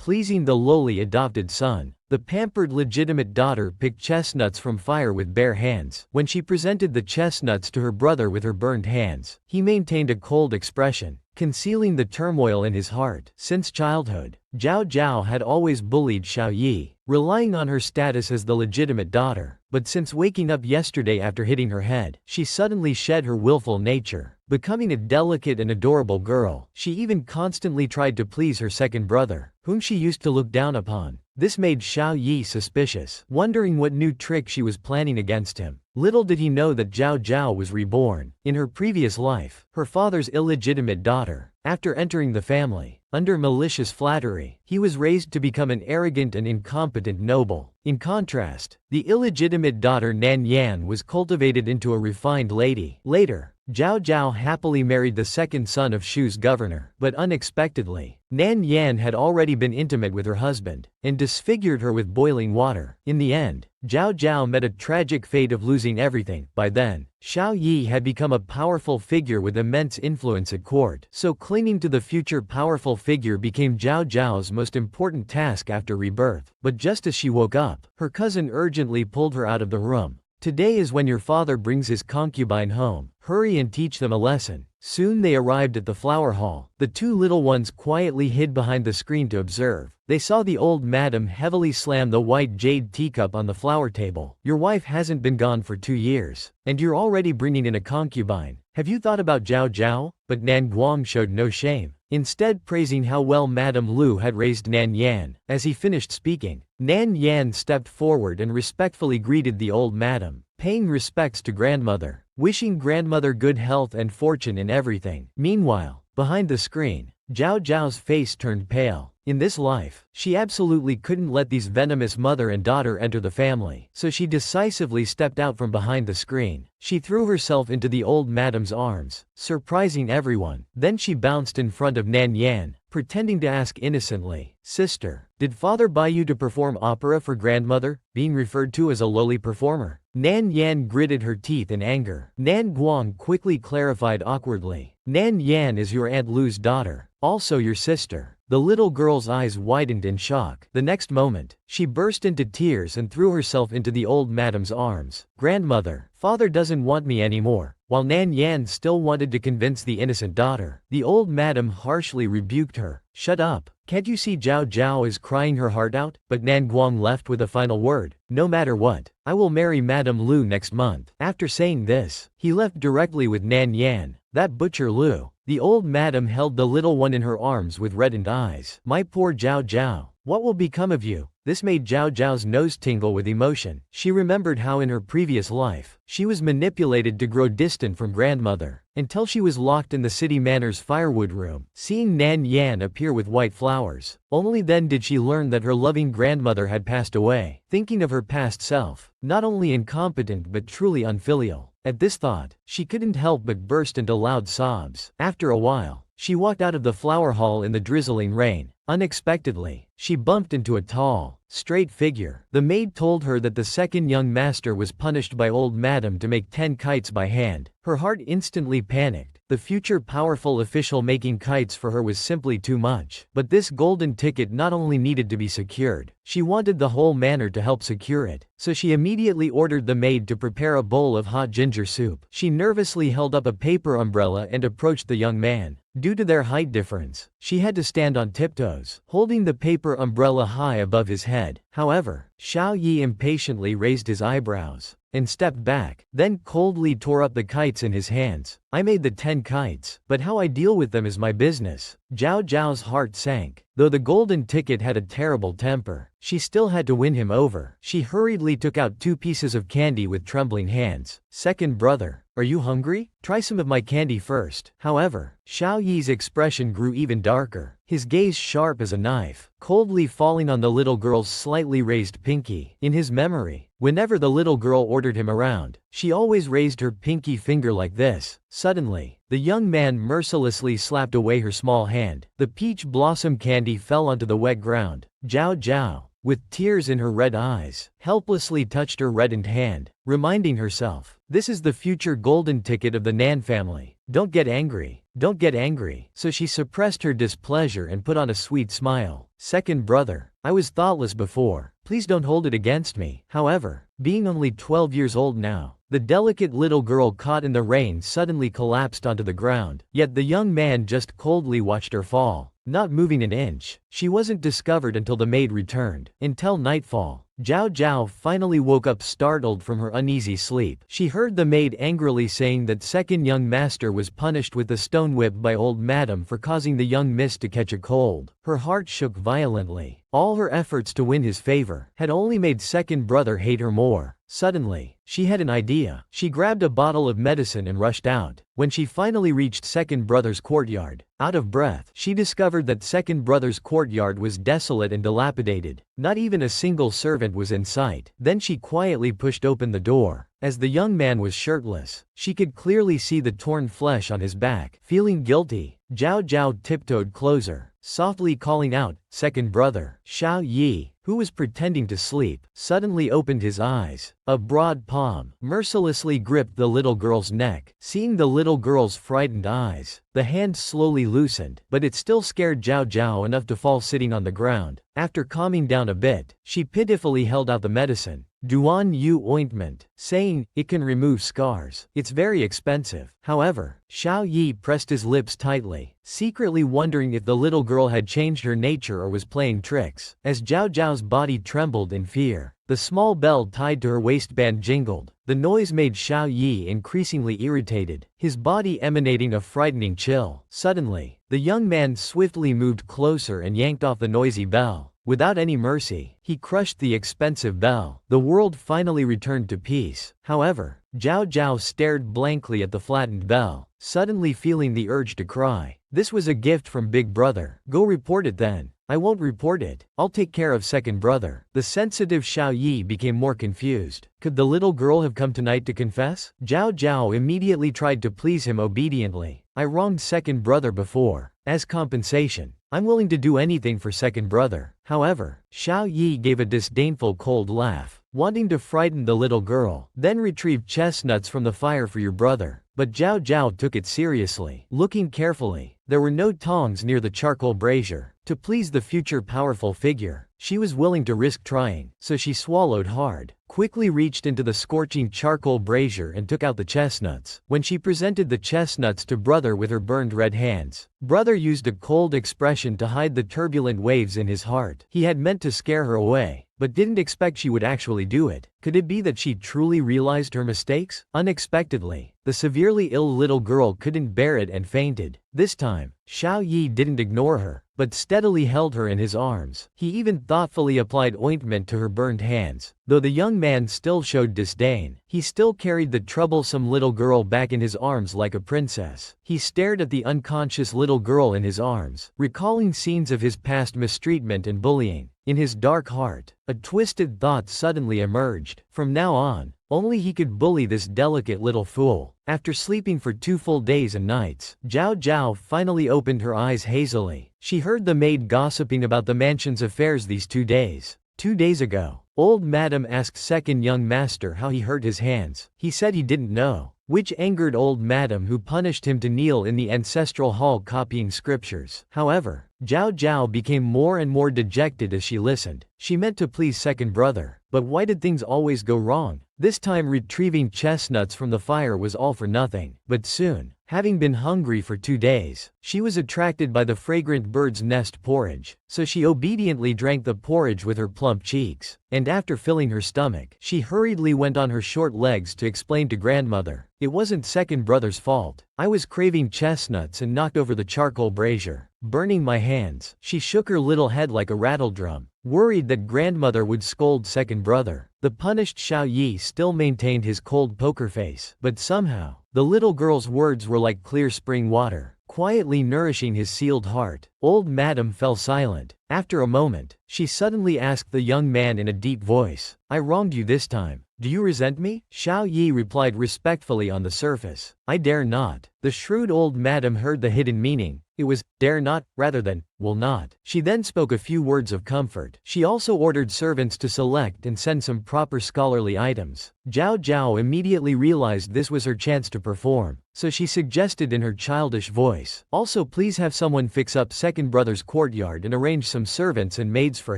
pleasing the lowly adopted son. The pampered legitimate daughter picked chestnuts from fire with bare hands. When she presented the chestnuts to her brother with her burned hands, he maintained a cold expression, concealing the turmoil in his heart. Since childhood, Zhao Zhao had always bullied Xiao Yi, relying on her status as the legitimate daughter. But since waking up yesterday after hitting her head, she suddenly shed her willful nature, becoming a delicate and adorable girl. She even constantly tried to please her second brother, whom she used to look down upon. This made Xiao Yi suspicious, wondering what new trick she was planning against him. Little did he know that Zhao Zhao was reborn, in her previous life, her father's illegitimate daughter. After entering the family, under malicious flattery, he was raised to become an arrogant and incompetent noble. In contrast, the illegitimate daughter Nan Yan was cultivated into a refined lady. Later, Zhao Zhao happily married the second son of Shu's governor, but unexpectedly, Nan Yan had already been intimate with her husband, and disfigured her with boiling water. In the end, Zhao Zhao met a tragic fate of losing everything. By then, Xiao Yi had become a powerful figure with immense influence at court, so clinging to the future powerful figure became Zhao Zhao's most important task after rebirth. But just as she woke up, her cousin urgently pulled her out of the room. Today is when your father brings his concubine home. Hurry and teach them a lesson. Soon they arrived at the flower hall. The two little ones quietly hid behind the screen to observe. They saw the old madam heavily slam the white jade teacup on the flower table. Your wife hasn't been gone for 2 years, and you're already bringing in a concubine. Have you thought about Zhao Zhao? But Nan Guang showed no shame, instead praising how well Madame Lu had raised Nan Yan. As he finished speaking, Nan Yan stepped forward and respectfully greeted the old madam, paying respects to grandmother, wishing grandmother good health and fortune in everything. Meanwhile, behind the screen, Zhao Zhao's face turned pale. In this life, she absolutely couldn't let these venomous mother and daughter enter the family, so she decisively stepped out from behind the screen. She threw herself into the old madam's arms, surprising everyone. Then she bounced in front of Nan Yan, pretending to ask innocently, "Sister, did father buy you to perform opera for grandmother?" Being referred to as a lowly performer, Nan Yan gritted her teeth in anger. Nan Guang quickly clarified awkwardly, "Nan Yan is your Aunt Lu's daughter, also your sister." The little girl's eyes widened in shock. The next moment, she burst into tears and threw herself into the old madam's arms. "Grandmother, father doesn't want me anymore." While Nan Yan still wanted to convince the innocent daughter, the old madam harshly rebuked her. "Shut up. Can't you see Zhao Zhao is crying her heart out?" But Nan Guang left with a final word. "No matter what, I will marry Madame Lu next month." After saying this, he left directly with Nan Yan. That butcher Lu. The old madam held the little one in her arms with reddened eyes. "My poor Zhao Zhao, what will become of you?" This made Zhao Zhao's nose tingle with emotion. She remembered how in her previous life, she was manipulated to grow distant from grandmother, until she was locked in the city manor's firewood room. Seeing Nan Yan appear with white flowers, only then did she learn that her loving grandmother had passed away. Thinking of her past self, not only incompetent but truly unfilial. At this thought, she couldn't help but burst into loud sobs. After a while, she walked out of the flower hall in the drizzling rain. Unexpectedly, she bumped into a tall, straight figure. The maid told her that the second young master was punished by old madam to make 10 kites by hand. Her heart instantly panicked. The future powerful official making kites for her was simply too much. But this golden ticket not only needed to be secured, she wanted the whole manor to help secure it. So she immediately ordered the maid to prepare a bowl of hot ginger soup. She nervously held up a paper umbrella and approached the young man. Due to their height difference, she had to stand on tiptoes, holding the paper umbrella high above his head. However, Xiao Yi impatiently raised his eyebrows and stepped back, then coldly tore up the kites in his hands. "I made the 10 kites, but how I deal with them is my business." Zhao Zhao's heart sank. Though the golden ticket had a terrible temper, she still had to win him over. She hurriedly took out 2 pieces of candy with trembling hands. "Second brother, are you hungry? Try some of my candy first." However, Xiao Yi's expression grew even darker, his gaze sharp as a knife, coldly falling on the little girl's slightly raised pinky. In his memory, whenever the little girl ordered him around, she always raised her pinky finger like this. Suddenly, the young man mercilessly slapped away her small hand. The peach blossom candy fell onto the wet ground. Zhao Zhao, with tears in her red eyes, helplessly touched her reddened hand, reminding herself, "This is the future golden ticket of the Nan family. Don't get angry. Don't get angry." So she suppressed her displeasure and put on a sweet smile. Second brother, I was thoughtless before. Please don't hold it against me. However, being only 12 years old now, the delicate little girl caught in the rain suddenly collapsed onto the ground. Yet the young man just coldly watched her fall, not moving an inch. She wasn't discovered until the maid returned. Until nightfall, Zhao Zhao finally woke up startled from her uneasy sleep. She heard the maid angrily saying that second young master was punished with a stone whip by old madam for causing the young miss to catch a cold. Her heart shook violently. All her efforts to win his favor had only made second brother hate her more. Suddenly, she had an idea. She grabbed a bottle of medicine and rushed out. When she finally reached second brother's courtyard, out of breath, she discovered that second brother's courtyard was desolate and dilapidated. Not even a single servant was in sight. Then she quietly pushed open the door. As the young man was shirtless, she could clearly see the torn flesh on his back. Feeling guilty, Zhao Zhao tiptoed closer, softly calling out, "Second brother." Xiao Yi, who was pretending to sleep, suddenly opened his eyes. A broad palm mercilessly gripped the little girl's neck. Seeing the little girl's frightened eyes, the hand slowly loosened, but it still scared Zhao Zhao enough to fall sitting on the ground. After calming down a bit, she pitifully held out the medicine. Duan Yu ointment, saying, "It can remove scars. It's very expensive." However, Xiao Yi pressed his lips tightly, secretly wondering if the little girl had changed her nature or was playing tricks. As Zhao Zhao's body trembled in fear, the small bell tied to her waistband jingled. The noise made Xiao Yi increasingly irritated, his body emanating a frightening chill. Suddenly, the young man swiftly moved closer and yanked off the noisy bell. Without any mercy, he crushed the expensive bell. The world finally returned to peace. However, Zhao Zhao stared blankly at the flattened bell, suddenly feeling the urge to cry. This was a gift from Big Brother. Go report it then. I won't report it. I'll take care of second brother. The sensitive Xiao Yi became more confused. Could the little girl have come tonight to confess? Zhao Zhao immediately tried to please him obediently. I wronged second brother before. As compensation, I'm willing to do anything for second brother. However, Xiao Yi gave a disdainful cold laugh, wanting to frighten the little girl. Then retrieve chestnuts from the fire for your brother. But Zhao Zhao took it seriously. Looking carefully, there were no tongs near the charcoal brazier. To please the future powerful figure, she was willing to risk trying, so she swallowed hard, quickly reached into the scorching charcoal brazier and took out the chestnuts. When she presented the chestnuts to brother with her burned red hands, brother used a cold expression to hide the turbulent waves in his heart. He had meant to scare her away, but didn't expect she would actually do it. Could it be that she truly realized her mistakes? Unexpectedly, the severely ill little girl couldn't bear it and fainted. This time, Xiao Yi didn't ignore her, but steadily held her in his arms. He even thoughtfully applied ointment to her burned hands. Though the young man still showed disdain, he still carried the troublesome little girl back in his arms like a princess. He stared at the unconscious little girl in his arms, recalling scenes of his past mistreatment and bullying. In his dark heart, a twisted thought suddenly emerged. From now on, only he could bully this delicate little fool. After sleeping for 2 full days and nights, Zhao Zhao finally opened her eyes hazily. She heard the maid gossiping about the mansion's affairs these 2 days. 2 days ago, old madam asked second young master how he hurt his hands. He said he didn't know, which angered old madam, who punished him to kneel in the ancestral hall copying scriptures. However, Zhao Zhao became more and more dejected as she listened. She meant to please second brother, but why did things always go wrong? This time retrieving chestnuts from the fire was all for nothing. But soon, having been hungry for 2 days, she was attracted by the fragrant bird's nest porridge, so she obediently drank the porridge with her plump cheeks. And after filling her stomach, she hurriedly went on her short legs to explain to grandmother, "It wasn't second brother's fault. I was craving chestnuts and knocked over the charcoal brazier, burning my hands." She shook her little head like a rattledrum, worried that grandmother would scold second brother. The punished Xiao Yi still maintained his cold poker face, but somehow, the little girl's words were like clear spring water, quietly nourishing his sealed heart. Old madam fell silent. After a moment, she suddenly asked the young man in a deep voice, "I wronged you this time. Do you resent me?" Xiao Yi replied respectfully on the surface, "I dare not." The shrewd old madam heard the hidden meaning. It was, dare not, rather than, will not. She then spoke a few words of comfort. She also ordered servants to select and send some proper scholarly items. Zhao Zhao immediately realized this was her chance to perform. so she suggested in her childish voice, "Also please have someone fix up second brother's courtyard and arrange some servants and maids for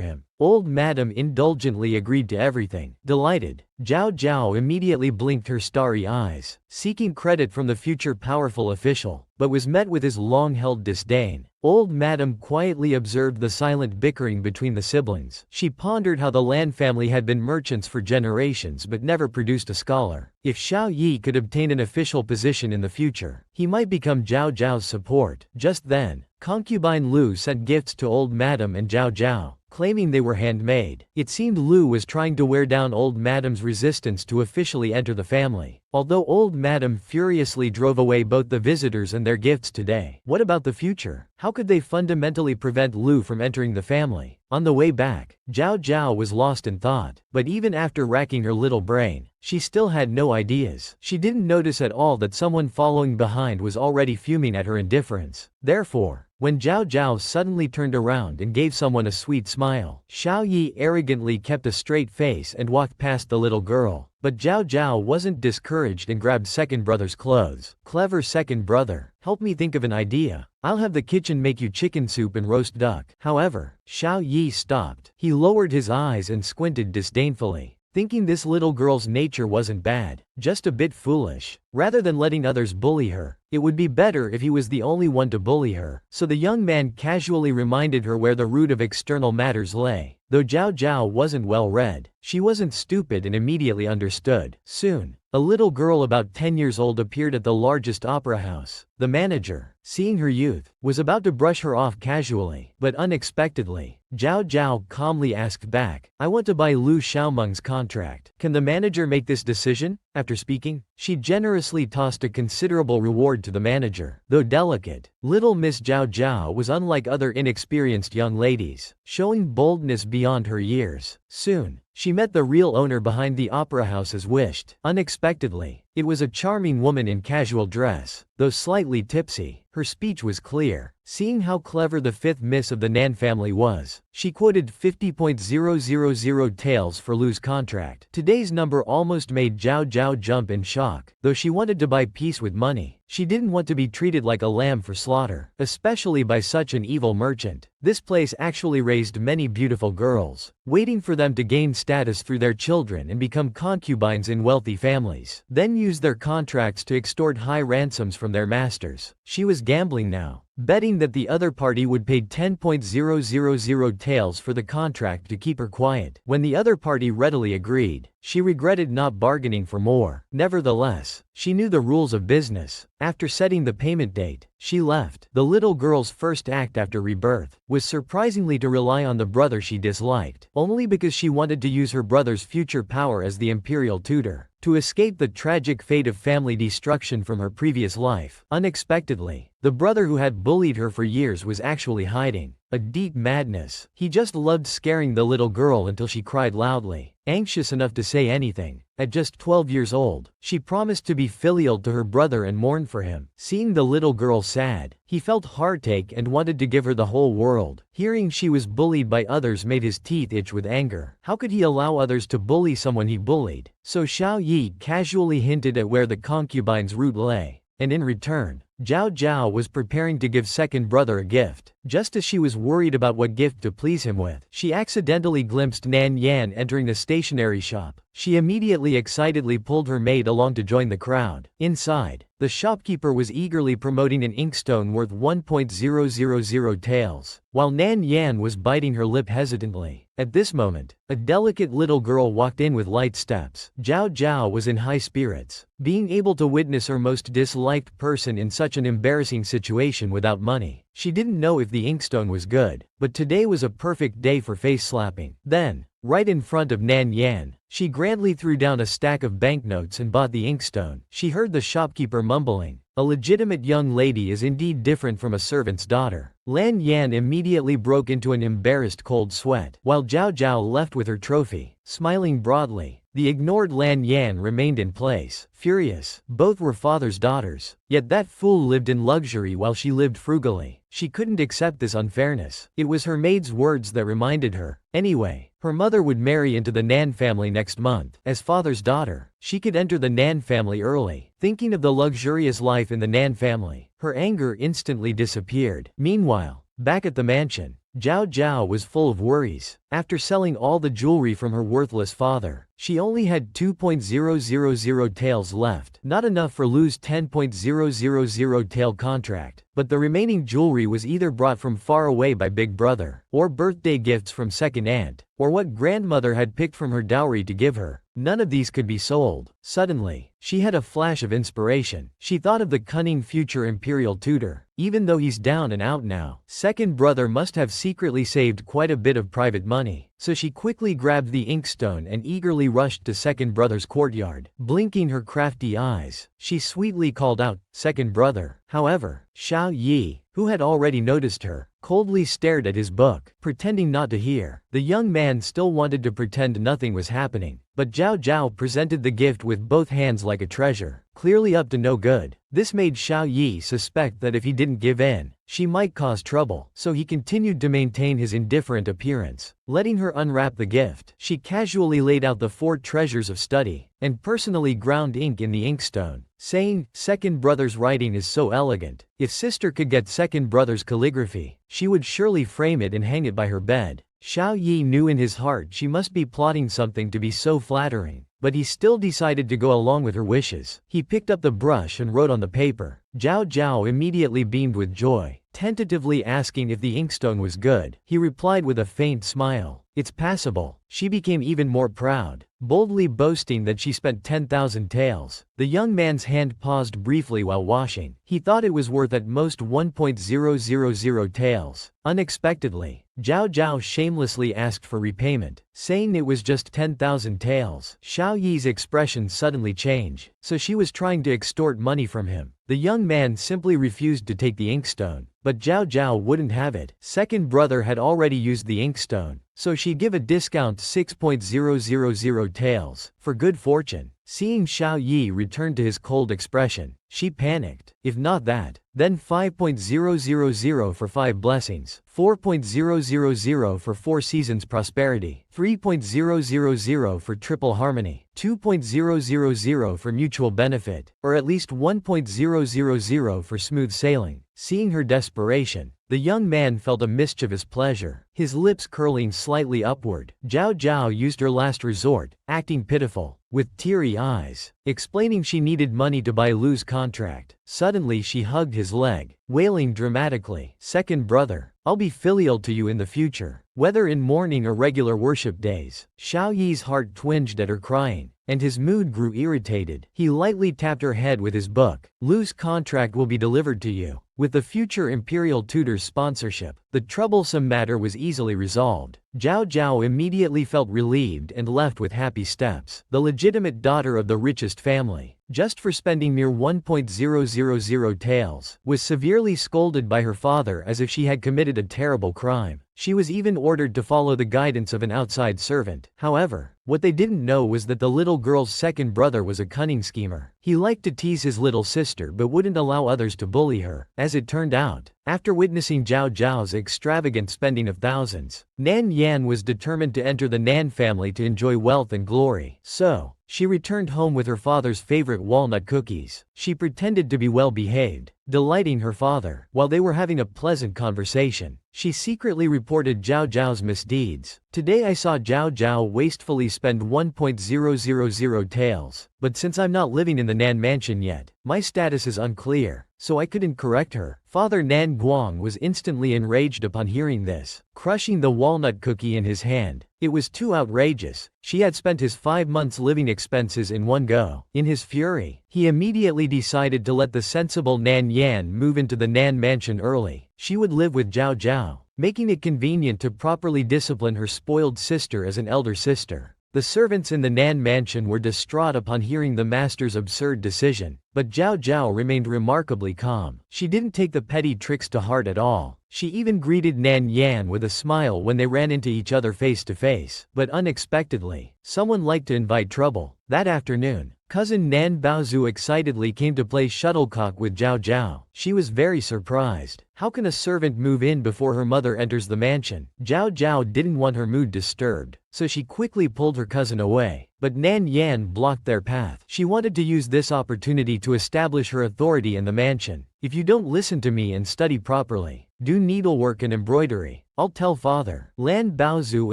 him." Old Madam indulgently agreed to everything. Delighted, Zhao Zhao immediately blinked her starry eyes, seeking credit from the future powerful official, but was met with his long-held disdain. Old Madam quietly observed the silent bickering between the siblings. She pondered how the Lan family had been merchants for generations but never produced a scholar. If Xiao Yi could obtain an official position in the future, he might become Zhao Zhao's support. Just then, concubine Lu sent gifts to Old Madam and Zhao Zhao, claiming they were handmade. It seemed Lu was trying to wear down Old Madam's resistance to officially enter the family, although Old Madam furiously drove away both the visitors and their gifts today. What about the future? How could they fundamentally prevent Lu from entering the family? On the way back, Zhao Zhao was lost in thought, but even after racking her little brain, she still had no ideas. She didn't notice at all that someone following behind was already fuming at her indifference. Therefore, when Zhao Zhao suddenly turned around and gave someone a sweet smile, Xiao Yi arrogantly kept a straight face and walked past the little girl. But Zhao Zhao wasn't discouraged and grabbed second brother's clothes. "Clever second brother, help me think of an idea. I'll have the kitchen make you chicken soup and roast duck." However, Xiao Yi stopped. He lowered his eyes and squinted disdainfully, thinking this little girl's nature wasn't bad, just a bit foolish. Rather than letting others bully her, it would be better if he was the only one to bully her. So the young man casually reminded her where the root of external matters lay. Though Zhao Zhao wasn't well read, she wasn't stupid and immediately understood. Soon, a little girl about 10 years old appeared at the largest opera house. The manager, seeing her youth, was about to brush her off casually, but unexpectedly, Zhao Zhao calmly asked back, "I want to buy Lu Xiaomeng's contract. Can the manager make this decision?" After speaking, she generously tossed a considerable reward to the manager. Though delicate, little Miss Zhao Zhao was unlike other inexperienced young ladies, showing boldness beyond her years. Soon, she met the real owner behind the opera house as wished. Unexpectedly, it was a charming woman in casual dress. Though slightly tipsy, her speech was clear. Seeing how clever the fifth miss of the Nan family was, she quoted 50,000 taels for Lu's contract. Today's number almost made Zhao Zhao jump in shock. Though she wanted to buy peace with money, she didn't want to be treated like a lamb for slaughter, especially by such an evil merchant. This place actually raised many beautiful girls, waiting for them to gain status through their children and become concubines in wealthy families, then use their contracts to extort high ransoms from their masters. She was gambling now, betting that the other party would pay 10,000 taels for the contract to keep her quiet. When the other party readily agreed, she regretted not bargaining for more. Nevertheless, she knew the rules of business. After setting the payment date, she left. The little girl's first act after rebirth was surprisingly to rely on the brother she disliked, only because she wanted to use her brother's future power as the imperial tutor to escape the tragic fate of family destruction from her previous life. Unexpectedly, the brother who had bullied her for years was actually hiding. A deep madness. He just loved scaring the little girl until she cried loudly, anxious enough to say anything. At just 12 years old, she promised to be filial to her brother and mourn for him. Seeing the little girl sad, he felt heartache and wanted to give her the whole world. Hearing she was bullied by others made his teeth itch with anger. How could he allow others to bully someone he bullied? So Xiao Yi casually hinted at where the concubine's root lay, and in return, Zhao Zhao was preparing to give second brother a gift. Just as she was worried about what gift to please him with, she accidentally glimpsed Nan Yan entering the stationery shop. She immediately excitedly pulled her maid along to join the crowd. Inside, the shopkeeper was eagerly promoting an inkstone worth 1,000 taels, while Nan Yan was biting her lip hesitantly. At this moment, a delicate little girl walked in with light steps. Zhao Zhao was in high spirits, being able to witness her most disliked person in such an embarrassing situation without money. She didn't know if the inkstone was good, but today was a perfect day for face slapping. Then, right in front of Nan Yan, she grandly threw down a stack of banknotes and bought the inkstone. She heard the shopkeeper mumbling, "A legitimate young lady is indeed different from a servant's daughter." Lan Yan immediately broke into an embarrassed cold sweat, while Zhao Zhao left with her trophy, smiling broadly. The ignored Lan Yan remained in place, furious. Both were father's daughters, yet that fool lived in luxury while she lived frugally. She couldn't accept this unfairness. It was her maid's words that reminded her. Anyway, her mother would marry into the Nan family next month. As father's daughter, she could enter the Nan family early. Thinking of the luxurious life in the Nan family, her anger instantly disappeared. Meanwhile, back at the mansion, Zhao Zhao was full of worries. After selling all the jewelry from her worthless father, she only had 2,000 taels left. Not enough for Lu's 10,000 tael contract, but the remaining jewelry was either brought from far away by Big Brother, or birthday gifts from second aunt, or what grandmother had picked from her dowry to give her. None of these could be sold. Suddenly, she had a flash of inspiration. She thought of the cunning future imperial tutor. Even though he's down and out now, second brother must have secretly saved quite a bit of private money. So she quickly grabbed the inkstone and eagerly rushed to second brother's courtyard. Blinking her crafty eyes, she sweetly called out, "Second brother." However, Xiao Yi, who had already noticed her, coldly stared at his book, pretending not to hear. The young man still wanted to pretend nothing was happening, but Zhao Zhao presented the gift with both hands like a treasure, clearly up to no good. This made Xiao Yi suspect that if he didn't give in, she might cause trouble, so he continued to maintain his indifferent appearance. Letting her unwrap the gift, she casually laid out the 4 treasures of study, and personally ground ink in the inkstone, saying, "Second brother's writing is so elegant. If sister could get second brother's calligraphy, she would surely frame it and hang it by her bed." Xiao Yi knew in his heart she must be plotting something to be so flattering, but he still decided to go along with her wishes. He picked up the brush and wrote on the paper. Zhao Zhao immediately beamed with joy, tentatively asking if the inkstone was good. He replied with a faint smile, "It's passable." She became even more proud, boldly boasting that she spent 10,000 taels. The young man's hand paused briefly while washing. He thought it was worth at most 1,000 taels. Unexpectedly, Zhao Zhao shamelessly asked for repayment, saying it was just 10,000 taels. Xiao Yi's expression suddenly changed, so she was trying to extort money from him. The young man simply refused to take the inkstone, but Zhao Zhao wouldn't have it. Second brother had already used the inkstone, so she'd give a discount 6,000 taels, for good fortune. Seeing Xiao Yi return to his cold expression, she panicked. If not that, then 5,000 for 5 blessings, 4,000 for 4 seasons prosperity, 3,000 for triple harmony, 2,000 for mutual benefit, or at least 1,000 for smooth sailing. Seeing her desperation, the young man felt a mischievous pleasure, his lips curling slightly upward. Zhao Zhao used her last resort, acting pitiful, with teary eyes, explaining she needed money to buy Lu's contract. Suddenly she hugged his leg, wailing dramatically, "Second brother, I'll be filial to you in the future, whether in mourning or regular worship days." Xiao Yi's heart twinged at her crying, and his mood grew irritated. He lightly tapped her head with his book. "Lu's contract will be delivered to you. With the future imperial tutor's sponsorship, the troublesome matter was easily resolved." Zhao Zhao immediately felt relieved and left with happy steps. The legitimate daughter of the richest family, just for spending mere 1,000 taels, was severely scolded by her father as if she had committed a terrible crime. She was even ordered to follow the guidance of an outside servant. However, what they didn't know was that the little girl's second brother was a cunning schemer. He liked to tease his little sister but wouldn't allow others to bully her. As it turned out, after witnessing Zhao Zhao's extravagant spending of thousands, Nan Yan was determined to enter the Nan family to enjoy wealth and glory. So, she returned home with her father's favorite walnut cookies. She pretended to be well behaved, delighting her father. While they were having a pleasant conversation, she secretly reported Zhao Zhao's misdeeds. "Today I saw Zhao Zhao wastefully spend 1,000 taels, but since I'm not living in the Nan mansion yet, my status is unclear, so I couldn't correct her." Father Nan Guang was instantly enraged upon hearing this, crushing the walnut cookie in his hand. It was too outrageous. She had spent his 5 months' living expenses in one go. In his fury, he immediately decided to let the sensible Nan Yan move into the Nan mansion early. She would live with Zhao Zhao, making it convenient to properly discipline her spoiled sister as an elder sister. The servants in the Nan mansion were distraught upon hearing the master's absurd decision, but Zhao Zhao remained remarkably calm. She didn't take the petty tricks to heart at all. She even greeted Nan Yan with a smile when they ran into each other face to face. But unexpectedly, someone liked to invite trouble. That afternoon, Cousin Nan Baozu excitedly came to play shuttlecock with Zhao Zhao. She was very surprised. How can a servant move in before her mother enters the mansion? Zhao Zhao didn't want her mood disturbed, so she quickly pulled her cousin away. But Nan Yan blocked their path. She wanted to use this opportunity to establish her authority in the mansion. If you don't listen to me and study properly, do needlework and embroidery, I'll tell father. Lan Baozu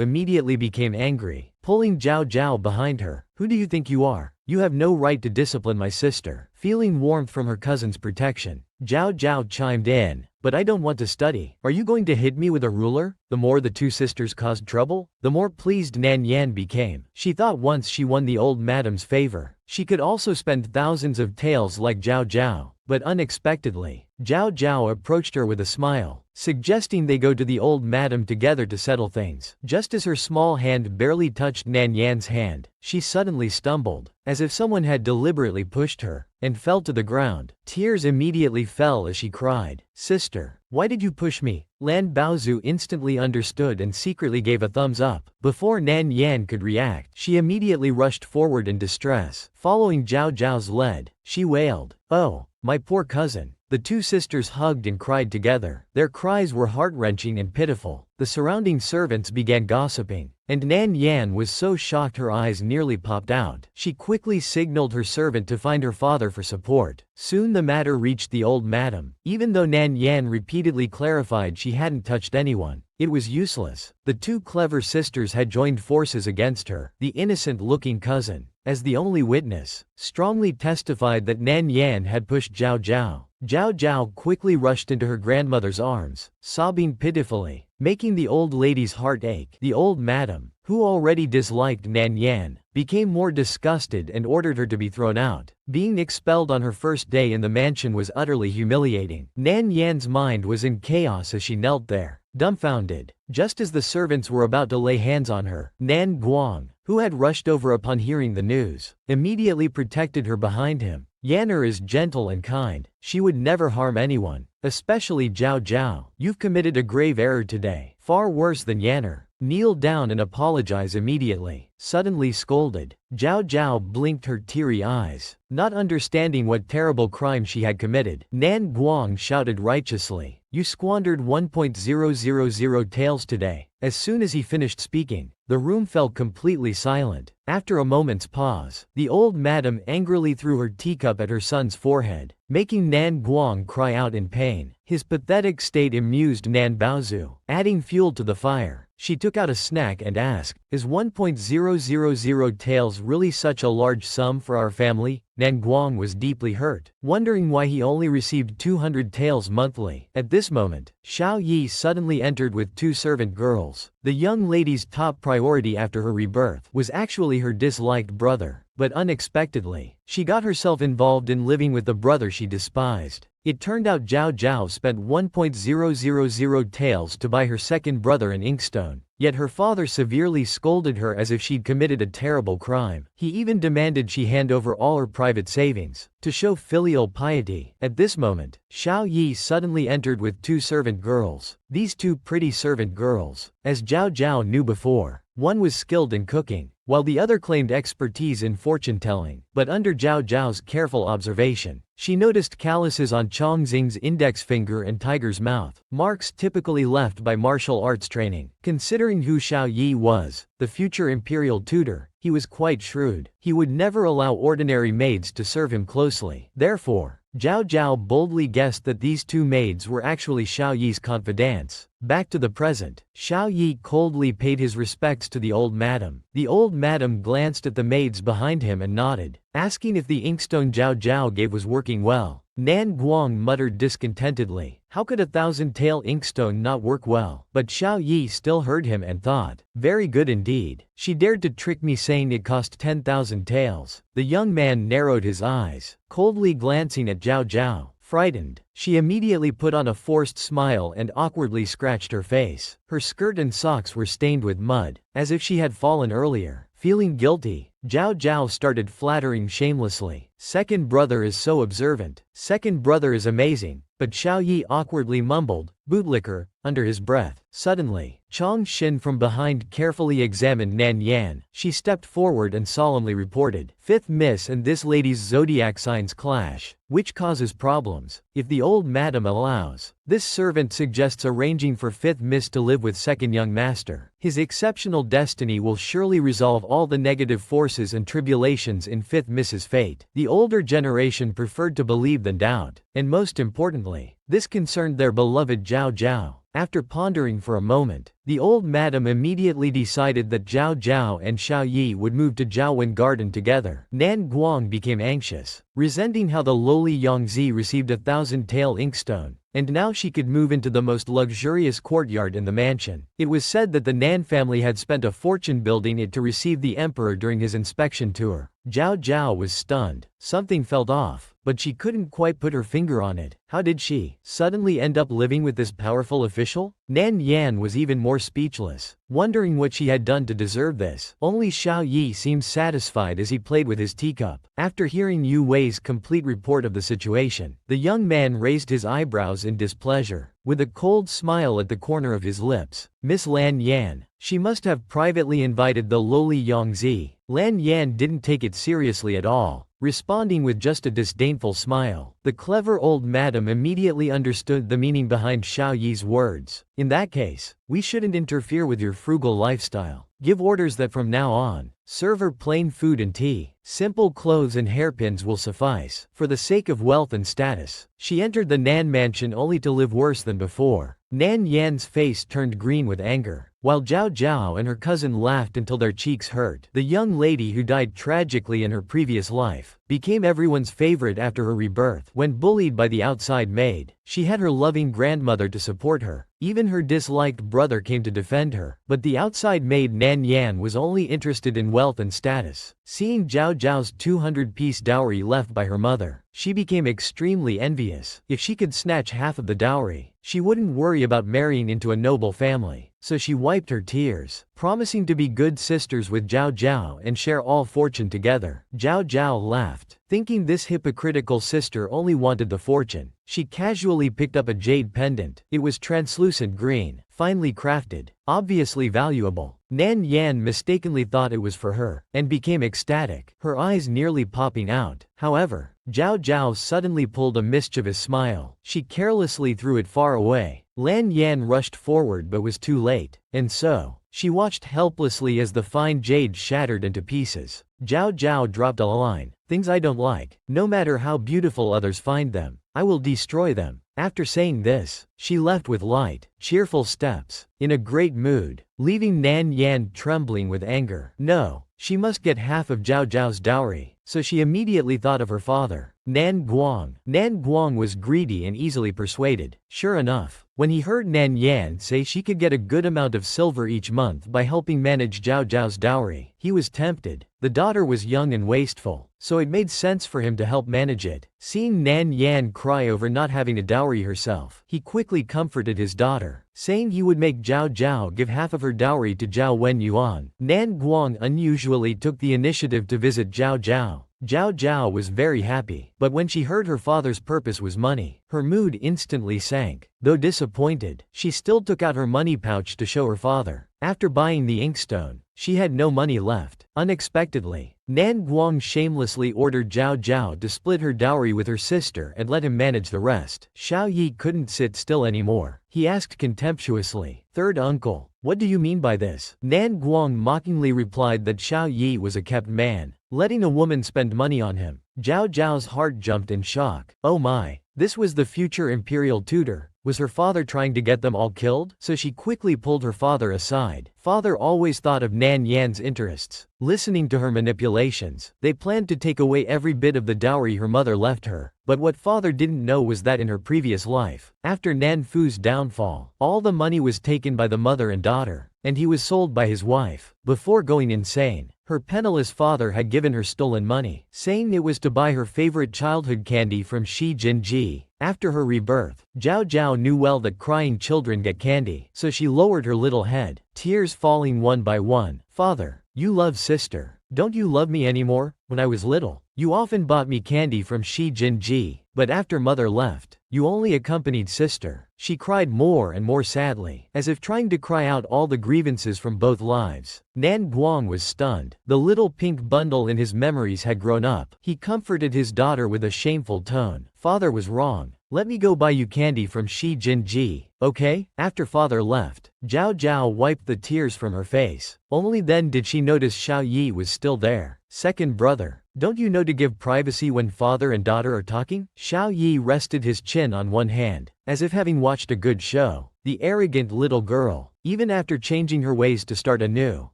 immediately became angry, pulling Zhao Zhao behind her. Who do you think you are? You have no right to discipline my sister. Feeling warmth from her cousin's protection, Zhao Zhao chimed in. But I don't want to study. Are you going to hit me with a ruler? The more the two sisters caused trouble, the more pleased Nan Yan became. She thought once she won the old madam's favor, she could also spend thousands of taels like Zhao Zhao. But unexpectedly, Zhao Zhao approached her with a smile, suggesting they go to the old madam together to settle things. Just as her small hand barely touched Nan Yan's hand, she suddenly stumbled, as if someone had deliberately pushed her, and fell to the ground. Tears immediately fell as she cried, "Sister, why did you push me?" Lan Baozu instantly understood and secretly gave a thumbs up. Before Nan Yan could react, she immediately rushed forward in distress. Following Zhao Zhao's lead, she wailed, "Oh, my poor cousin." The two sisters hugged and cried together. Their cries were heart-wrenching and pitiful. The surrounding servants began gossiping, and Nan Yan was so shocked her eyes nearly popped out. She quickly signaled her servant to find her father for support. Soon the matter reached the old madam. Even though Nan Yan repeatedly clarified she hadn't touched anyone, it was useless. The two clever sisters had joined forces against her. The innocent-looking cousin, as the only witness, strongly testified that Nan Yan had pushed Zhao Zhao. Zhao Zhao quickly rushed into her grandmother's arms, sobbing pitifully, making the old lady's heart ache. The old madam, who already disliked Nan Yan, became more disgusted and ordered her to be thrown out. Being expelled on her first day in the mansion was utterly humiliating. Nan Yan's mind was in chaos as she knelt there, dumbfounded. Just as the servants were about to lay hands on her, Nan Guang, who had rushed over upon hearing the news, immediately protected her behind him. Yanner is gentle and kind. She would never harm anyone, especially Zhao Zhao. You've committed a grave error today, far worse than Yanner. Kneel down and apologize immediately. Suddenly scolded, Zhao Zhao blinked her teary eyes, not understanding what terrible crime she had committed. Nan Guang shouted righteously, "You squandered 1,000 taels today." As soon as he finished speaking, the room fell completely silent. After a moment's pause, the old madam angrily threw her teacup at her son's forehead, making Nan Guang cry out in pain. His pathetic state amused Nan Baozu. Adding fuel to the fire, she took out a snack and asked, "Is 1,000 taels really such a large sum for our family?" Nan Guang was deeply hurt, wondering why he only received 200 taels monthly. At this moment, Xiao Yi suddenly entered with two servant girls. The young lady's top priority after her rebirth was actually her disliked brother, but unexpectedly, she got herself involved in living with the brother she despised. It turned out Zhao Zhao spent 1,000 taels to buy her second brother an inkstone. Yet her father severely scolded her as if she'd committed a terrible crime. He even demanded she hand over all her private savings, to show filial piety. At this moment, Xiao Yi suddenly entered with two servant girls. These two pretty servant girls, as Zhao Zhao knew before, one was skilled in cooking, while the other claimed expertise in fortune-telling. But under Zhao Zhao's careful observation, she noticed calluses on Chongqing's index finger and tiger's mouth, marks typically left by martial arts training. Considering who Xiao Yi was, the future imperial tutor, he was quite shrewd. He would never allow ordinary maids to serve him closely. Therefore, Zhao Zhao boldly guessed that these two maids were actually Xiao Yi's confidants. Back to the present, Xiao Yi coldly paid his respects to the old madam. The old madam glanced at the maids behind him and nodded, asking if the inkstone Zhao Zhao gave was working well. Nan Guang muttered discontentedly, "How could 1,000-tael inkstone not work well?" But Xiao Yi still heard him and thought, "Very good indeed. She dared to trick me saying it cost 10,000 taels." The young man narrowed his eyes, coldly glancing at Zhao Zhao. Frightened, she immediately put on a forced smile and awkwardly scratched her face. Her skirt and socks were stained with mud, as if she had fallen earlier. Feeling guilty, Zhao Zhao started flattering shamelessly. "Second brother is so observant. Second brother is amazing." But Xiao Yi awkwardly mumbled, "bootlicker," under his breath. Suddenly, Chong Shin from behind carefully examined Nan Yan. She stepped forward and solemnly reported, "Fifth miss and this lady's zodiac signs clash, which causes problems, if the old madam allows. This servant suggests arranging for fifth miss to live with second young master. His exceptional destiny will surely resolve all the negative forces and tribulations in fifth miss's fate." The older generation preferred to believe than doubt, and most importantly, this concerned their beloved Zhao Zhao. After pondering for a moment, the old madam immediately decided that Zhao Zhao and Xiao Yi would move to Zhaowen Garden together. Nan Guang became anxious, resenting how the lowly Yongzi received 1,000-tael inkstone, and now she could move into the most luxurious courtyard in the mansion. It was said that the Nan family had spent a fortune building it to receive the emperor during his inspection tour. Zhao Zhao was stunned. Something felt off, but she couldn't quite put her finger on it. How did she suddenly end up living with this powerful official? Nan Yan was even more speechless, wondering what she had done to deserve this. Only Xiao Yi seemed satisfied as he played with his teacup. After hearing Yu Wei's complete report of the situation, the young man raised his eyebrows in displeasure, with a cold smile at the corner of his lips. Miss Lan Yan. She must have privately invited the lowly Yongzi. Lan Yan didn't take it seriously at all, responding with just a disdainful smile. The clever old madam immediately understood the meaning behind Xiao Yi's words. "In that case, we shouldn't interfere with your frugal lifestyle. Give orders that from now on, serve her plain food and tea. Simple clothes and hairpins will suffice, for the sake of wealth and status." She entered the Nan mansion only to live worse than before. Nan Yan's face turned green with anger, while Zhao Zhao and her cousin laughed until their cheeks hurt. The young lady who died tragically in her previous life became everyone's favorite after her rebirth. When bullied by the outside maid, she had her loving grandmother to support her. Even her disliked brother came to defend her. But the outside maid Nan Yan was only interested in wealth and status. Seeing Zhao Zhao's 200-piece dowry left by her mother, she became extremely envious. If she could snatch half of the dowry, she wouldn't worry about marrying into a noble family. So she wiped her tears, promising to be good sisters with Zhao Zhao and share all fortune together. Zhao Zhao laughed, thinking this hypocritical sister only wanted the fortune. She casually picked up a jade pendant. It was translucent green, finely crafted, obviously valuable. Nan Yan mistakenly thought it was for her, and became ecstatic, her eyes nearly popping out. However, Zhao Zhao suddenly pulled a mischievous smile. She carelessly threw it far away. Lan Yan rushed forward but was too late, and so, she watched helplessly as the fine jade shattered into pieces. Zhao Zhao dropped a line, "Things I don't like, no matter how beautiful others find them, I will destroy them." After saying this, she left with light, cheerful steps, in a great mood, leaving Nan Yan trembling with anger. No, she must get half of Zhao Zhao's dowry, so she immediately thought of her father, Nan Guang. Nan Guang was greedy and easily persuaded. Sure enough, when he heard Nan Yan say she could get a good amount of silver each month by helping manage Zhao Zhao's dowry, he was tempted. The daughter was young and wasteful, so it made sense for him to help manage it. Seeing Nan Yan cry over not having a dowry herself, he quickly comforted his daughter, saying he would make Zhao Zhao give half of her dowry to Zhao Wenyuan. Nan Guang unusually took the initiative to visit Zhao Zhao. Zhao Zhao was very happy, but when she heard her father's purpose was money, her mood instantly sank. Though disappointed, she still took out her money pouch to show her father. After buying the inkstone, she had no money left. Unexpectedly, Nan Guang shamelessly ordered Zhao Zhao to split her dowry with her sister and let him manage the rest. Xiao Yi couldn't sit still anymore. He asked contemptuously, "Third uncle, what do you mean by this?" Nan Guang mockingly replied that Xiao Yi was a kept man, letting a woman spend money on him. Zhao Zhao's heart jumped in shock. Oh my, this was the future imperial tutor. Was her father trying to get them all killed? So she quickly pulled her father aside. Father always thought of Nan Yan's interests. Listening to her manipulations, they planned to take away every bit of the dowry her mother left her. But what father didn't know was that in her previous life, after Nan Fu's downfall, all the money was taken by the mother and daughter, and he was sold by his wife. Before going insane, her penniless father had given her stolen money, saying it was to buy her favorite childhood candy from Shi Jinji. After her rebirth, Zhao Zhao knew well that crying children get candy, so she lowered her little head, tears falling one by one. "Father, you love sister. Don't you love me anymore? When I was little, you often bought me candy from Shi Jinji, but after mother left, you only accompanied sister. She cried more and more sadly, as if trying to cry out all the grievances from both lives. Nan Guang was stunned. The little pink bundle in his memories had grown up. He comforted his daughter with a shameful tone. Father was wrong. Let me go buy you candy from Shi Jinji, okay? After father left, Zhao Zhao wiped the tears from her face. Only then did she notice Xiao Yi was still there. Second brother, don't you know to give privacy when father and daughter are talking? Xiao Yi rested his chin on one hand, as if having watched a good show. The arrogant little girl, even after changing her ways to start anew.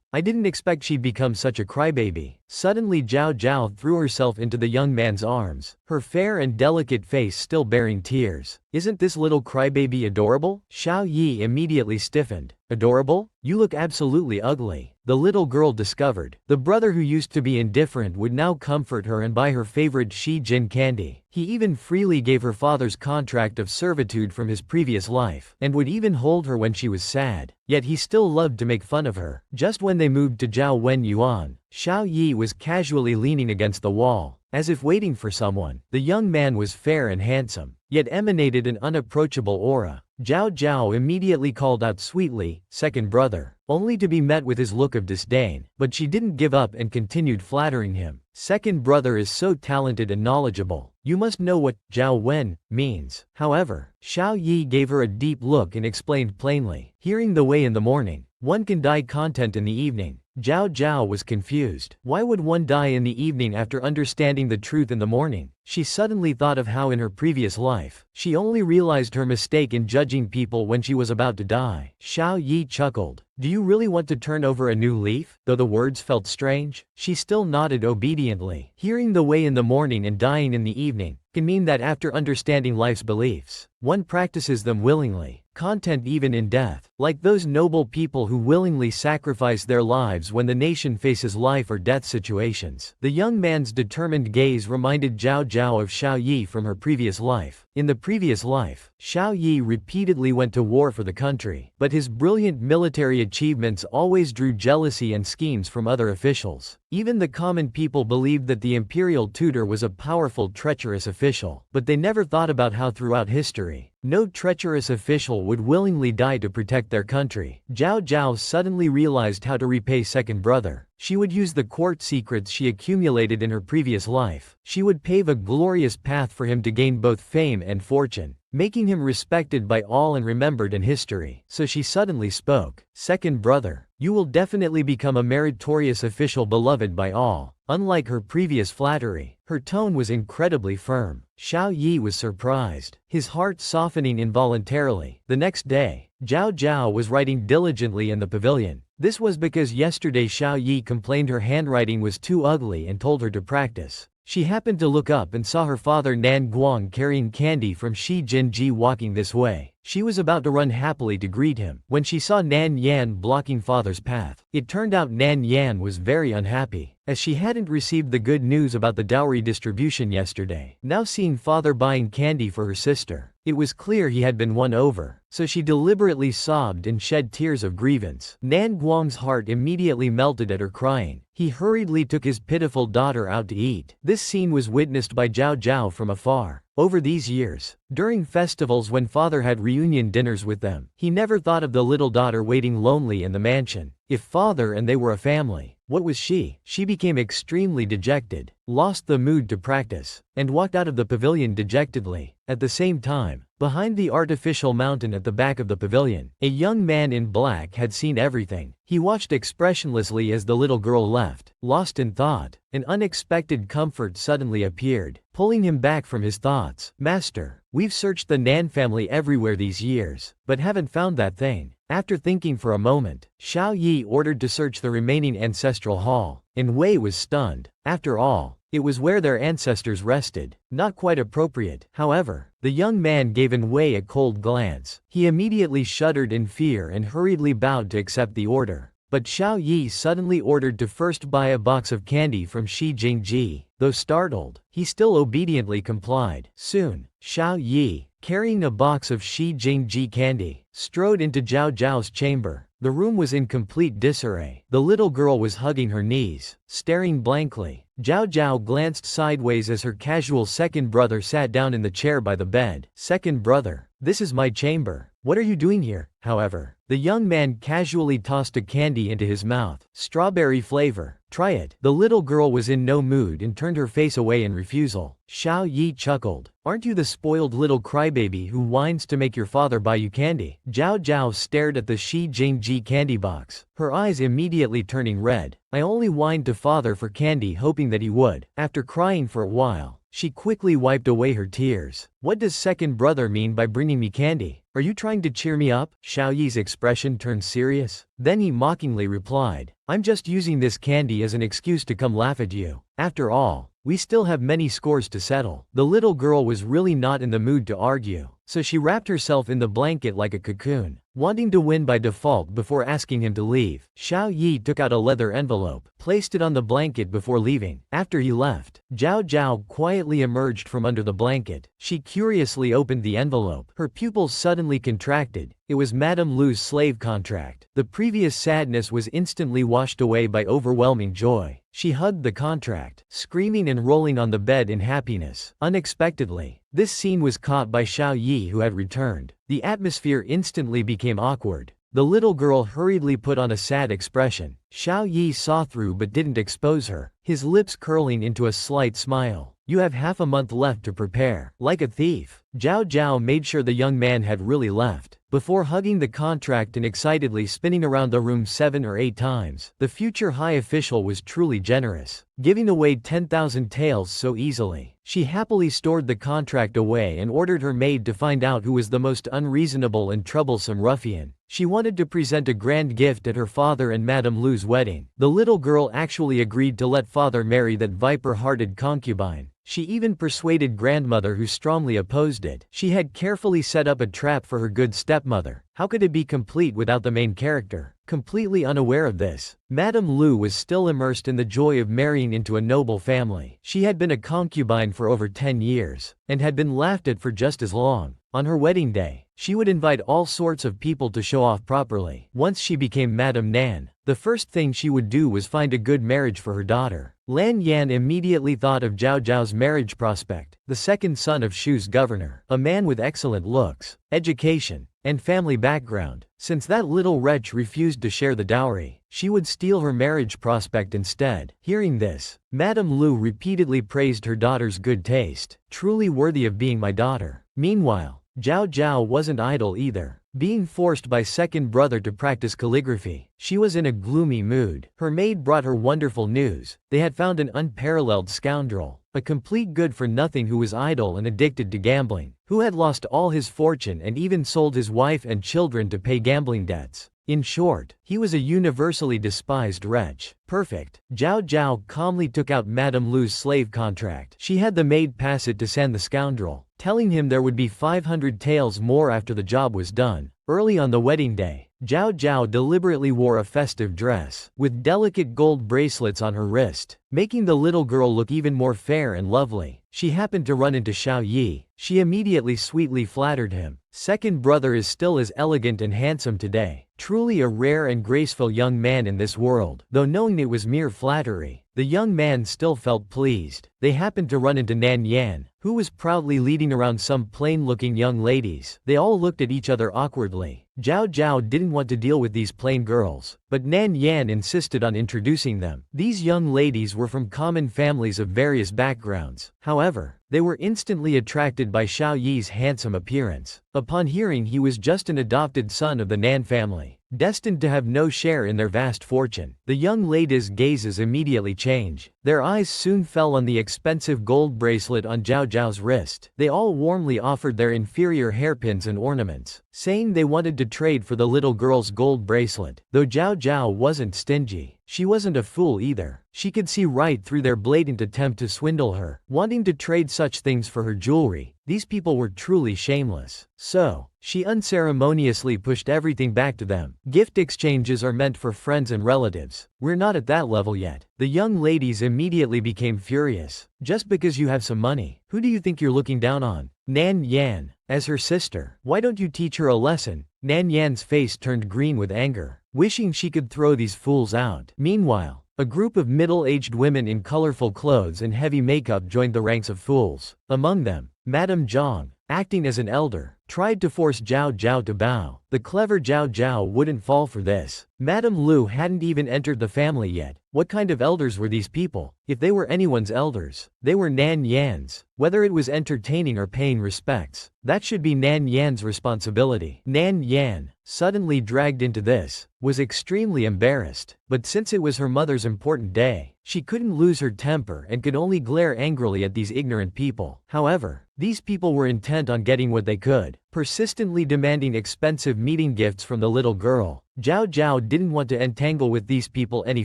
I didn't expect she'd become such a crybaby. Suddenly Zhao Zhao threw herself into the young man's arms, her fair and delicate face still bearing tears. Isn't this little crybaby adorable? Xiao Yi immediately stiffened. Adorable? You look absolutely ugly. The little girl discovered. The brother who used to be indifferent would now comfort her and buy her favorite Shi Jin candy. He even freely gave her father's contract of servitude from his previous life, and would even hold her when she was sad. Yet he still loved to make fun of her. Just when they moved to Zhao Wen Yuan, Xiao Yi was casually leaning against the wall, as if waiting for someone. The young man was fair and handsome, yet emanated an unapproachable aura. Zhao Zhao immediately called out sweetly, "Second brother," only to be met with his look of disdain, but she didn't give up and continued flattering him. Second brother is so talented and knowledgeable. You must know what Zhao Wen means. However, Xiao Yi gave her a deep look and explained plainly, hearing the way in the morning, one can die content in the evening. Zhao Zhao was confused. Why would one die in the evening after understanding the truth in the morning? She suddenly thought of how in her previous life, she only realized her mistake in judging people when she was about to die. Xiao Yi chuckled. Do you really want to turn over a new leaf? Though the words felt strange, she still nodded obediently. Hearing the way in the morning and dying in the evening can mean that after understanding life's beliefs, one practices them willingly, content even in death, like those noble people who willingly sacrifice their lives when the nation faces life or death situations. The young man's determined gaze reminded Zhao Zhao of Xiao Yi from her previous life. In the previous life, Xiao Yi repeatedly went to war for the country, but his brilliant military achievements always drew jealousy and schemes from other officials. Even the common people believed that the imperial tutor was a powerful, treacherous official, but they never thought about how throughout history, no treacherous official would willingly die to protect their country. Zhao Zhao suddenly realized how to repay second brother. She would use the court secrets she accumulated in her previous life. She would pave a glorious path for him to gain both fame and fortune, making him respected by all and remembered in history. So she suddenly spoke. Second brother, you will definitely become a meritorious official beloved by all. Unlike her previous flattery, her tone was incredibly firm. Xiao Yi was surprised, his heart softening involuntarily. The next day, Zhao Zhao was writing diligently in the pavilion. This was because yesterday Xiao Yi complained her handwriting was too ugly and told her to practice. She happened to look up and saw her father Nan Guang carrying candy from Shi Jinji walking this way. She was about to run happily to greet him, when she saw Nan Yan blocking father's path. It turned out Nan Yan was very unhappy, as she hadn't received the good news about the dowry distribution yesterday. Now seeing father buying candy for her sister, it was clear he had been won over, so she deliberately sobbed and shed tears of grievance. Nan Guang's heart immediately melted at her crying. He hurriedly took his pitiful daughter out to eat. This scene was witnessed by Zhao Zhao from afar. Over these years, during festivals when father had reunion dinners with them, he never thought of the little daughter waiting lonely in the mansion. If father and they were a family, what was she? She became extremely dejected, lost the mood to practice, and walked out of the pavilion dejectedly. At the same time, behind the artificial mountain at the back of the pavilion, a young man in black had seen everything. He watched expressionlessly as the little girl left. Lost in thought, an unexpected comfort suddenly appeared, pulling him back from his thoughts. Master, we've searched the Nan family everywhere these years, but haven't found that thing. After thinking for a moment, Xiao Yi ordered to search the remaining ancestral hall, and Wei was stunned. After all, it was where their ancestors rested. Not quite appropriate. However, the young man gave Wei a cold glance. He immediately shuddered in fear and hurriedly bowed to accept the order. But Xiao Yi suddenly ordered to first buy a box of candy from Shi Jingji. Though startled, he still obediently complied. Soon, Xiao Yi, carrying a box of Shi Jingji candy, strode into Zhao Zhao's chamber. The room was in complete disarray. The little girl was hugging her knees, staring blankly. Zhao Zhao glanced sideways as her casual second brother sat down in the chair by the bed. Second brother, this is my chamber. What are you doing here? However, the young man casually tossed a candy into his mouth. Strawberry flavor. Try it. The little girl was in no mood and turned her face away in refusal. Xiao Yi chuckled. Aren't you the spoiled little crybaby who whines to make your father buy you candy? Zhao Zhao stared at the Shi Jingji candy box, her eyes immediately turning red. I only whined to father for candy hoping that he would. After crying for a while, she quickly wiped away her tears. What does second brother mean by bringing me candy? Are you trying to cheer me up? Xiao Yi's expression turned serious. Then he mockingly replied, I'm just using this candy as an excuse to come laugh at you. After all, we still have many scores to settle. The little girl was really not in the mood to argue, so she wrapped herself in the blanket like a cocoon, wanting to win by default before asking him to leave. Xiao Yi took out a leather envelope, placed it on the blanket before leaving. After he left, Zhao Zhao quietly emerged from under the blanket. She curiously opened the envelope. Her pupils suddenly contracted. It was Madame Lu's slave contract. The previous sadness was instantly washed away by overwhelming joy. She hugged the contract, screaming and rolling on the bed in happiness. Unexpectedly, this scene was caught by Xiao Yi, who had returned. The atmosphere instantly became awkward. The little girl hurriedly put on a sad expression. Xiao Yi saw through but didn't expose her, his lips curling into a slight smile. You have half a month left to prepare. Like a thief, Zhao Zhao made sure the young man had really left, before hugging the contract and excitedly spinning around the room 7 or 8 times. The future high official was truly generous, giving away 10,000 taels so easily. She happily stored the contract away and ordered her maid to find out who was the most unreasonable and troublesome ruffian. She wanted to present a grand gift at her father and Madame Lu's wedding. The little girl actually agreed to let father marry that viper-hearted concubine. She even persuaded grandmother, who strongly opposed it. She had carefully set up a trap for her good stepmother. How could it be complete without the main character? Completely unaware of this, Madame Lu was still immersed in the joy of marrying into a noble family. She had been a concubine for over 10 years, and had been laughed at for just as long. On her wedding day, she would invite all sorts of people to show off properly. Once she became Madame Nan, the first thing she would do was find a good marriage for her daughter. Lan Yan immediately thought of Zhao Zhao's marriage prospect, the second son of Shu's governor, a man with excellent looks, education, and family background. Since that little wretch refused to share the dowry, she would steal her marriage prospect instead. Hearing this, Madame Lu repeatedly praised her daughter's good taste. Truly worthy of being my daughter. Meanwhile, Zhao Zhao wasn't idle either. Being forced by second brother to practice calligraphy, she was in a gloomy mood. Her maid brought her wonderful news. They had found an unparalleled scoundrel, a complete good-for-nothing who was idle and addicted to gambling, who had lost all his fortune and even sold his wife and children to pay gambling debts. In short, he was a universally despised wretch. Perfect. Zhao Zhao calmly took out Madame Lu's slave contract. She had the maid pass it to San the scoundrel, telling him there would be 500 taels more after the job was done. Early on the wedding day, Zhao Zhao deliberately wore a festive dress, with delicate gold bracelets on her wrist, making the little girl look even more fair and lovely. She happened to run into Xiao Yi. She immediately sweetly flattered him. Second brother is still as elegant and handsome today. Truly a rare and graceful young man in this world. Though knowing it was mere flattery, the young man still felt pleased. They happened to run into Nan Yan, who was proudly leading around some plain-looking young ladies. They all looked at each other awkwardly. Zhao Zhao didn't want to deal with these plain girls, but Nan Yan insisted on introducing them. These young ladies were from common families of various backgrounds. However, they were instantly attracted by Xiao Yi's handsome appearance. Upon hearing he was just an adopted son of the Nan family, destined to have no share in their vast fortune, the young ladies' gazes immediately changed. Their eyes soon fell on the expensive gold bracelet on Zhao Zhao's wrist. They all warmly offered their inferior hairpins and ornaments, saying they wanted to trade for the little girl's gold bracelet. Though Zhao Zhao wasn't stingy, she wasn't a fool either. She could see right through their blatant attempt to swindle her, wanting to trade such things for her jewelry. These people were truly shameless. So, she unceremoniously pushed everything back to them. Gift exchanges are meant for friends and relatives. We're not at that level yet. The young ladies immediately became furious. Just because you have some money, who do you think you're looking down on? Nan Yan, as her sister. Why don't you teach her a lesson? Nan Yan's face turned green with anger, wishing she could throw these fools out. Meanwhile, A group of middle-aged women in colorful clothes and heavy makeup joined the ranks of fools. Among them, Madame Zhang, acting as an elder, tried to force Zhao Zhao to bow. The clever Zhao Zhao wouldn't fall for this. Madame Lu hadn't even entered the family yet. What kind of elders were these people? If they were anyone's elders, they were Nan Yan's. Whether it was entertaining or paying respects, that should be Nan Yan's responsibility. Nan Yan, suddenly dragged into this, was extremely embarrassed. But since it was her mother's important day, she couldn't lose her temper and could only glare angrily at these ignorant people. However, these people were intent on getting what they could, persistently demanding expensive meeting gifts from the little girl. Zhao Zhao didn't want to entangle with these people any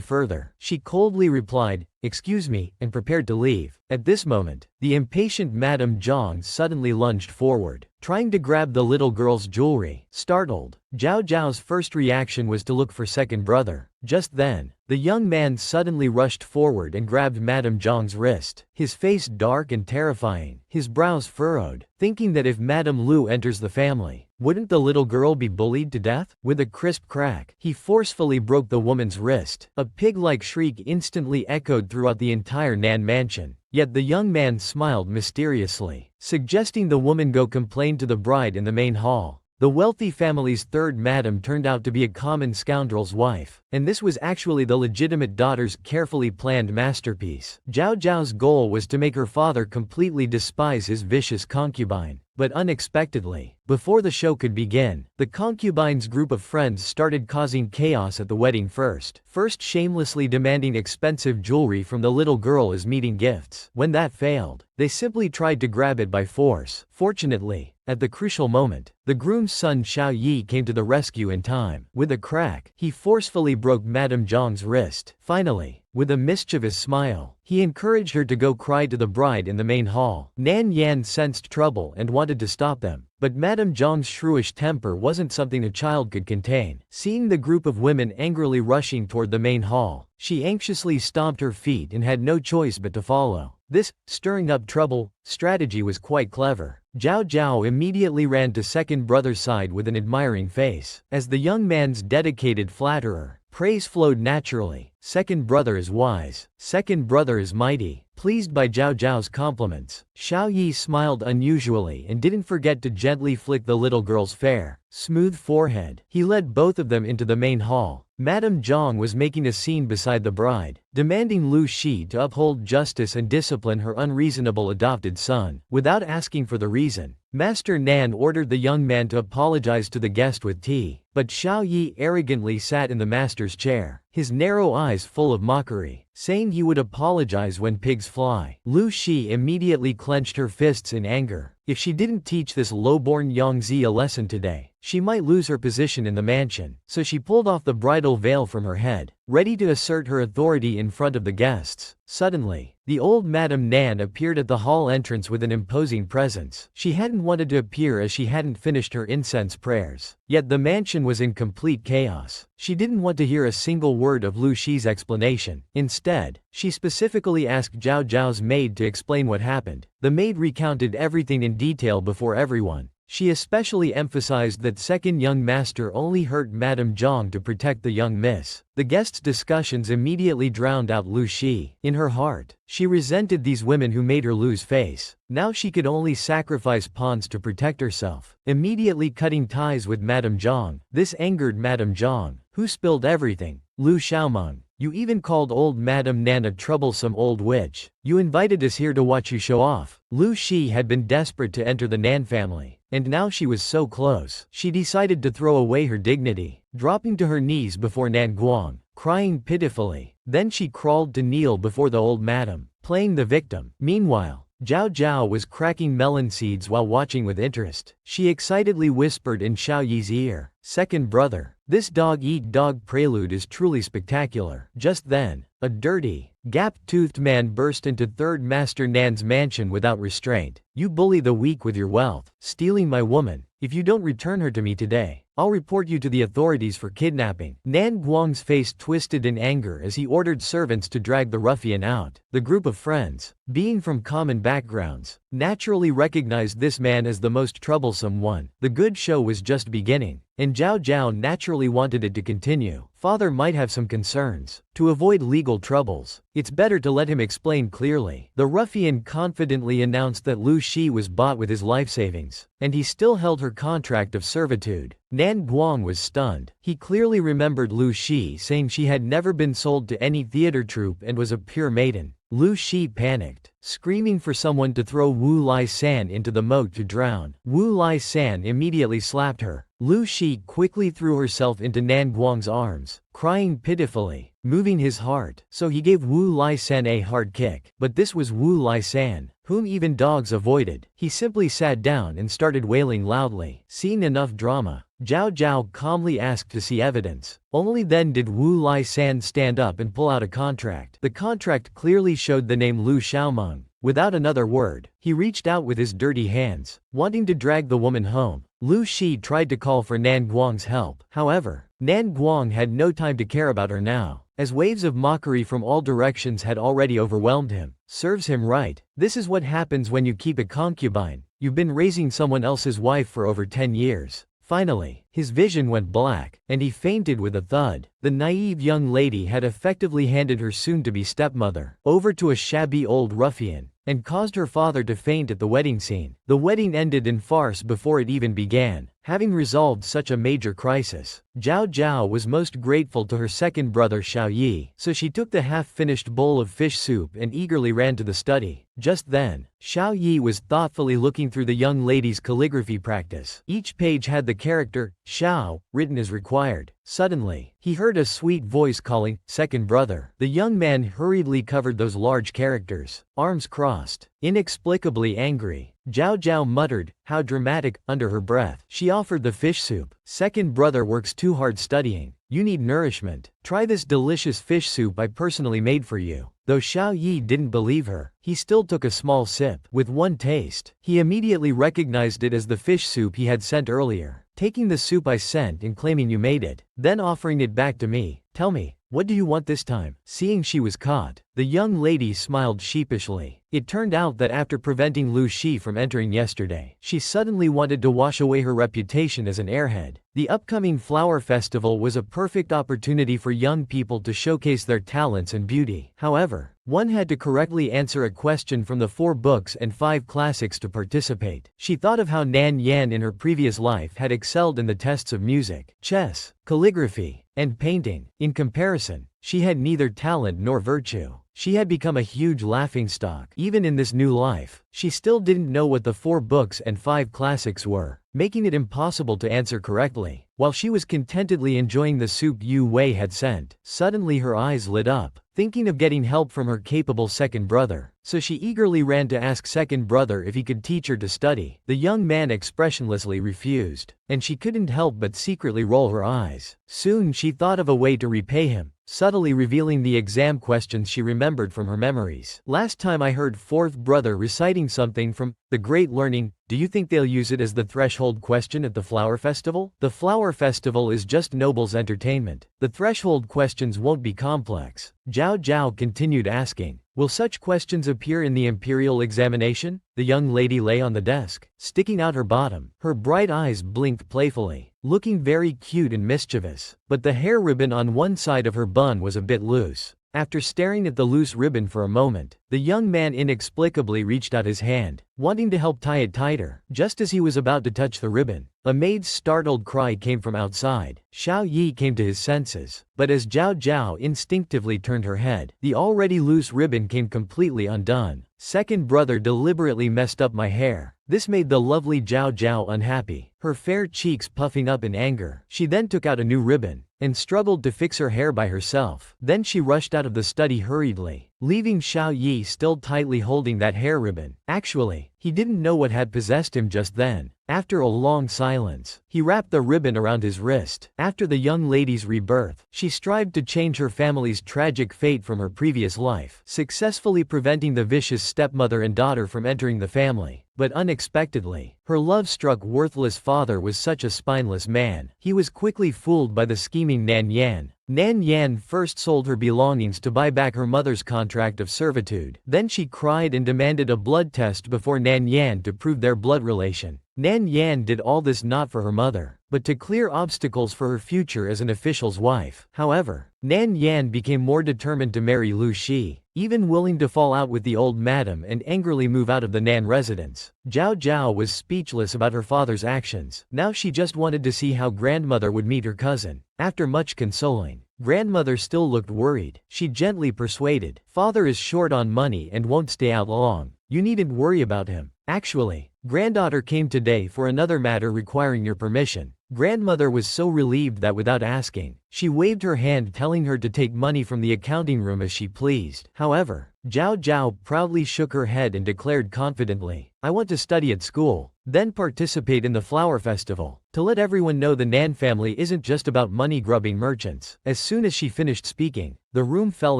further. She coldly replied, "Excuse me," and prepared to leave. At this moment, the impatient Madame Zhang suddenly lunged forward, trying to grab the little girl's jewelry. Startled, Zhao Zhao's first reaction was to look for second brother. Just then, the young man suddenly rushed forward and grabbed Madame Zhang's wrist, his face dark and terrifying, his brows furrowed, thinking that if Madame Lu enters the family, wouldn't the little girl be bullied to death? With a crisp crack, he forcefully broke the woman's wrist. A pig-like shriek instantly echoed throughout the entire Nan mansion. Yet the young man smiled mysteriously, suggesting the woman go complain to the bride in the main hall. The wealthy family's third madam turned out to be a common scoundrel's wife, and this was actually the legitimate daughter's carefully planned masterpiece. Zhao Zhao's goal was to make her father completely despise his vicious concubine. But unexpectedly, before the show could begin, the concubine's group of friends started causing chaos at the wedding first shamelessly demanding expensive jewelry from the little girl as meeting gifts. When that failed, they simply tried to grab it by force. Fortunately, at the crucial moment, the groom's son Xiao Yi came to the rescue in time. With a crack, he forcefully broke Madame Zhang's wrist. Finally, with a mischievous smile, he encouraged her to go cry to the bride in the main hall. Nan Yan sensed trouble and wanted to stop them, but Madame Zhang's shrewish temper wasn't something a child could contain. Seeing the group of women angrily rushing toward the main hall, she anxiously stomped her feet and had no choice but to follow. This, stirring up trouble, strategy was quite clever. Zhao Zhao immediately ran to second brother's side with an admiring face. As the young man's dedicated flatterer, praise flowed naturally. Second brother is wise. Second brother is mighty. Pleased by Zhao Zhao's compliments, Xiao Yi smiled unusually and didn't forget to gently flick the little girl's fair, smooth forehead. He led both of them into the main hall. Madame Zhang was making a scene beside the bride, demanding Lu Shi to uphold justice and discipline her unreasonable adopted son. Without asking for the reason, Master Nan ordered the young man to apologize to the guest with tea, but Xiao Yi arrogantly sat in the master's chair, his narrow eyes full of mockery, saying he would apologize when pigs fly. Lu Shi immediately clenched her fists in anger. If she didn't teach this low-born Yangzi a lesson today, she might lose her position in the mansion. So she pulled off the bridal veil from her head, ready to assert her authority in front of the guests. Suddenly, the old Madame Nan appeared at the hall entrance with an imposing presence. She hadn't wanted to appear as she hadn't finished her incense prayers. Yet the mansion was in complete chaos. She didn't want to hear a single word of Lu Shi's explanation. Instead, she specifically asked Zhao Zhao's maid to explain what happened. The maid recounted everything in detail before everyone. She especially emphasized that second young master only hurt Madame Zhang to protect the young miss. The guests' discussions immediately drowned out Lu Shi. In her heart, she resented these women who made her lose face. Now she could only sacrifice pawns to protect herself, immediately cutting ties with Madame Zhang. This angered Madame Zhang, who spilled everything. Lu Xiaomeng, you even called old Madame Nan a troublesome old witch. You invited us here to watch you show off. Lu Shi had been desperate to enter the Nan family, and now she was so close. She decided to throw away her dignity, dropping to her knees before Nan Guang, crying pitifully. Then she crawled to kneel before the old madam, playing the victim. Meanwhile, Zhao Zhao was cracking melon seeds while watching with interest. She excitedly whispered in Xiao Yi's ear, "Second brother, this dog-eat-dog prelude is truly spectacular." Just then, a dirty, gap-toothed man burst into Third Master Nan's mansion without restraint. "You bully the weak with your wealth, stealing my woman. If you don't return her to me today, I'll report you to the authorities for kidnapping." Nan Guang's face twisted in anger as he ordered servants to drag the ruffian out. The group of friends, being from common backgrounds, naturally recognized this man as the most troublesome one. The good show was just beginning. and Zhao Zhao naturally wanted it to continue. Father might have some concerns. To avoid legal troubles, it's better to let him explain clearly. The ruffian confidently announced that Lu Shi was bought with his life savings, and he still held her contract of servitude. Nan Guang was stunned. He clearly remembered Lu Shi saying she had never been sold to any theater troupe and was a pure maiden. Lu Shi panicked, screaming for someone to throw Wu Lai San into the moat to drown. Wu Lai San immediately slapped her. Lu Shi quickly threw herself into Nan Guang's arms, crying pitifully, moving his heart, so he gave Wu Lai San a hard kick. But this was Wu Lai San, whom even dogs avoided. He simply sat down and started wailing loudly. Seeing enough drama, Zhao Zhao calmly asked to see evidence. Only then did Wu Lai San stand up and pull out a contract. The contract clearly showed the name Lu Xiaomeng. Without another word, he reached out with his dirty hands, wanting to drag the woman home. Lu Shi tried to call for Nan Guang's help. However, Nan Guang had no time to care about her now, as waves of mockery from all directions had already overwhelmed him. Serves him right. This is what happens when you keep a concubine. You've been raising someone else's wife for over 10 years. Finally, his vision went black, and he fainted with a thud. The naive young lady had effectively handed her soon-to-be stepmother over to a shabby old ruffian, and caused her father to faint at the wedding scene. The wedding ended in farce before it even began. Having resolved such a major crisis, Zhao Zhao was most grateful to her second brother Xiao Yi, so she took the half-finished bowl of fish soup and eagerly ran to the study. Just then, Xiao Yi was thoughtfully looking through the young lady's calligraphy practice. Each page had the character, Xiao, written as required. Suddenly, he heard a sweet voice calling, "Second brother." The young man hurriedly covered those large characters, arms crossed. Inexplicably angry, Zhao Zhao muttered, "How dramatic," under her breath. She offered the fish soup. "Second brother works too hard studying. You need nourishment. Try this delicious fish soup I personally made for you." Though Xiao Yi didn't believe her, he still took a small sip. With one taste, he immediately recognized it as the fish soup he had sent earlier. "Taking the soup I sent and claiming you made it, then offering it back to me. Tell me, what do you want this time?" Seeing she was caught, the young lady smiled sheepishly. It turned out that after preventing Lu Shi from entering yesterday, she suddenly wanted to wash away her reputation as an airhead. The upcoming flower festival was a perfect opportunity for young people to showcase their talents and beauty. However, one had to correctly answer a question from the 4 books and 5 classics to participate. She thought of how Nan Yan in her previous life had excelled in the tests of music, chess, calligraphy, and painting. In comparison, she had neither talent nor virtue. She had become a huge laughingstock. Even in this new life, she still didn't know what the 4 books and 5 classics were, making it impossible to answer correctly. While she was contentedly enjoying the soup Yu Wei had sent, suddenly her eyes lit up, thinking of getting help from her capable second brother. So she eagerly ran to ask second brother if he could teach her to study. The young man expressionlessly refused, and she couldn't help but secretly roll her eyes. Soon she thought of a way to repay him, subtly revealing the exam questions she remembered from her memories. "Last time I heard fourth brother reciting something from The Great Learning. Do you think they'll use it as the threshold question at the flower festival?" "The flower festival is just nobles' entertainment. The threshold questions won't be complex." Zhao Zhao continued asking, "Will such questions appear in the imperial examination?" The young lady lay on the desk, sticking out her bottom. Her bright eyes blinked playfully, looking very cute and mischievous. But the hair ribbon on one side of her bun was a bit loose. After staring at the loose ribbon for a moment, the young man inexplicably reached out his hand, wanting to help tie it tighter. Just as he was about to touch the ribbon, a maid's startled cry came from outside. Xiao Yi came to his senses, but as Zhao Zhao instinctively turned her head, the already loose ribbon came completely undone. "Second brother deliberately messed up my hair." This made the lovely Zhao Zhao unhappy, her fair cheeks puffing up in anger. She then took out a new ribbon, and struggled to fix her hair by herself. Then she rushed out of the study hurriedly, leaving Xiao Yi still tightly holding that hair ribbon. Actually, he didn't know what had possessed him just then. After a long silence, he wrapped the ribbon around his wrist. After the young lady's rebirth, she strived to change her family's tragic fate from her previous life, successfully preventing the vicious stepmother and daughter from entering the family. But unexpectedly, her love-struck worthless father was such a spineless man. He was quickly fooled by the scheming Nan Yan. Nan Yan first sold her belongings to buy back her mother's contract of servitude. Then she cried and demanded a blood test before Nan Yan to prove their blood relation. Nan Yan did all this not for her mother, but to clear obstacles for her future as an official's wife. However, Nan Yan became more determined to marry Lu Shi, even willing to fall out with the old madam and angrily move out of the Nan residence. Zhao Zhao was speechless about her father's actions. Now she just wanted to see how grandmother would meet her cousin. After much consoling, grandmother still looked worried. She gently persuaded, "Father is short on money and won't stay out long. You needn't worry about him. Actually, granddaughter came today for another matter requiring your permission." Grandmother was so relieved that without asking, she waved her hand telling her to take money from the accounting room as she pleased. However, Zhao Zhao proudly shook her head and declared confidently, "I want to study at school, then participate in the flower festival, to let everyone know the Nan family isn't just about money-grubbing merchants." As soon as she finished speaking, the room fell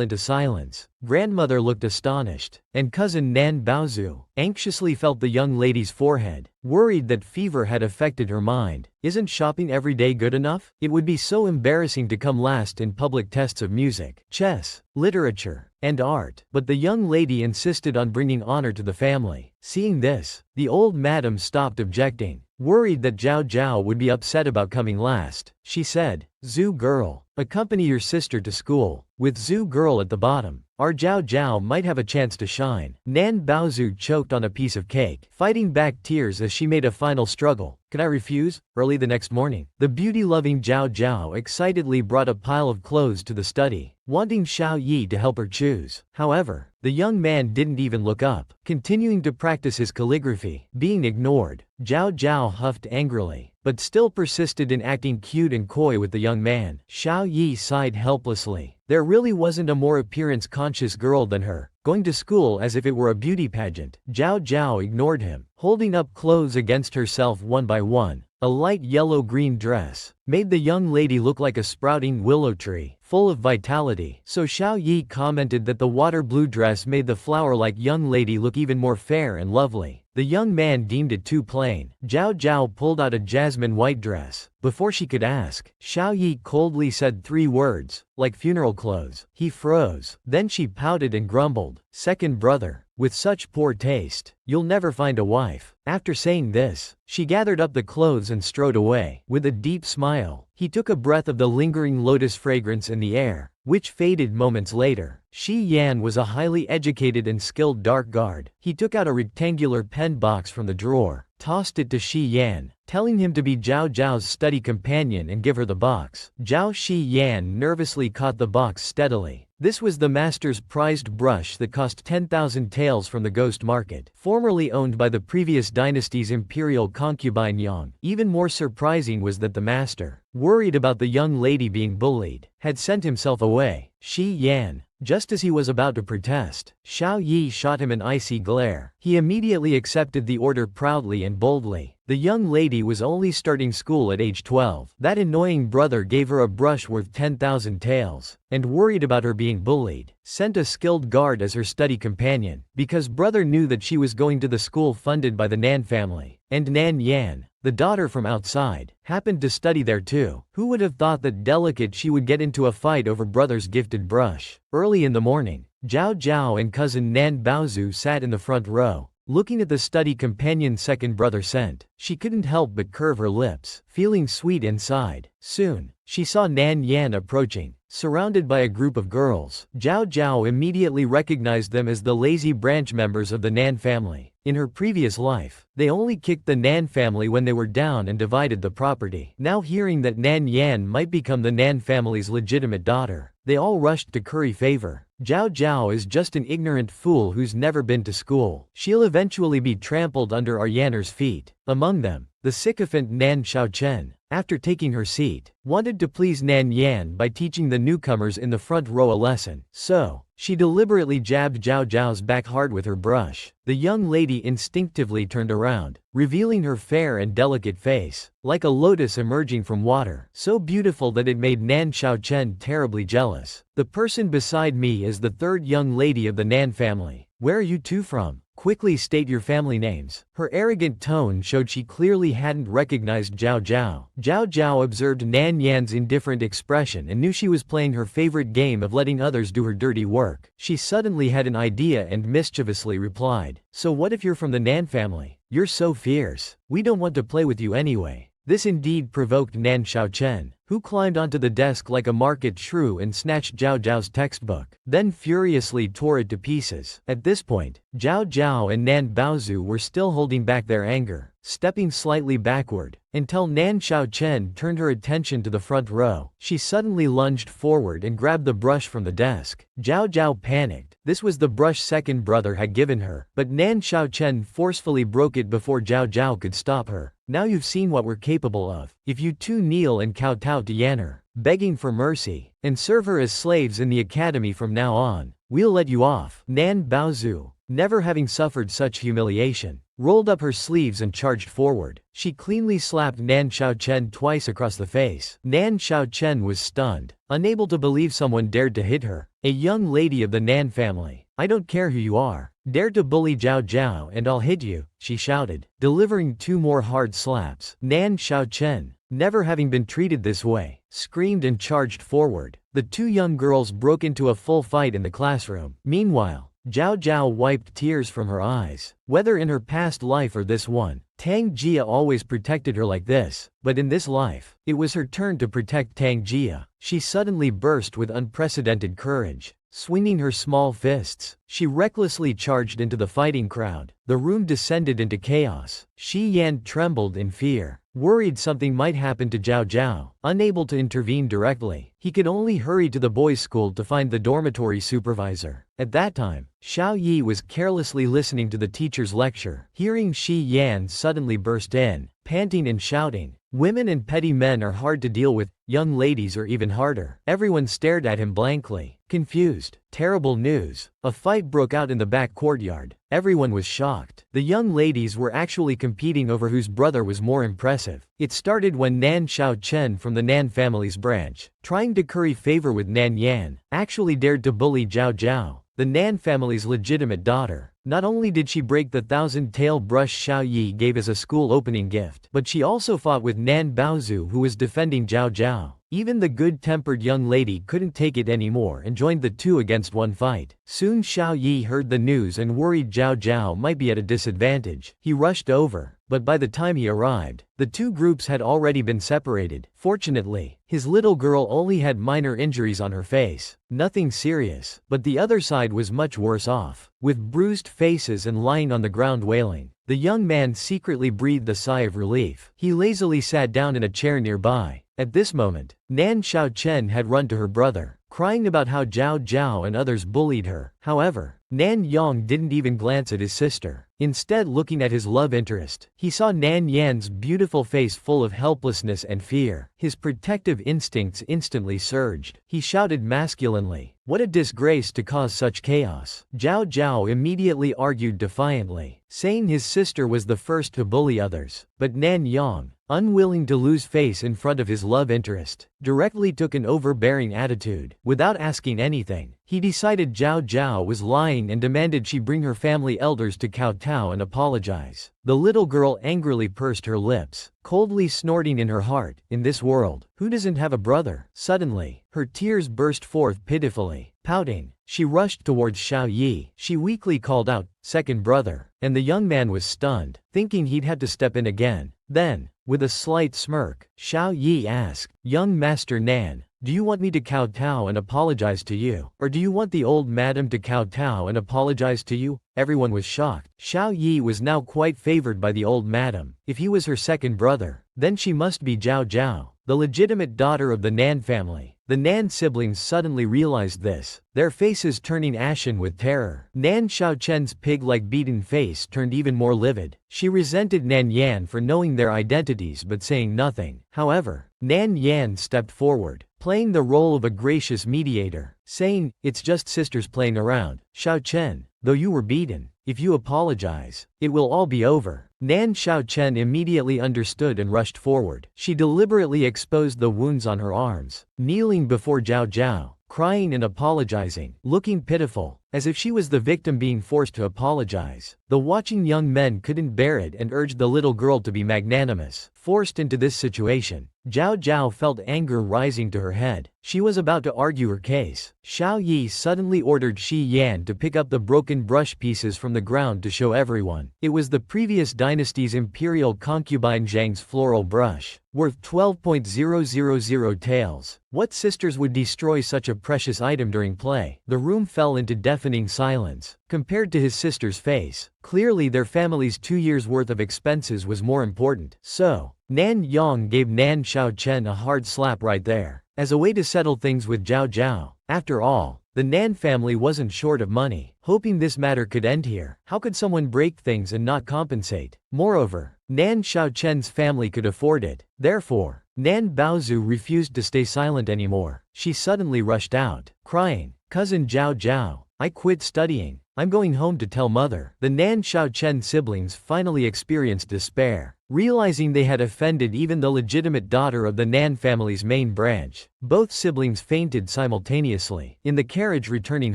into silence. Grandmother looked astonished, and cousin Nan Baozu anxiously felt the young lady's forehead, worried that fever had affected her mind. Isn't shopping every day good enough? It would be so embarrassing to come last in public tests of music, chess, literature, and art. But the young lady insisted on bringing honor to the family. Seeing this, the old madam stopped objecting, worried that Zhao Zhao would be upset about coming last. She said, "Zhu girl, accompany your sister to school." With Zhu girl at the bottom, our Zhao Zhao might have a chance to shine. Nan Baozu choked on a piece of cake, fighting back tears as she made a final struggle. "Can I refuse?" Early the next morning, the beauty-loving Zhao Zhao excitedly brought a pile of clothes to the study, wanting Xiao Yi to help her choose. However, the young man didn't even look up, continuing to practice his calligraphy. Being ignored, Zhao Zhao huffed angrily, but still persisted in acting cute and coy with the young man. Xiao Yi sighed helplessly. There really wasn't a more appearance-conscious girl than her, going to school as if it were a beauty pageant. Zhao Zhao ignored him, holding up clothes against herself one by one. A light yellow-green dress made the young lady look like a sprouting willow tree, full of vitality. So Xiao Yi commented that the water blue dress made the flower-like young lady look even more fair and lovely. The young man deemed it too plain. Zhao Zhao pulled out a jasmine white dress. Before she could ask, Xiao Yi coldly said 3 words, like funeral clothes. He froze. Then she pouted and grumbled, "Second brother, with such poor taste, you'll never find a wife." After saying this, she gathered up the clothes and strode away. With a deep smile, he took a breath of the lingering lotus fragrance in the air, which faded moments later. Shi Yan was a highly educated and skilled dark guard. He took out a rectangular pen box from the drawer, tossed it to Shi Yan, telling him to be Zhao Zhao's study companion and give her the box. Zhao Shi Yan nervously caught the box steadily. This was the master's prized brush that cost 10,000 taels from the ghost market, formerly owned by the previous dynasty's imperial concubine Yang. Even more surprising was that the master, worried about the young lady being bullied, had sent himself away. Shi Yan, just as he was about to protest, Xiao Yi shot him an icy glare. He immediately accepted the order proudly and boldly. The young lady was only starting school at age 12. That annoying brother gave her a brush worth 10,000 taels, and worried about her being bullied, sent a skilled guard as her study companion, because brother knew that she was going to the school funded by the Nan family, and Nan Yan, the daughter from outside, happened to study there too. Who would have thought that delicate she would get into a fight over brother's gifted brush? Early in the morning, Zhao Zhao and cousin Nan Baozu sat in the front row, looking at the study companion second brother sent. She couldn't help but curve her lips, feeling sweet inside. Soon, she saw Nan Yan approaching, surrounded by a group of girls. Zhao Zhao immediately recognized them as the lazy branch members of the Nan family. In her previous life, they only kicked the Nan family when they were down and divided the property. Now hearing that Nan Yan might become the Nan family's legitimate daughter, they all rushed to curry favor. Zhao Zhao is just an ignorant fool who's never been to school. She'll eventually be trampled under our Yanner's feet. Among them, the sycophant Nan Xiaochen, after taking her seat, wanted to please Nan Yan by teaching the newcomers in the front row a lesson. So, she deliberately jabbed Zhao Zhao's back hard with her brush. The young lady instinctively turned around, revealing her fair and delicate face, like a lotus emerging from water, so beautiful that it made Nan Xiaochen terribly jealous. "The person beside me is the third young lady of the Nan family. Where are you two from? Quickly state your family names." Her arrogant tone showed she clearly hadn't recognized Zhao Zhao. Zhao Zhao observed Nan Yan's indifferent expression and knew she was playing her favorite game of letting others do her dirty work. She suddenly had an idea and mischievously replied, "So what if you're from the Nan family? You're so fierce. We don't want to play with you anyway. This indeed provoked Nan Xiaochen, who climbed onto the desk like a market shrew and snatched Zhao Zhao's textbook, then furiously tore it to pieces. At this point, Zhao Zhao and Nan Baozu were still holding back their anger, stepping slightly backward, until Nan Xiaochen turned her attention to the front row. She suddenly lunged forward and grabbed the brush from the desk. Zhao Zhao panicked. This was the brush second brother had given her, but Nan Xiaochen forcefully broke it before Zhao Zhao could stop her. Now you've seen what we're capable of. If you two kneel and kowtow to Yanner, begging for mercy, and serve her as slaves in the academy from now on, we'll let you off. Nan Baozu, never having suffered such humiliation, rolled up her sleeves and charged forward. She cleanly slapped Nan Xiaochen twice across the face. Nan Xiaochen was stunned, unable to believe someone dared to hit her, a young lady of the Nan family. I don't care who you are. Dare to bully Zhao Zhao and I'll hit you, she shouted, delivering 2 more hard slaps. Nan Xiaochen, never having been treated this way, screamed and charged forward. The 2 young girls broke into a full fight in the classroom. Meanwhile, Zhao Zhao wiped tears from her eyes. Whether in her past life or this one, Tang Jia always protected her like this, but in this life, it was her turn to protect Tang Jia. She suddenly burst with unprecedented courage. Swinging her small fists, she recklessly charged into the fighting crowd. The room descended into chaos. Xi Yan trembled in fear, worried something might happen to Zhao Zhao. Unable to intervene directly, he could only hurry to the boys' school to find the dormitory supervisor. At that time, Xiao Yi was carelessly listening to the teacher's lecture. Hearing Xi Yan suddenly burst in, panting and shouting, "Women and petty men are hard to deal with, young ladies are even harder." Everyone stared at him blankly, confused. Terrible news. A fight broke out in the back courtyard. Everyone was shocked. The young ladies were actually competing over whose brother was more impressive. It started when Nan Xiaochen from the Nan family's branch, trying to curry favor with Nan Yan, actually dared to bully Zhao Zhao, the Nan family's legitimate daughter. Not only did she break the 1,000-tail brush Xiao Yi gave as a school opening gift, but she also fought with Nan Baozu, who was defending Zhao Zhao. Even the good-tempered young lady couldn't take it anymore and joined the 2 against 1 fight. Soon Xiao Yi heard the news and worried Zhao Zhao might be at a disadvantage. He rushed over, but by the time he arrived, the 2 groups had already been separated. Fortunately, his little girl only had minor injuries on her face, nothing serious, but the other side was much worse off, with bruised faces and lying on the ground wailing. The young man secretly breathed a sigh of relief. He lazily sat down in a chair nearby. At this moment, Nan Xiaochen had run to her brother, crying about how Zhao Zhao and others bullied her. However, Nan Yang didn't even glance at his sister. Instead, looking at his love interest, he saw Nan Yan's beautiful face full of helplessness and fear. His protective instincts instantly surged. He shouted masculinely, "What a disgrace to cause such chaos." Zhao Zhao immediately argued defiantly, saying his sister was the first to bully others. But Nan Yang, unwilling to lose face in front of his love interest, directly took an overbearing attitude. Without asking anything, he decided Zhao Zhao was lying and demanded she bring her family elders to kowtow and apologize. The little girl angrily pursed her lips, coldly snorting in her heart, "In this world, who doesn't have a brother?" Suddenly, her tears burst forth pitifully. Pouting, she rushed towards Xiao Yi. She weakly called out, "Second brother," and the young man was stunned, thinking he'd have to step in again. Then, with a slight smirk, Xiao Yi asked, "Young Master Nan, do you want me to kowtow and apologize to you? Or do you want the old madam to kowtow and apologize to you?" Everyone was shocked. Xiao Yi was now quite favored by the old madam. If he was her second brother, then she must be Zhao Zhao, the legitimate daughter of the Nan family. The Nan siblings suddenly realized this, their faces turning ashen with terror. Nan Xiaochen's pig-like beaten face turned even more livid. She resented Nan Yan for knowing their identities but saying nothing. However, Nan Yan stepped forward, playing the role of a gracious mediator, saying, "It's just sisters playing around. Xiaochen, though you were beaten, if you apologize, it will all be over." Nan Xiaochen immediately understood and rushed forward. She deliberately exposed the wounds on her arms, kneeling before Zhao Zhao, crying and apologizing, looking pitiful. as if she was the victim being forced to apologize. The watching young men couldn't bear it and urged the little girl to be magnanimous. Forced into this situation, Zhao Zhao felt anger rising to her head. She was about to argue her case. Xiao Yi suddenly ordered Shi Yan to pick up the broken brush pieces from the ground to show everyone. It was the previous dynasty's imperial concubine Zhang's floral brush, worth 12,000 taels. What sisters would destroy such a precious item during play? The room fell into deafening silence. Compared to his sister's face, clearly their family's 2 years' worth of expenses was more important. So, Nan Yang gave Nan Xiaochen a hard slap right there, as a way to settle things with Zhao Zhao. After all, the Nan family wasn't short of money. Hoping this matter could end here, how could someone break things and not compensate? Moreover, Nan Xiaochen's family could afford it. Therefore, Nan Baozu refused to stay silent anymore. She suddenly rushed out, crying, "Cousin Zhao Zhao, I quit studying. I'm going home to tell mother." The Nan Xiaochen siblings finally experienced despair, realizing they had offended even the legitimate daughter of the Nan family's main branch. Both siblings fainted simultaneously. In the carriage returning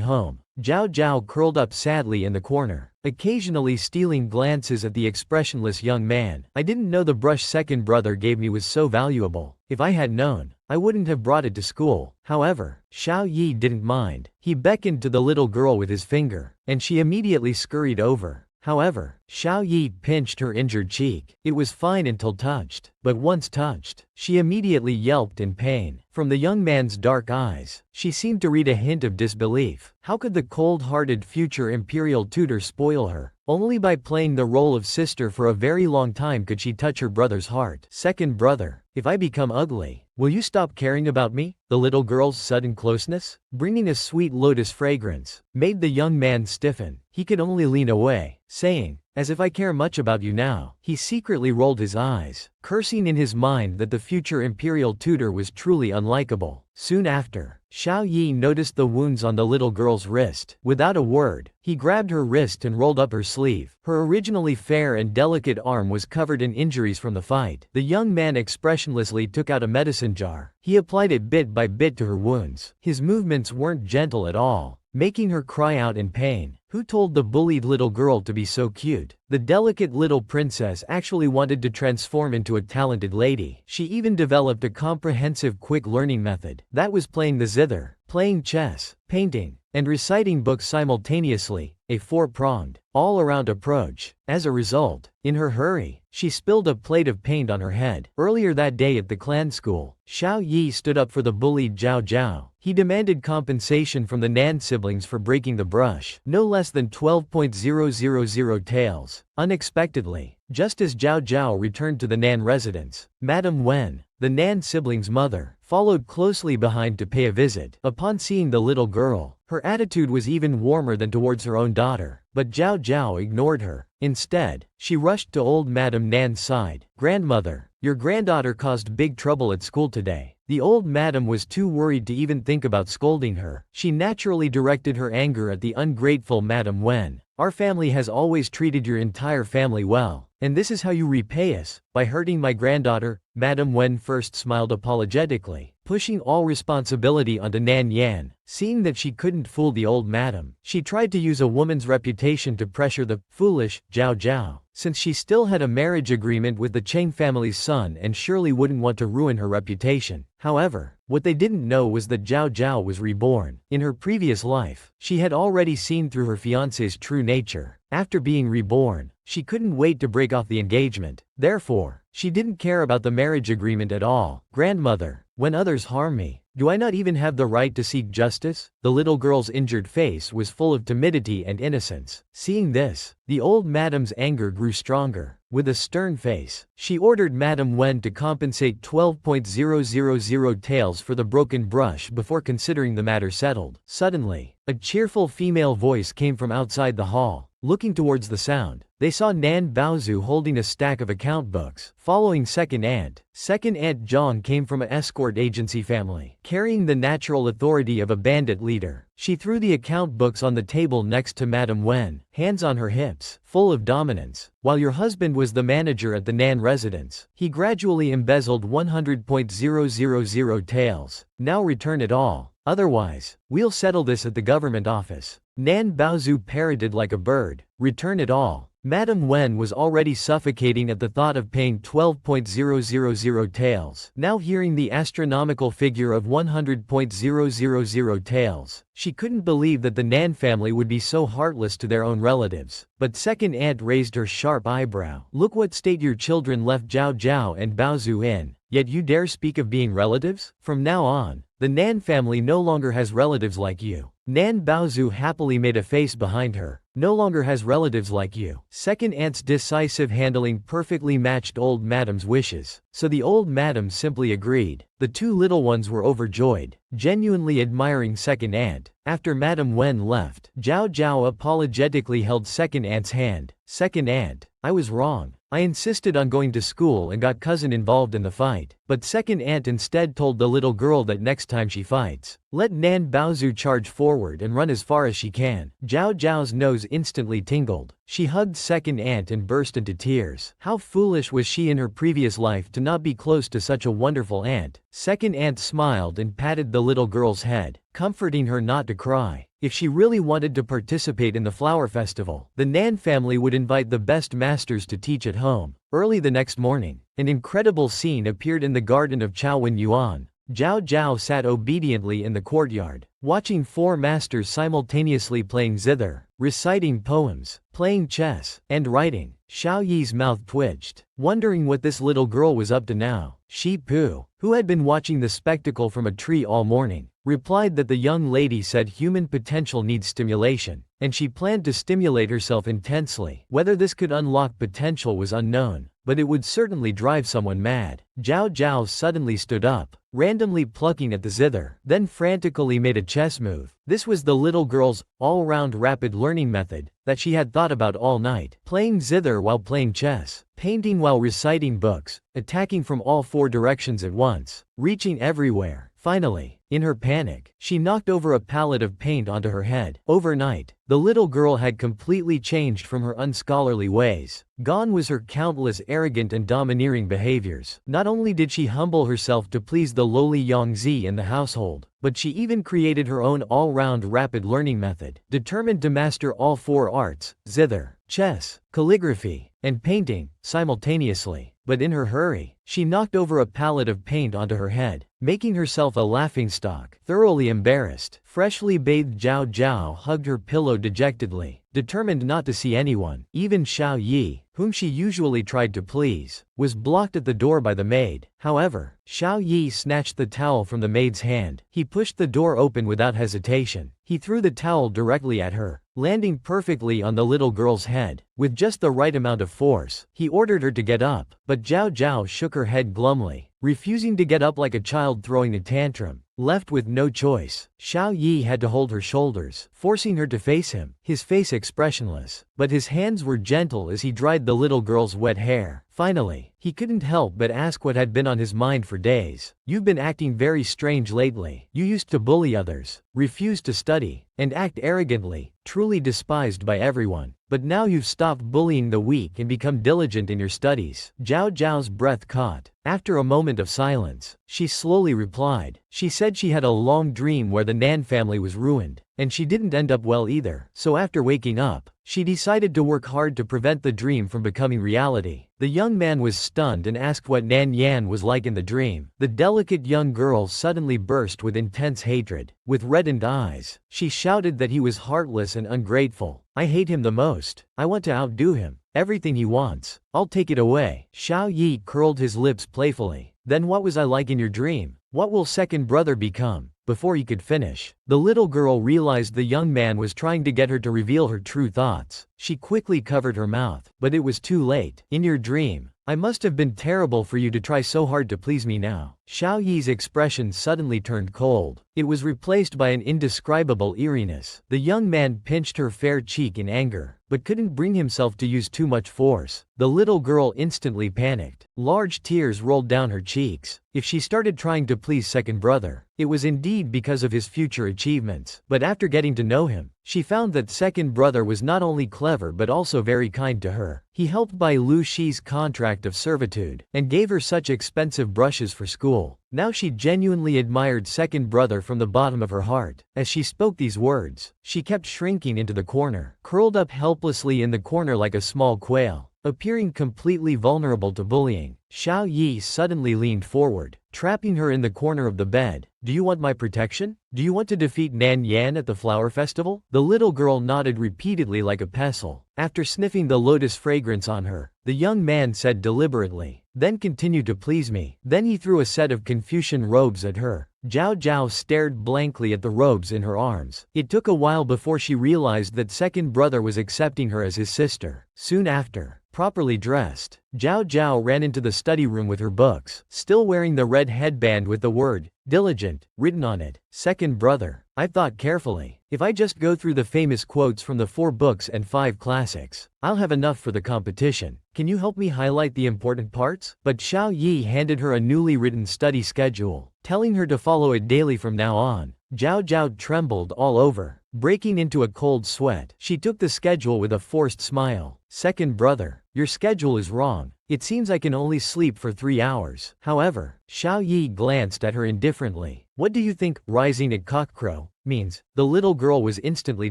home, Zhao Zhao curled up sadly in the corner, occasionally stealing glances at the expressionless young man. "I didn't know the brush second brother gave me was so valuable. If I had known, I wouldn't have brought it to school." However, Xiao Yi didn't mind. He beckoned to the little girl with his finger, and she immediately scurried over. However, Xiao Yi pinched her injured cheek. It was fine until touched, but once touched, she immediately yelped in pain. From the young man's dark eyes, she seemed to read a hint of disbelief. How could the cold-hearted future imperial tutor spoil her? Only by playing the role of sister for a very long time could she touch her brother's heart. "Second brother, if I become ugly, will you stop caring about me?" The little girl's sudden closeness, bringing a sweet lotus fragrance, made the young man stiffen. He could only lean away, saying, "As if I care much about you now." He secretly rolled his eyes, cursing in his mind that the future imperial tutor was truly unlikable. Soon after, Xiao Yi noticed the wounds on the little girl's wrist. Without a word, he grabbed her wrist and rolled up her sleeve. Her originally fair and delicate arm was covered in injuries from the fight. The young man expressionlessly took out a medicine jar. He applied it bit by bit to her wounds. His movements weren't gentle at all, making her cry out in pain. Who told the bullied little girl to be so cute? The delicate little princess actually wanted to transform into a talented lady. She even developed a comprehensive quick learning method. That was playing the zither, playing chess, painting, and reciting books simultaneously, a four-pronged, all-around approach. As a result, in her hurry, she spilled a plate of paint on her head. Earlier that day at the clan school, Xiao Yi stood up for the bullied Zhao Zhao. He demanded compensation from the Nan siblings for breaking the brush, no less than 12,000 taels. Unexpectedly, just as Zhao Zhao returned to the Nan residence, Madame Wen, the Nan siblings' mother, followed closely behind to pay a visit. Upon seeing the little girl, her attitude was even warmer than towards her own daughter. But Zhao Zhao ignored her. Instead, she rushed to old Madame Nan's side. "Grandmother, your granddaughter caused big trouble at school today." The old madam was too worried to even think about scolding her. She naturally directed her anger at the ungrateful Madame Wen. "Our family has always treated your entire family well, and this is how you repay us, by hurting my granddaughter." Madame Wen first smiled apologetically, pushing all responsibility onto Nan Yan. Seeing that she couldn't fool the old madam, she tried to use a woman's reputation to pressure the foolish Zhao Zhao, since she still had a marriage agreement with the Cheng family's son and surely wouldn't want to ruin her reputation. However, what they didn't know was that Zhao Zhao was reborn. In her previous life, she had already seen through her fiancé's true nature. After being reborn, she couldn't wait to break off the engagement. Therefore, she didn't care about the marriage agreement at all. "Grandmother, when others harm me, do I not even have the right to seek justice?" The little girl's injured face was full of timidity and innocence. Seeing this, the old madam's anger grew stronger. With a stern face, she ordered Madame Wen to compensate 12,000 taels for the broken brush before considering the matter settled. Suddenly, a cheerful female voice came from outside the hall. Looking towards the sound, they saw Nan Baozu holding a stack of account books. Following Second Aunt Zhang came from an escort agency family, carrying the natural authority of a bandit leader. She threw the account books on the table next to Madame Wen, hands on her hips, full of dominance. "While your husband was the manager at the Nan residence, he gradually embezzled 100,000 taels. Now return it all. Otherwise, we'll settle this at the government office." Nan Baozu parroted like a bird, "Return it all." Madame Wen was already suffocating at the thought of paying 12,000 taels. Now hearing the astronomical figure of 100,000 taels, she couldn't believe that the Nan family would be so heartless to their own relatives. But second aunt raised her sharp eyebrow. "Look what state your children left Zhao Zhao and Baozu in, yet you dare speak of being relatives? From now on, the Nan family no longer has relatives like you." Nan Baozu happily made a face behind her. "No longer has relatives like you." Second aunt's decisive handling perfectly matched old madam's wishes, so the old madam simply agreed. The two little ones were overjoyed, genuinely admiring second aunt. After Madame Wen left, Zhao Zhao apologetically held second aunt's hand. "Second aunt, I was wrong. I insisted on going to school and got cousin involved in the fight." But second aunt instead told the little girl that next time she fights, let Nan Baozu charge forward and run as far as she can. Zhao Zhao's nose instantly tingled. She hugged second aunt and burst into tears. How foolish was she in her previous life to not be close to such a wonderful aunt. Second aunt smiled and patted the little girl's head, comforting her not to cry. If she really wanted to participate in the flower festival, the Nan family would invite the best masters to teach at home. Early the next morning, an incredible scene appeared in the garden of Chaowen Yuan. Zhao Zhao sat obediently in the courtyard, watching four masters simultaneously playing zither, reciting poems, playing chess, and writing. Xiao Yi's mouth twitched, wondering what this little girl was up to now. Shi Pu, who had been watching the spectacle from a tree all morning, replied that the young lady said human potential needs stimulation, and she planned to stimulate herself intensely. Whether this could unlock potential was unknown, but it would certainly drive someone mad. Zhao Zhao suddenly stood up, randomly plucking at the zither, then frantically made a chess move. This was the little girl's all-round rapid learning method that she had thought about all night. Playing zither while playing chess, painting while reciting books, attacking from all four directions at once, reaching everywhere. Finally, in her panic, she knocked over a pallet of paint onto her head. Overnight, the little girl had completely changed from her unscholarly ways. Gone was her countless arrogant and domineering behaviors. Not only did she humble herself to please the lowly Yongzi in the household, but she even created her own all-round rapid learning method. Determined to master all four arts, zither, chess, calligraphy, and painting, simultaneously. But in her hurry, she knocked over a pallet of paint onto her head, making herself a laughingstock. Thoroughly embarrassed, freshly bathed Zhao Zhao hugged her pillow dejectedly, determined not to see anyone. Even Xiao Yi, whom she usually tried to please, was blocked at the door by the maid. However, Xiao Yi snatched the towel from the maid's hand. He pushed the door open without hesitation. He threw the towel directly at her, landing perfectly on the little girl's head. With just the right amount of force, he ordered her to get up, but Zhao Zhao shook her head glumly, refusing to get up like a child throwing a tantrum. Left with no choice, Xiao Yi had to hold her shoulders, forcing her to face him, his face expressionless, but his hands were gentle as he dried the little girl's wet hair. Finally, he couldn't help but ask what had been on his mind for days. "You've been acting very strange lately. You used to bully others, refuse to study, and act arrogantly, truly despised by everyone. But now you've stopped bullying the weak and become diligent in your studies." Zhao Zhao's breath caught. After a moment of silence, she slowly replied. She said she had a long dream where the Nan family was ruined, and she didn't end up well either. So after waking up, she decided to work hard to prevent the dream from becoming reality. The young man was stunned and asked what Nan Yan was like in the dream. The delicate young girl suddenly burst with intense hatred. With reddened eyes, she shouted that he was heartless and ungrateful. "I hate him the most. I want to outdo him. Everything he wants, I'll take it away." Xiao Yi curled his lips playfully. "Then what was I like in your dream? What will second brother become?" Before he could finish, the little girl realized the young man was trying to get her to reveal her true thoughts. She quickly covered her mouth, but it was too late. "In your dream, I must have been terrible for you to try so hard to please me now." Xiao Yi's expression suddenly turned cold. It was replaced by an indescribable eeriness. The young man pinched her fair cheek in anger, but couldn't bring himself to use too much force. The little girl instantly panicked. Large tears rolled down her cheeks. If she started trying to please second brother, it was indeed because of his future achievements. achievements, but after getting to know him, she found that second brother was not only clever but also very kind to her. He helped buy Lu Shi's contract of servitude, and gave her such expensive brushes for school. Now she genuinely admired second brother from the bottom of her heart. As she spoke these words, she kept shrinking into the corner, curled up helplessly in the corner like a small quail. Appearing completely vulnerable to bullying, Xiao Yi suddenly leaned forward, trapping her in the corner of the bed. "Do you want my protection? Do you want to defeat Nan Yan at the flower festival?" The little girl nodded repeatedly like a pestle. After sniffing the lotus fragrance on her, the young man said deliberately, "Then continue to please me." Then he threw a set of Confucian robes at her. Zhao Zhao stared blankly at the robes in her arms. It took a while before she realized that second brother was accepting her as his sister. Soon after, properly dressed, Zhao Zhao ran into the study room with her books, still wearing the red headband with the word "diligent" written on it. "Second brother, I've thought carefully. If I just go through the famous quotes from the 4 books and 5 classics, I'll have enough for the competition. Can you help me highlight the important parts?" But Xiao Yi handed her a newly written study schedule, telling her to follow it daily from now on. Zhao Zhao trembled all over, breaking into a cold sweat. She took the schedule with a forced smile. "Second brother, your schedule is wrong. It seems I can only sleep for 3 hours. However," Xiao Yi glanced at her indifferently. "What do you think 'rising at cockcrow' means?" The little girl was instantly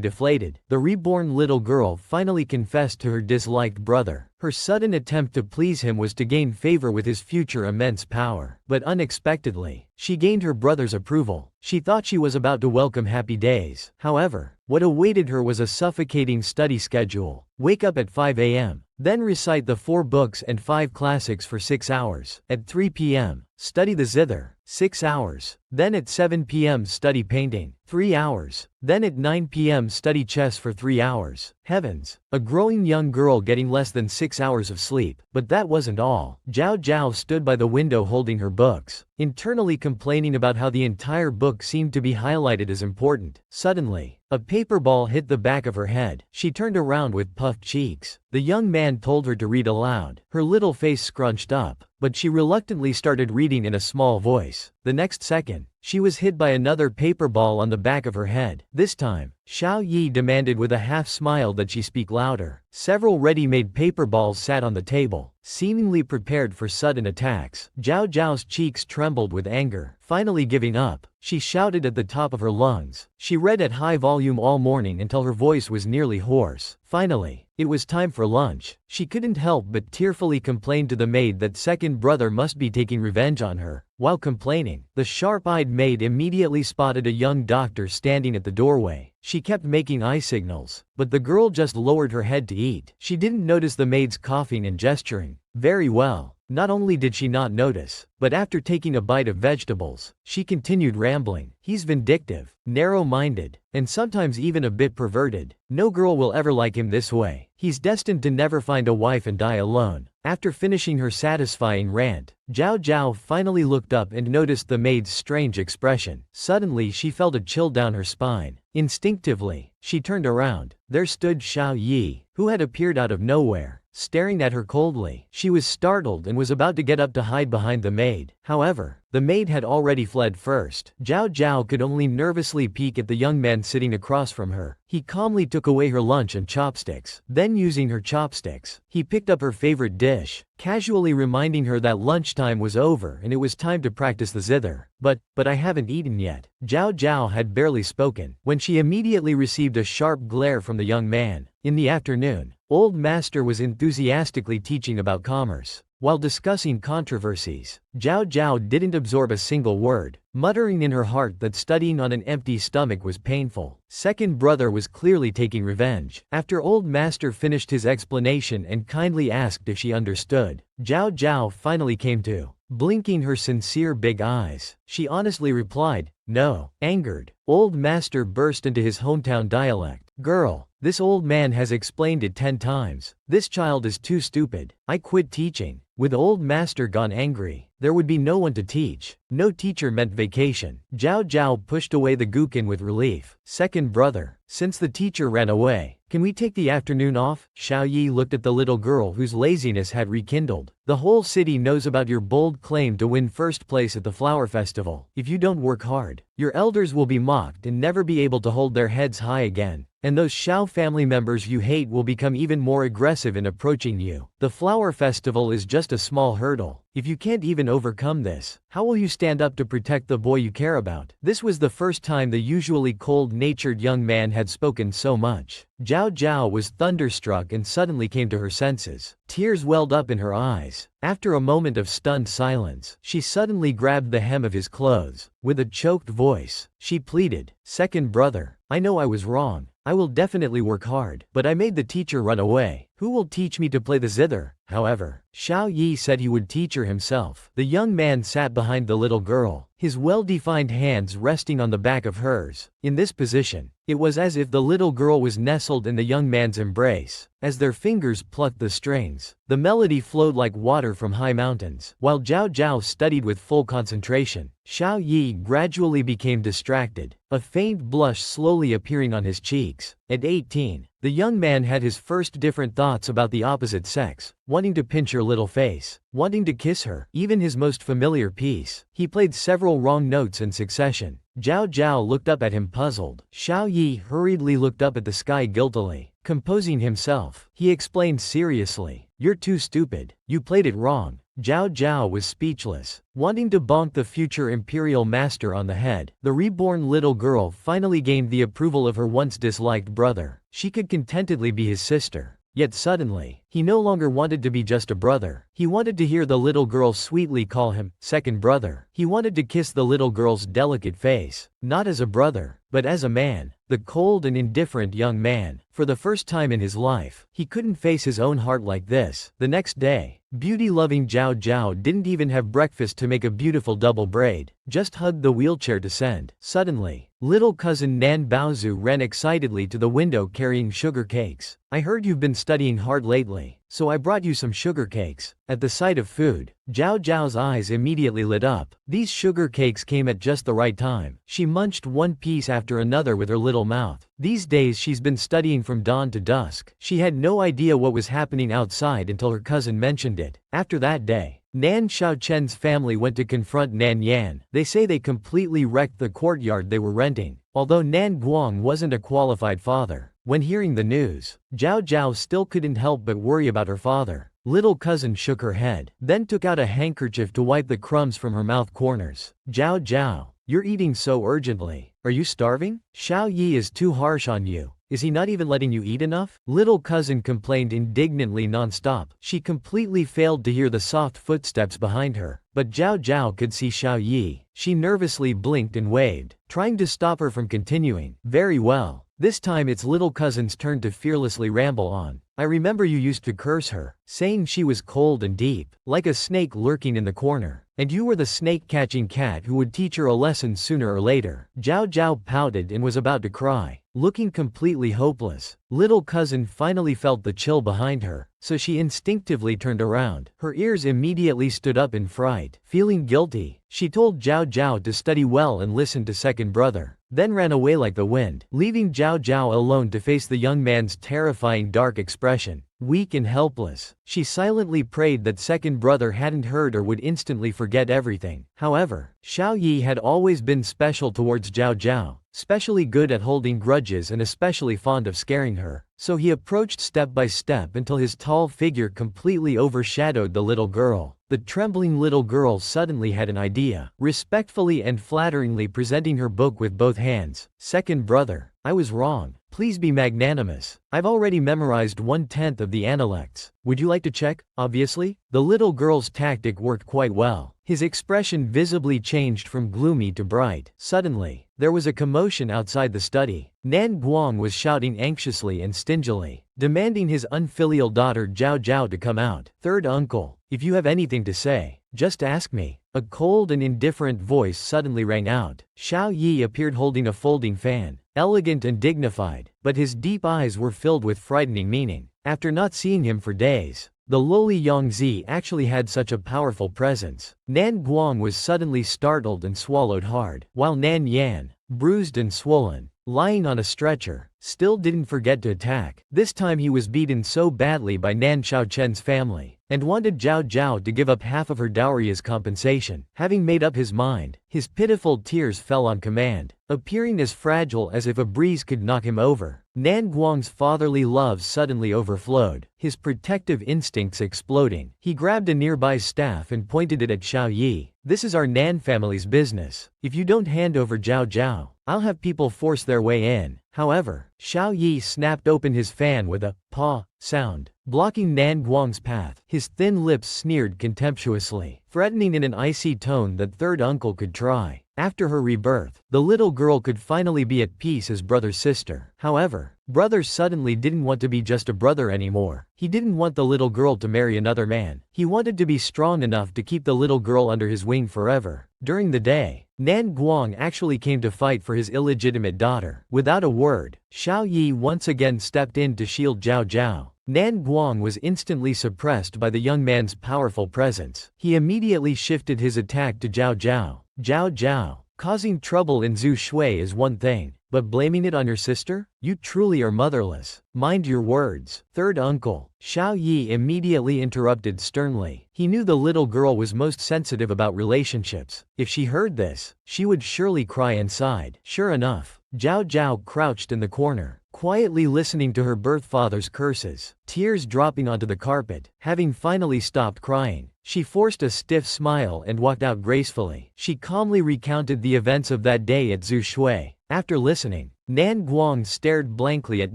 deflated. The reborn little girl finally confessed to her disliked brother. Her sudden attempt to please him was to gain favor with his future immense power. But unexpectedly, she gained her brother's approval. She thought she was about to welcome happy days. However, what awaited her was a suffocating study schedule. Wake up at 5 a.m. Then recite the 4 books and 5 classics for 6 hours. At 3 p.m., study the zither, 6 hours. Then at 7 p.m. study painting, 3 hours. Then at 9 p.m. study chess for 3 hours. Heavens, a growing young girl getting less than 6 hours of sleep. But that wasn't all. Zhao Zhao stood by the window holding her books, internally complaining about how the entire book seemed to be highlighted as important. Suddenly, a paper ball hit the back of her head. She turned around with puffed cheeks. The young man told her to read aloud. Her little face scrunched up, but she reluctantly started reading in a small voice. The next second, she was hit by another paper ball on the back of her head. This time, Xiao Yi demanded with a half smile that she speak louder. Several ready-made paper balls sat on the table, seemingly prepared for sudden attacks. Zhao Zhao's cheeks trembled with anger. Finally giving up, she shouted at the top of her lungs. She read at high volume all morning until her voice was nearly hoarse. Finally, it was time for lunch. She couldn't help but tearfully complain to the maid that second brother must be taking revenge on her. While complaining, the sharp-eyed maid immediately spotted a young doctor standing at the doorway. She kept making eye signals, but the girl just lowered her head to eat. She didn't notice the maid's coughing and gesturing. Very well. Not only did she not notice, but after taking a bite of vegetables, she continued rambling. "He's vindictive, narrow-minded, and sometimes even a bit perverted. No girl will ever like him this way. He's destined to never find a wife and die alone." After finishing her satisfying rant, Zhao Zhao finally looked up and noticed the maid's strange expression. Suddenly she felt a chill down her spine. Instinctively, she turned around. There stood Xiao Yi, who had appeared out of nowhere, staring at her coldly. She was startled and was about to get up to hide behind the maid. However, the maid had already fled first. Zhao Zhao could only nervously peek at the young man sitting across from her. He calmly took away her lunch and chopsticks. Then using her chopsticks, he picked up her favorite dish, casually reminding her that lunchtime was over and it was time to practice the zither. But I haven't eaten yet." Zhao Zhao had barely spoken when she immediately received a sharp glare from the young man. In the afternoon, Old Master was enthusiastically teaching about commerce. While discussing controversies, Zhao Zhao didn't absorb a single word, muttering in her heart that studying on an empty stomach was painful. Second brother was clearly taking revenge. After Old Master finished his explanation and kindly asked if she understood, Zhao Zhao finally came to. Blinking her sincere big eyes, she honestly replied, "No." Angered, Old Master burst into his hometown dialect. Girl, this old man has explained it 10 times. This child is too stupid. I quit teaching. With old master gone angry, there would be no one to teach. No teacher meant vacation. Zhao Zhao pushed away the Gukin with relief. Second brother, since the teacher ran away, can we take the afternoon off? Xiao Yi looked at the little girl whose laziness had rekindled. The whole city knows about your bold claim to win first place at the flower festival. If you don't work hard, your elders will be mocked and never be able to hold their heads high again. And those Xiao family members you hate will become even more aggressive in approaching you. The flower festival is just a small hurdle. If you can't even overcome this, how will you stand up to protect the boy you care about? This was the first time the usually cold-natured young man had spoken so much. Zhao Zhao was thunderstruck and suddenly came to her senses. Tears welled up in her eyes. After a moment of stunned silence, she suddenly grabbed the hem of his clothes. With a choked voice, she pleaded, "Second brother, I know I was wrong. I will definitely work hard, but I made the teacher run away. Who will teach me to play the zither?" However, Xiao Yi said he would teach her himself. The young man sat behind the little girl, his well-defined hands resting on the back of hers. In this position, it was as if the little girl was nestled in the young man's embrace. As their fingers plucked the strings, the melody flowed like water from high mountains. While Zhao Zhao studied with full concentration, Xiao Yi gradually became distracted, a faint blush slowly appearing on his cheeks. At 18, the young man had his first different thoughts about the opposite sex, wanting to pinch her little face, wanting to kiss her, even his most familiar piece. He played several wrong notes in succession. Zhao Zhao looked up at him puzzled. Xiao Yi hurriedly looked up at the sky guiltily. Composing himself, he explained seriously, "You're too stupid. You played it wrong." Zhao Zhao was speechless, wanting to bonk the future imperial master on the head. The reborn little girl finally gained the approval of her once disliked brother. She could contentedly be his sister. Yet suddenly, he no longer wanted to be just a brother. He wanted to hear the little girl sweetly call him second brother. He wanted to kiss the little girl's delicate face, not as a brother, but as a man. The cold and indifferent young man, for the first time in his life, he couldn't face his own heart like this. The next day, beauty-loving Zhao Zhao didn't even have breakfast to make a beautiful double braid, just hugged the wheelchair to send. Suddenly, little cousin Nan Baozu ran excitedly to the window carrying sugar cakes. "I heard you've been studying hard lately, so I brought you some sugar cakes." At the sight of food, Zhao Zhao's eyes immediately lit up. These sugar cakes came at just the right time. She munched one piece after another with her little mouth. These days she's been studying from dawn to dusk. She had no idea what was happening outside until her cousin mentioned it. After that day, Nan Xiaochen's family went to confront Nan Yan. They say they completely wrecked the courtyard they were renting. Although Nan Guang wasn't a qualified father, when hearing the news, Zhao Zhao still couldn't help but worry about her father. Little cousin shook her head, then took out a handkerchief to wipe the crumbs from her mouth corners. "Zhao Zhao, you're eating so urgently. Are you starving? Xiao Yi is too harsh on you. Is he not even letting you eat enough?" Little cousin complained indignantly non-stop. She completely failed to hear the soft footsteps behind her, but Zhao Zhao could see Xiao Yi. She nervously blinked and waved, trying to stop her from continuing. "Very well. This time it's little cousin's turn to fearlessly ramble on. I remember you used to curse her, saying she was cold and deep, like a snake lurking in the corner. And you were the snake-catching cat who would teach her a lesson sooner or later." Zhao Zhao pouted and was about to cry. Looking completely hopeless, little cousin finally felt the chill behind her, so she instinctively turned around. Her ears immediately stood up in fright. Feeling guilty, she told Zhao Zhao to study well and listen to second brother, then ran away like the wind, leaving Zhao Zhao alone to face the young man's terrifying dark expression. Weak and helpless, she silently prayed that second brother hadn't heard or would instantly forget everything. However, Xiao Yi had always been special towards Zhao Zhao, specially good at holding grudges and especially fond of scaring her, so he approached step by step until his tall figure completely overshadowed the little girl. The trembling little girl suddenly had an idea, respectfully and flatteringly presenting her book with both hands. "Second brother, I was wrong. Please be magnanimous. I've already memorized 1/10 of the analects. Would you like to check?" Obviously, the little girl's tactic worked quite well. His expression visibly changed from gloomy to bright. Suddenly, there was a commotion outside the study. Nan Guang was shouting anxiously and stingily, demanding his unfilial daughter Zhao Zhao to come out. "Third uncle, if you have anything to say, just ask me." A cold and indifferent voice suddenly rang out. Xiao Yi appeared holding a folding fan. elegant and dignified, but his deep eyes were filled with frightening meaning. After not seeing him for days, the lowly Yongzi actually had such a powerful presence. Nan Guang was suddenly startled and swallowed hard, while Nan Yan, bruised and swollen, lying on a stretcher, still didn't forget to attack. This time he was beaten so badly by Nan Xiaochen's family, and wanted Zhao Zhao to give up half of her dowry as compensation. Having made up his mind, his pitiful tears fell on command, appearing as fragile as if a breeze could knock him over. Nan Guang's fatherly love suddenly overflowed, his protective instincts exploding. He grabbed a nearby staff and pointed it at Xiao Yi. "This is our Nan family's business. If you don't hand over Zhao Zhao, I'll have people force their way in." However, Xiao Yi snapped open his fan with a paw sound, blocking Nan Guang's path. His thin lips sneered contemptuously, threatening in an icy tone that third uncle could try. After her rebirth, the little girl could finally be at peace as brother's sister. However, brother suddenly didn't want to be just a brother anymore. He didn't want the little girl to marry another man. He wanted to be strong enough to keep the little girl under his wing forever. During the day, Nan Guang actually came to fight for his illegitimate daughter. Without a word, Xiao Yi once again stepped in to shield Zhao Zhao. Nan Guang was instantly suppressed by the young man's powerful presence. He immediately shifted his attack to Zhao Zhao. Zhao Zhao, causing trouble in Zhu Shui is one thing, but blaming it on your sister? You truly are motherless. Mind your words. Third uncle, Xiao Yi immediately interrupted sternly. He knew the little girl was most sensitive about relationships. If she heard this, she would surely cry inside. Sure enough, Zhao Zhao crouched in the corner, quietly listening to her birth father's curses, tears dropping onto the carpet. Having finally stopped crying, she forced a stiff smile and walked out gracefully. She calmly recounted the events of that day at Zhu Shui. After listening, Nan Guang stared blankly at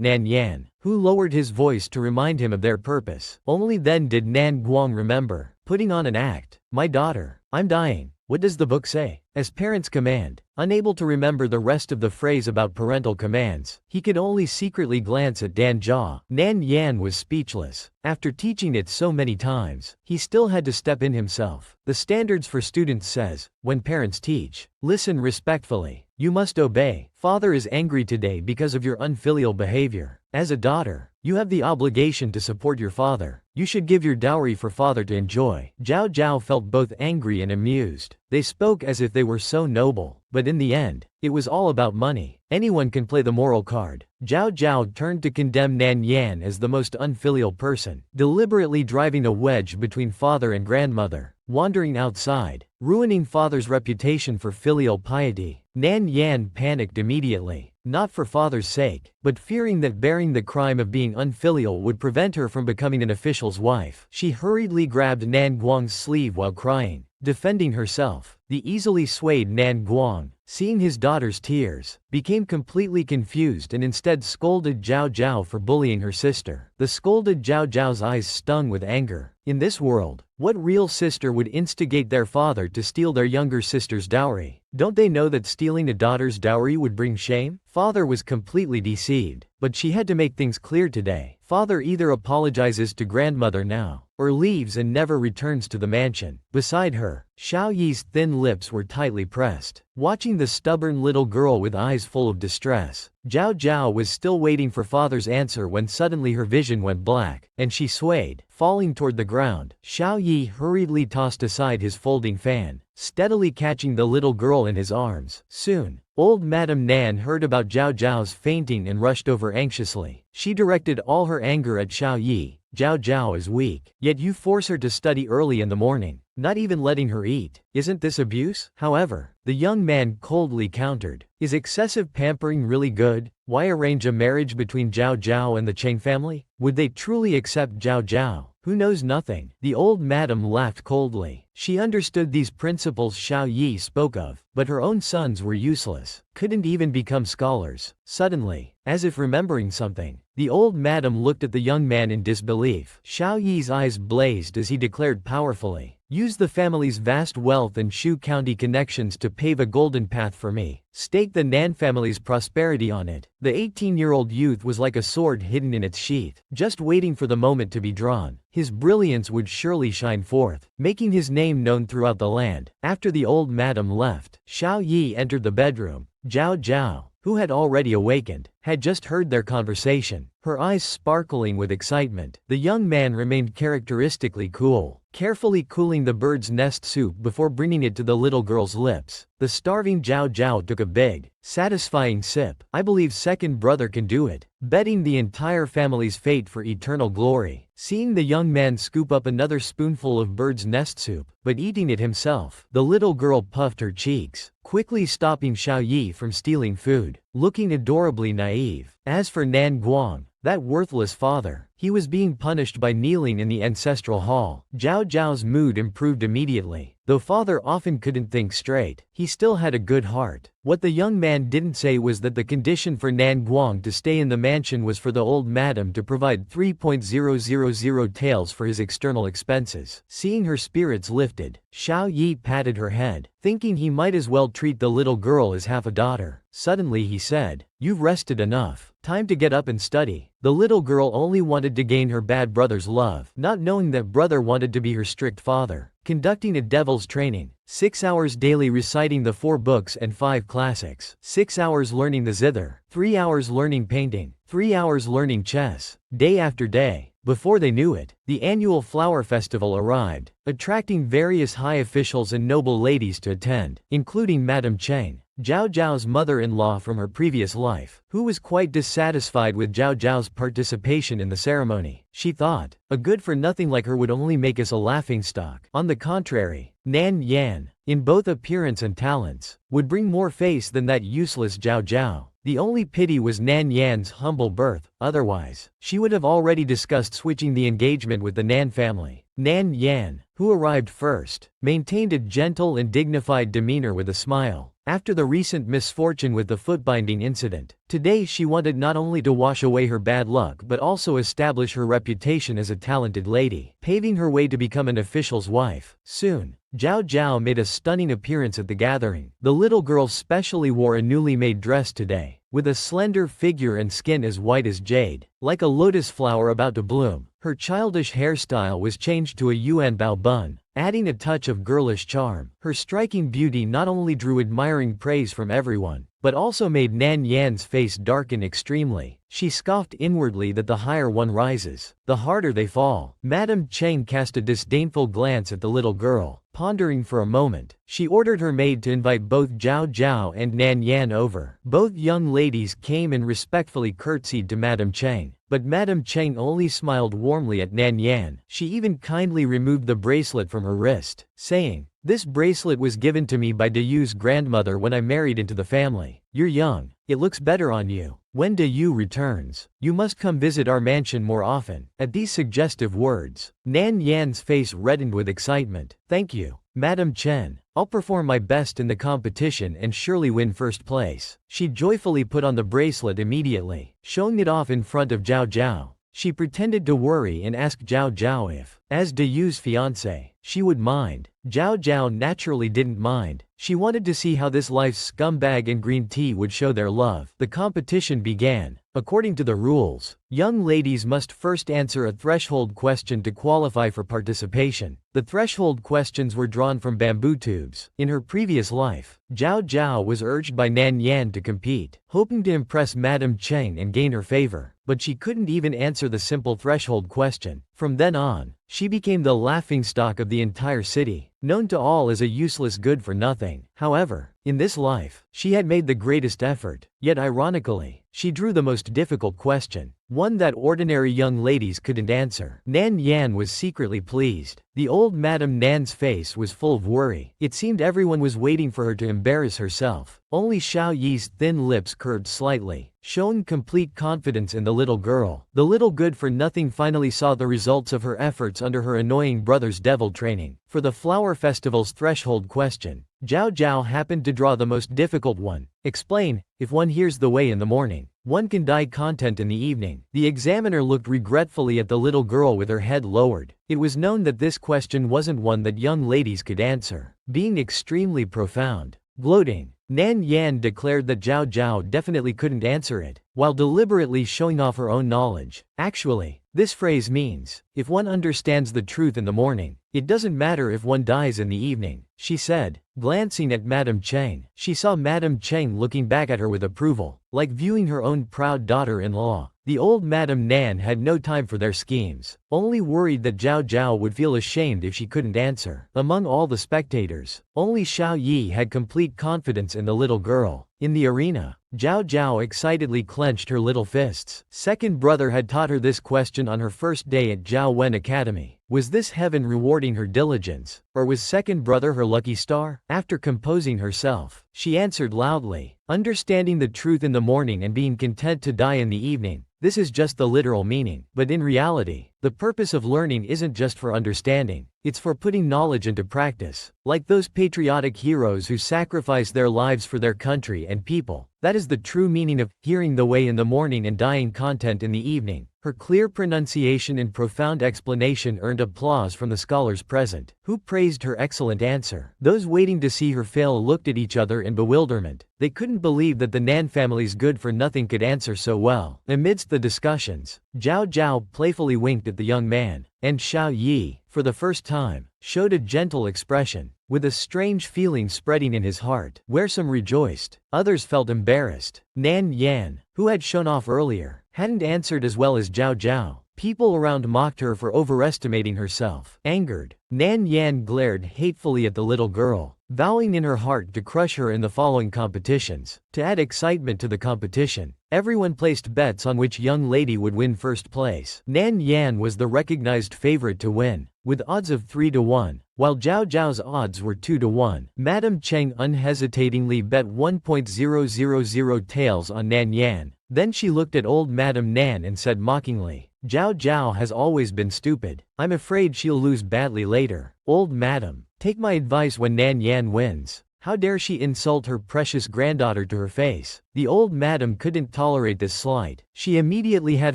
Nan Yan, who lowered his voice to remind him of their purpose. Only then did Nan Guang remember, putting on an act. "My daughter, I'm dying. What does the book say?" As parents command, unable to remember the rest of the phrase about parental commands, he could only secretly glance at Dan Jia. Nan Yan was speechless. After teaching it so many times, he still had to step in himself. The standards for students says, when parents teach, listen respectfully. You must obey. Father is angry today because of your unfilial behavior. As a daughter, you have the obligation to support your father. You should give your dowry for father to enjoy. Zhao Zhao felt both angry and amused. They spoke as if they were so noble, but in the end, it was all about money. Anyone can play the moral card. Zhao Zhao turned to condemn Nan Yan as the most unfilial person, deliberately driving a wedge between father and grandmother, wandering outside, ruining father's reputation for filial piety. Nan Yan panicked immediately, not for father's sake, but fearing that bearing the crime of being unfilial would prevent her from becoming an official's wife. She hurriedly grabbed Nan Guang's sleeve while crying, defending herself. The easily swayed Nan Guang, seeing his daughter's tears, became completely confused and instead scolded Zhao Zhao for bullying her sister. The scolded Zhao Zhao's eyes stung with anger. In this world, what real sister would instigate their father to steal their younger sister's dowry? Don't they know that stealing a daughter's dowry would bring shame? Father was completely deceived, but she had to make things clear today. Father either apologizes to grandmother now, or leaves and never returns to the mansion. Beside her, Xiao Yi's thin lips were tightly pressed, watching the stubborn little girl with eyes full of distress. Zhao Zhao was still waiting for father's answer when suddenly her vision went black, and she swayed, falling toward the ground. Xiao Yi hurriedly tossed aside his folding fan, steadily catching the little girl in his arms. Soon, old Madame Nan heard about Zhao Zhao's fainting and rushed over anxiously. She directed all her anger at Xiao Yi. Zhao Zhao is weak, yet you force her to study early in the morning, not even letting her eat. Isn't this abuse? However, the young man coldly countered, is excessive pampering really good? Why arrange a marriage between Zhao Zhao and the Cheng family? Would they truly accept Zhao Zhao, who knows nothing? The old madam laughed coldly. She understood these principles Xiao Yi spoke of, but her own sons were useless, couldn't even become scholars. Suddenly, as if remembering something, the old madam looked at the young man in disbelief. Xiao Yi's eyes blazed as he declared powerfully, use the family's vast wealth and Shu County connections to pave a golden path for me. Stake the Nan family's prosperity on it. The 18-year-old youth was like a sword hidden in its sheath, just waiting for the moment to be drawn. His brilliance would surely shine forth, making his name known throughout the land. After the old madam left, Xiao Yi entered the bedroom. Zhao Zhao, who who had already awakened, had just heard their conversation, her eyes sparkling with excitement. The young man remained characteristically cool, carefully cooling the bird's nest soup before bringing it to the little girl's lips. The starving Zhao Zhao took a big, satisfying sip. I believe second brother can do it, betting the entire family's fate for eternal glory. Seeing the young man scoop up another spoonful of bird's nest soup, but eating it himself, the little girl puffed her cheeks, quickly stopping Xiao Yi from stealing food, looking adorably naive. As for Nan Guang, that worthless father, he was being punished by kneeling in the ancestral hall. Zhao Zhao's mood improved immediately. Though father often couldn't think straight, he still had a good heart. What the young man didn't say was that the condition for Nan Guang to stay in the mansion was for the old madam to provide 3,000 taels for his external expenses. Seeing her spirits lifted, Xiao Yi patted her head, thinking he might as well treat the little girl as half a daughter. Suddenly he said, "You've rested enough. Time to get up and study." The little girl only wanted to gain her bad brother's love, not knowing that brother wanted to be her strict father. Conducting a devil's training, 6 hours daily reciting the 4 books and 5 classics, 6 hours learning the zither, 3 hours learning painting, 3 hours learning chess, day after day. Before they knew it, the annual flower festival arrived, attracting various high officials and noble ladies to attend, including Madame Cheng, Zhao Zhao's mother-in-law from her previous life, who was quite dissatisfied with Zhao Zhao's participation in the ceremony. She thought, a good-for-nothing like her would only make us a laughingstock. On the contrary, Nan Yan, in both appearance and talents, would bring more face than that useless Zhao Zhao. The only pity was Nan Yan's humble birth, otherwise, she would have already discussed switching the engagement with the Nan family. Nan Yan, who arrived first, maintained a gentle and dignified demeanor with a smile. After the recent misfortune with the foot-binding incident, today she wanted not only to wash away her bad luck but also establish her reputation as a talented lady, paving her way to become an official's wife. Soon, Zhao Zhao made a stunning appearance at the gathering. The little girl specially wore a newly made dress today, with a slender figure and skin as white as jade, like a lotus flower about to bloom. Her childish hairstyle was changed to a yuan bao bun, adding a touch of girlish charm. Her striking beauty not only drew admiring praise from everyone, but also made Nan Yan's face darken extremely. She scoffed inwardly that the higher one rises, the harder they fall. Madame Cheng cast a disdainful glance at the little girl. Pondering for a moment, she ordered her maid to invite both Zhao Zhao and Nan Yan over. Both young ladies came and respectfully curtsied to Madame Cheng, but Madame Cheng only smiled warmly at Nan Yan. She even kindly removed the bracelet from her wrist, saying, "This bracelet was given to me by Dayu's grandmother when I married into the family. You're young, it looks better on you. When Dayu returns, you must come visit our mansion more often." At these suggestive words, Nan Yan's face reddened with excitement. "Thank you, Madame Chen. I'll perform my best in the competition and surely win first place." She joyfully put on the bracelet immediately, showing it off in front of Zhao Zhao. She pretended to worry and asked Zhao Zhao if, as Dayu's fiancé, she would mind. Zhao Zhao naturally didn't mind. She wanted to see how this life's scumbag and green tea would show their love. The competition began. According to the rules, young ladies must first answer a threshold question to qualify for participation. The threshold questions were drawn from bamboo tubes. In her previous life, Zhao Zhao was urged by Nan Yan to compete, hoping to impress Madame Cheng and gain her favor, but she couldn't even answer the simple threshold question. From then on, she became the laughingstock of the entire city, known to all as a useless good-for-nothing. However, in this life, she had made the greatest effort, yet ironically, she drew the most difficult question, one that ordinary young ladies couldn't answer. Nan Yan was secretly pleased. The old Madame Nan's face was full of worry. It seemed everyone was waiting for her to embarrass herself. Only Xiao Yi's thin lips curved slightly, showing complete confidence in the little girl. The little good-for-nothing finally saw the results of her efforts under her annoying brother's devil training. For the flower festival's threshold question, Zhao Zhao happened to draw the most difficult one. Explain, if one hears the way in the morning, one can die content in the evening. The examiner looked regretfully at the little girl with her head lowered. It was known that this question wasn't one that young ladies could answer, being extremely profound. Gloating, Nan Yan declared that Zhao Zhao definitely couldn't answer it. while deliberately showing off her own knowledge. Actually, this phrase means, if one understands the truth in the morning, it doesn't matter if one dies in the evening, she said, glancing at Madame Cheng. She saw Madame Cheng looking back at her with approval, like viewing her own proud daughter-in-law. The old Madame Nan had no time for their schemes, only worried that Zhao Zhao would feel ashamed if she couldn't answer. Among all the spectators, only Xiao Yi had complete confidence in the little girl. In the arena, Zhao Zhao excitedly clenched her little fists. Second brother had taught her this question on her first day at Zhao Wen Academy. Was this heaven rewarding her diligence, or was second brother her lucky star? After composing herself, she answered loudly, understanding the truth in the morning and being content to die in the evening. This is just the literal meaning, but in reality, the purpose of learning isn't just for understanding, it's for putting knowledge into practice. Like those patriotic heroes who sacrifice their lives for their country and people, that is the true meaning of hearing the way in the morning and dying content in the evening. Her clear pronunciation and profound explanation earned applause from the scholars present, who praised her excellent answer. Those waiting to see her fail looked at each other in bewilderment. They couldn't believe that the Nan family's good-for-nothing could answer so well. Amidst the discussions, Zhao Zhao playfully winked at the young man, and Xiao Yi, for the first time, showed a gentle expression, with a strange feeling spreading in his heart. Where some rejoiced, others felt embarrassed. Nan Yan, who had shown off earlier, hadn't answered as well as Zhao Zhao. People around mocked her for overestimating herself. Angered, Nan Yan glared hatefully at the little girl, vowing in her heart to crush her in the following competitions. To add excitement to the competition, everyone placed bets on which young lady would win first place. Nan Yan was the recognized favorite to win, with odds of 3-1, while Zhao Zhao's odds were 2-1. Madame Cheng unhesitatingly bet 1.000 taels on Nan Yan. Then she looked at old Madame Nan and said mockingly, Zhao Zhao has always been stupid. I'm afraid she'll lose badly later. Old Madam, take my advice when Nan Yan wins. How dare she insult her precious granddaughter to her face? The old madam couldn't tolerate this slight. She immediately had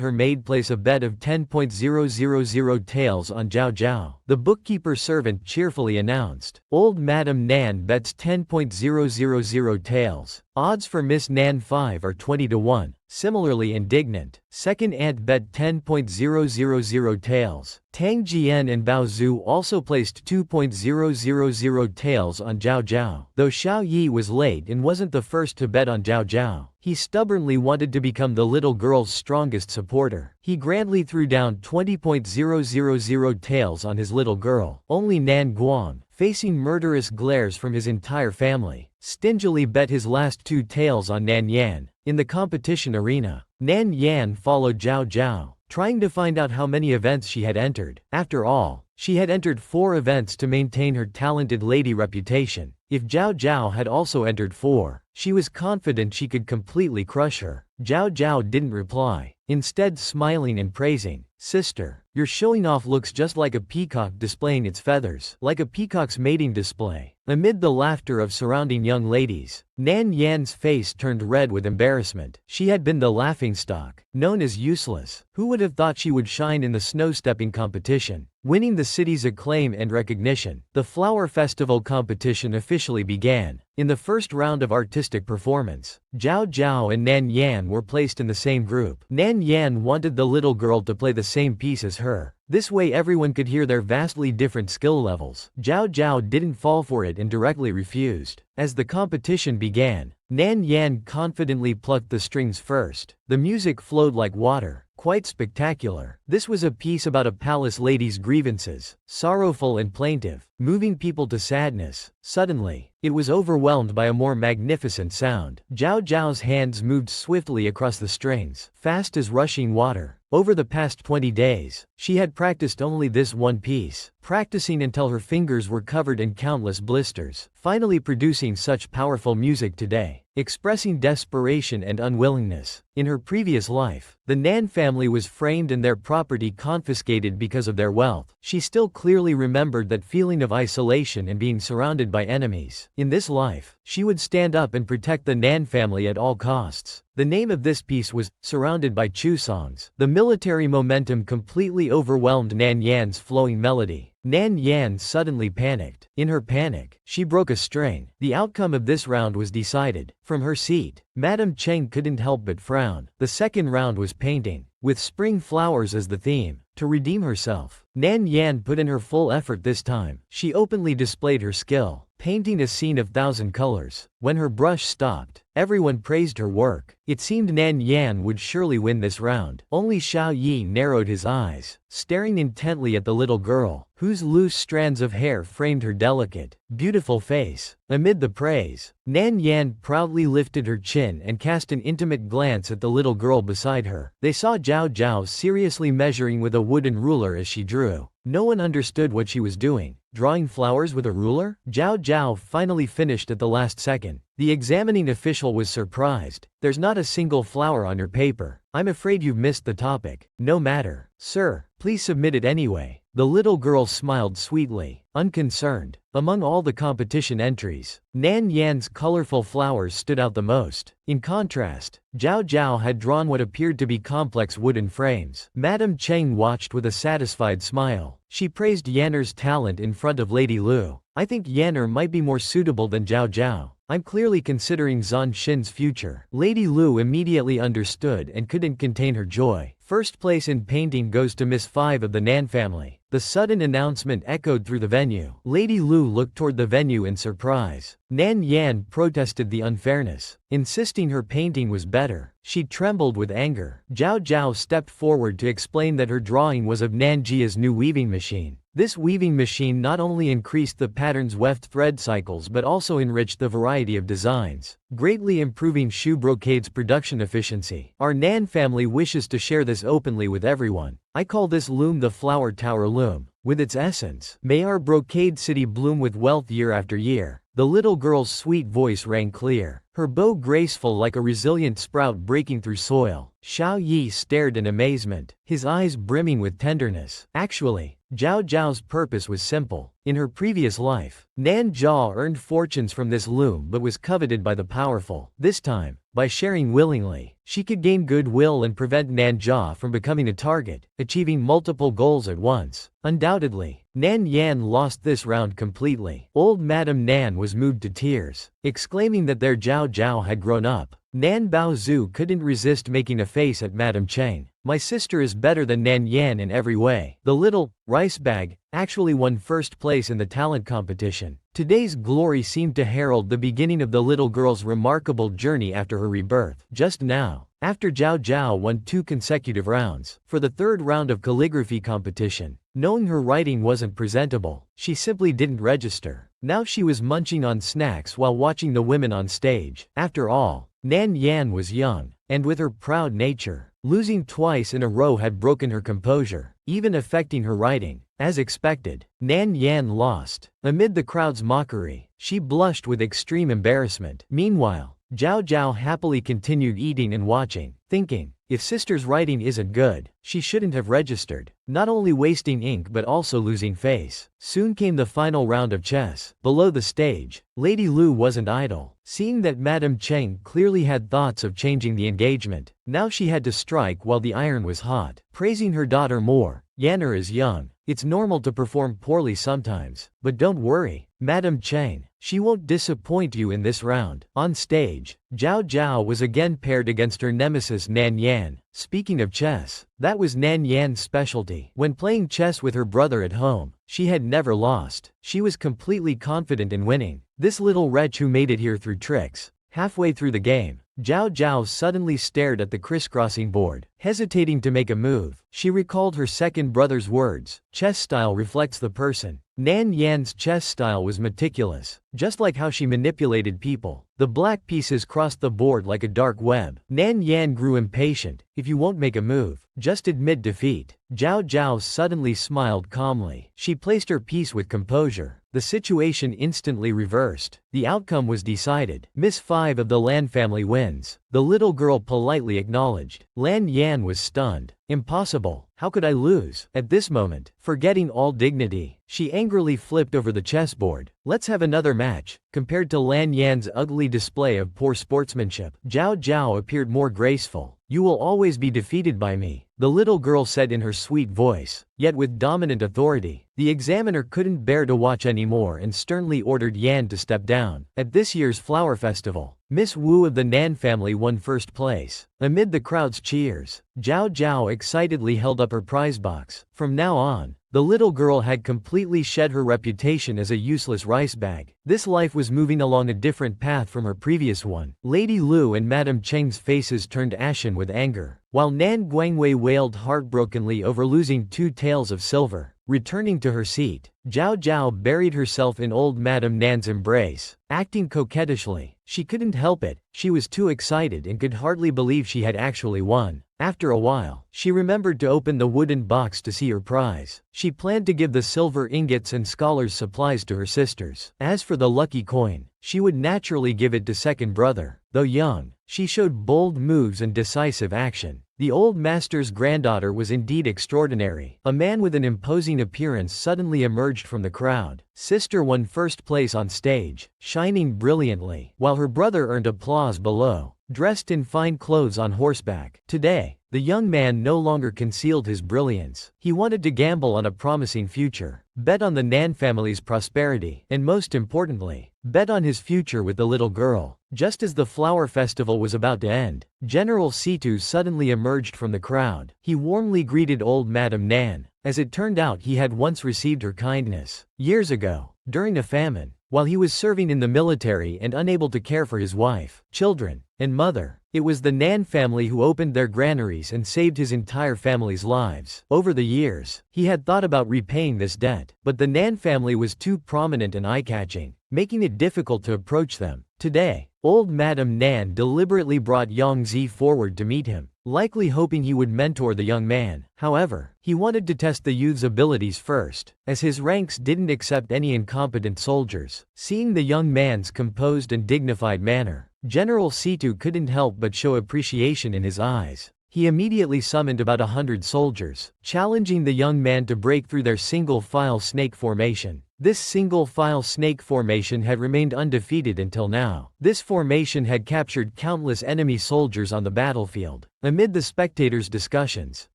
her maid place a bet of 10.000 taels on Zhao Zhao. The bookkeeper servant cheerfully announced, Old Madam Nan bets 10.000 taels. Odds for Miss Nan 5 are 20-1. Similarly indignant, second aunt bet 10.000 taels. Tang Jian and Bao Zhu also placed 2.000 taels on Zhao Zhao. Though Xiao Yi was late and wasn't the first to bet on Zhao Zhao, he stubbornly wanted to become the little girl's strongest supporter. He grandly threw down 20.000 taels on his little girl. Only Nan Guang, facing murderous glares from his entire family, stingily bet his last 2 taels on Nan Yan. In the competition arena, Nan Yan followed Zhao Zhao, trying to find out how many events she had entered. After all, she had entered 4 events to maintain her talented lady reputation. If Zhao Zhao had also entered 4, she was confident she could completely crush her. Zhao Zhao didn't reply, instead smiling and praising, Sister, your showing off looks just like a peacock displaying its feathers, like a peacock's mating display. Amid the laughter of surrounding young ladies, Nan Yan's face turned red with embarrassment. She had been the laughingstock, known as useless. Who would have thought she would shine in the snow-stepping competition, winning the city's acclaim and recognition? The flower festival competition officially began. In the first round of artistic performance, Zhao Zhao and Nan Yan were placed in the same group. Nan Yan wanted the little girl to play the same piece as her. This way everyone could hear their vastly different skill levels. Zhao Zhao didn't fall for it and directly refused. As the competition began, Nan Yan confidently plucked the strings first. The music flowed like water, quite spectacular. This was a piece about a palace lady's grievances, sorrowful and plaintive, moving people to sadness. Suddenly, it was overwhelmed by a more magnificent sound. Zhao Zhao's hands moved swiftly across the strings, fast as rushing water. Over the past 20 days, she had practiced only this one piece, practicing until her fingers were covered in countless blisters, finally producing such powerful music today, expressing desperation and unwillingness. In her previous life, the Nan family was framed and their property confiscated because of their wealth. She still clearly remembered that feeling of isolation and being surrounded by enemies. In this life, she would stand up and protect the Nan family at all costs. The name of this piece was Surrounded by Chu Songs. The military momentum completely overwhelmed Nan Yan's flowing melody. Nan Yan suddenly panicked. In her panic, she broke a string. The outcome of this round was decided. From her seat, Madame Cheng couldn't help but frown. The second round was painting, with spring flowers as the theme. To redeem herself, Nan Yan put in her full effort this time. She openly displayed her skill, painting a scene of thousand colors. When her brush stopped, everyone praised her work. It seemed Nan Yan would surely win this round. Only Xiao Yi narrowed his eyes, staring intently at the little girl, whose loose strands of hair framed her delicate, beautiful face. Amid the praise, Nan Yan proudly lifted her chin and cast an intimate glance at the little girl beside her. They saw Zhao Zhao seriously measuring with a wooden ruler as she drew. No one understood what she was doing. Drawing flowers with a ruler? Zhao Zhao finally finished at the last second. The examining official was surprised. There's not a single flower on your paper. I'm afraid you've missed the topic. No matter, sir, please submit it anyway. The little girl smiled sweetly, unconcerned. Among all the competition entries, Nan Yan's colorful flowers stood out the most. In contrast, Zhao Zhao had drawn what appeared to be complex wooden frames. Madame Cheng watched with a satisfied smile. She praised Yanner's talent in front of Lady Lu. I think Yanner might be more suitable than Zhao Zhao. I'm clearly considering Zhan Xin's future. Lady Lu immediately understood and couldn't contain her joy. First place in painting goes to Miss 5 of the Nan family. The sudden announcement echoed through the venue. Lady Lu looked toward the venue in surprise. Nan Yan protested the unfairness, insisting her painting was better. She trembled with anger. Zhao Zhao stepped forward to explain that her drawing was of Nanjia's new weaving machine. This weaving machine not only increased the pattern's weft thread cycles but also enriched the variety of designs, greatly improving shoe brocade's production efficiency. Our Nan family wishes to share this openly with everyone. I call this loom the Flower Tower Loom. With its essence, may our brocade city bloom with wealth year after year. The little girl's sweet voice rang clear, her bow graceful like a resilient sprout breaking through soil. Xiao Yi stared in amazement, his eyes brimming with tenderness. Actually, Zhao Zhao's purpose was simple. In her previous life, Nan Jia earned fortunes from this loom but was coveted by the powerful. This time, by sharing willingly, she could gain goodwill and prevent Nan Jia from becoming a target, achieving multiple goals at once. Undoubtedly, Nan Yan lost this round completely. Old Madame Nan was moved to tears, exclaiming that their Zhao Zhao had grown up. Nan Baozu couldn't resist making a face at Madame Cheng. My sister is better than Nan Yan in every way. The little rice bag actually won first place in the talent competition. Today's glory seemed to herald the beginning of the little girl's remarkable journey after her rebirth. Just now, after Zhao Zhao won 2 consecutive rounds, for the third round of calligraphy competition, knowing her writing wasn't presentable, she simply didn't register. Now she was munching on snacks while watching the women on stage. After all, Nan Yan was young, and with her proud nature, losing twice in a row had broken her composure, even affecting her writing. As expected, Nan Yan lost. Amid the crowd's mockery, she blushed with extreme embarrassment. Meanwhile, Zhao Zhao happily continued eating and watching, thinking, if sister's writing isn't good, she shouldn't have registered, not only wasting ink but also losing face. Soon came the final round of chess. Below the stage, Lady Lu wasn't idle. Seeing that Madame Cheng clearly had thoughts of changing the engagement, now she had to strike while the iron was hot. Praising her daughter more, Yanner is young. It's normal to perform poorly sometimes, but don't worry, Madame Cheng, she won't disappoint you in this round. On stage, Zhao Zhao was again paired against her nemesis Nan Yan. Speaking of chess, that was Nan Yan's specialty. When playing chess with her brother at home, she had never lost. She was completely confident in winning. This little wretch who made it here through tricks. Halfway through the game, Zhao Zhao suddenly stared at the crisscrossing board, hesitating to make a move. She recalled her second brother's words, chess style reflects the person. Nan Yan's chess style was meticulous, just like how she manipulated people. The black pieces crossed the board like a dark web. Nan Yan grew impatient. If you won't make a move, just admit defeat. Zhao Zhao suddenly smiled calmly. She placed her piece with composure. The situation instantly reversed. The outcome was decided. Miss 5 of the Lan family wins. The little girl politely acknowledged. Lan Yan was stunned. Impossible. How could I lose? At this moment, forgetting all dignity, she angrily flipped over the chessboard. Let's have another match. Compared to Lan Yan's ugly display of poor sportsmanship, Zhao Zhao appeared more graceful. You will always be defeated by me, the little girl said in her sweet voice, yet with dominant authority. The examiner couldn't bear to watch anymore and sternly ordered Yan to step down. At this year's flower festival, Miss Wu of the Nan family won first place. Amid the crowd's cheers, Zhao Zhao excitedly held up her prize box. From now on, the little girl had completely shed her reputation as a useless rice bag. This life was moving along a different path from her previous one. Lady Lu and Madame Cheng's faces turned ashen with anger, while Nan Guangwei wailed heartbrokenly over losing 2 taels of silver. Returning to her seat, Zhao Zhao buried herself in old Madame Nan's embrace, acting coquettishly. She couldn't help it, she was too excited and could hardly believe she had actually won. After a while, she remembered to open the wooden box to see her prize. She planned to give the silver ingots and scholars' supplies to her sisters. As for the lucky coin, she would naturally give it to second brother. Though young, she showed bold moves and decisive action. The old master's granddaughter was indeed extraordinary. A man with an imposing appearance suddenly emerged from the crowd. Sister won first place on stage, shining brilliantly, while her brother earned applause below, dressed in fine clothes on horseback. Today, the young man no longer concealed his brilliance. He wanted to gamble on a promising future, bet on the Nan family's prosperity, and most importantly, bet on his future with the little girl. Just as the flower festival was about to end, General Situ suddenly emerged from the crowd. He warmly greeted old Madame Nan. As it turned out, he had once received her kindness. Years ago, during a famine, while he was serving in the military and unable to care for his wife, children, and mother, it was the Nan family who opened their granaries and saved his entire family's lives. Over the years, he had thought about repaying this debt, but the Nan family was too prominent and eye-catching, making it difficult to approach them. Today, old Madame Nan deliberately brought Yang Zi forward to meet him, likely hoping he would mentor the young man. However, he wanted to test the youth's abilities first, as his ranks didn't accept any incompetent soldiers. Seeing the young man's composed and dignified manner, General Situ couldn't help but show appreciation in his eyes. He immediately summoned about 100 soldiers, challenging the young man to break through their single-file snake formation. This single-file snake formation had remained undefeated until now. This formation had captured countless enemy soldiers on the battlefield. Amid the spectators' discussions,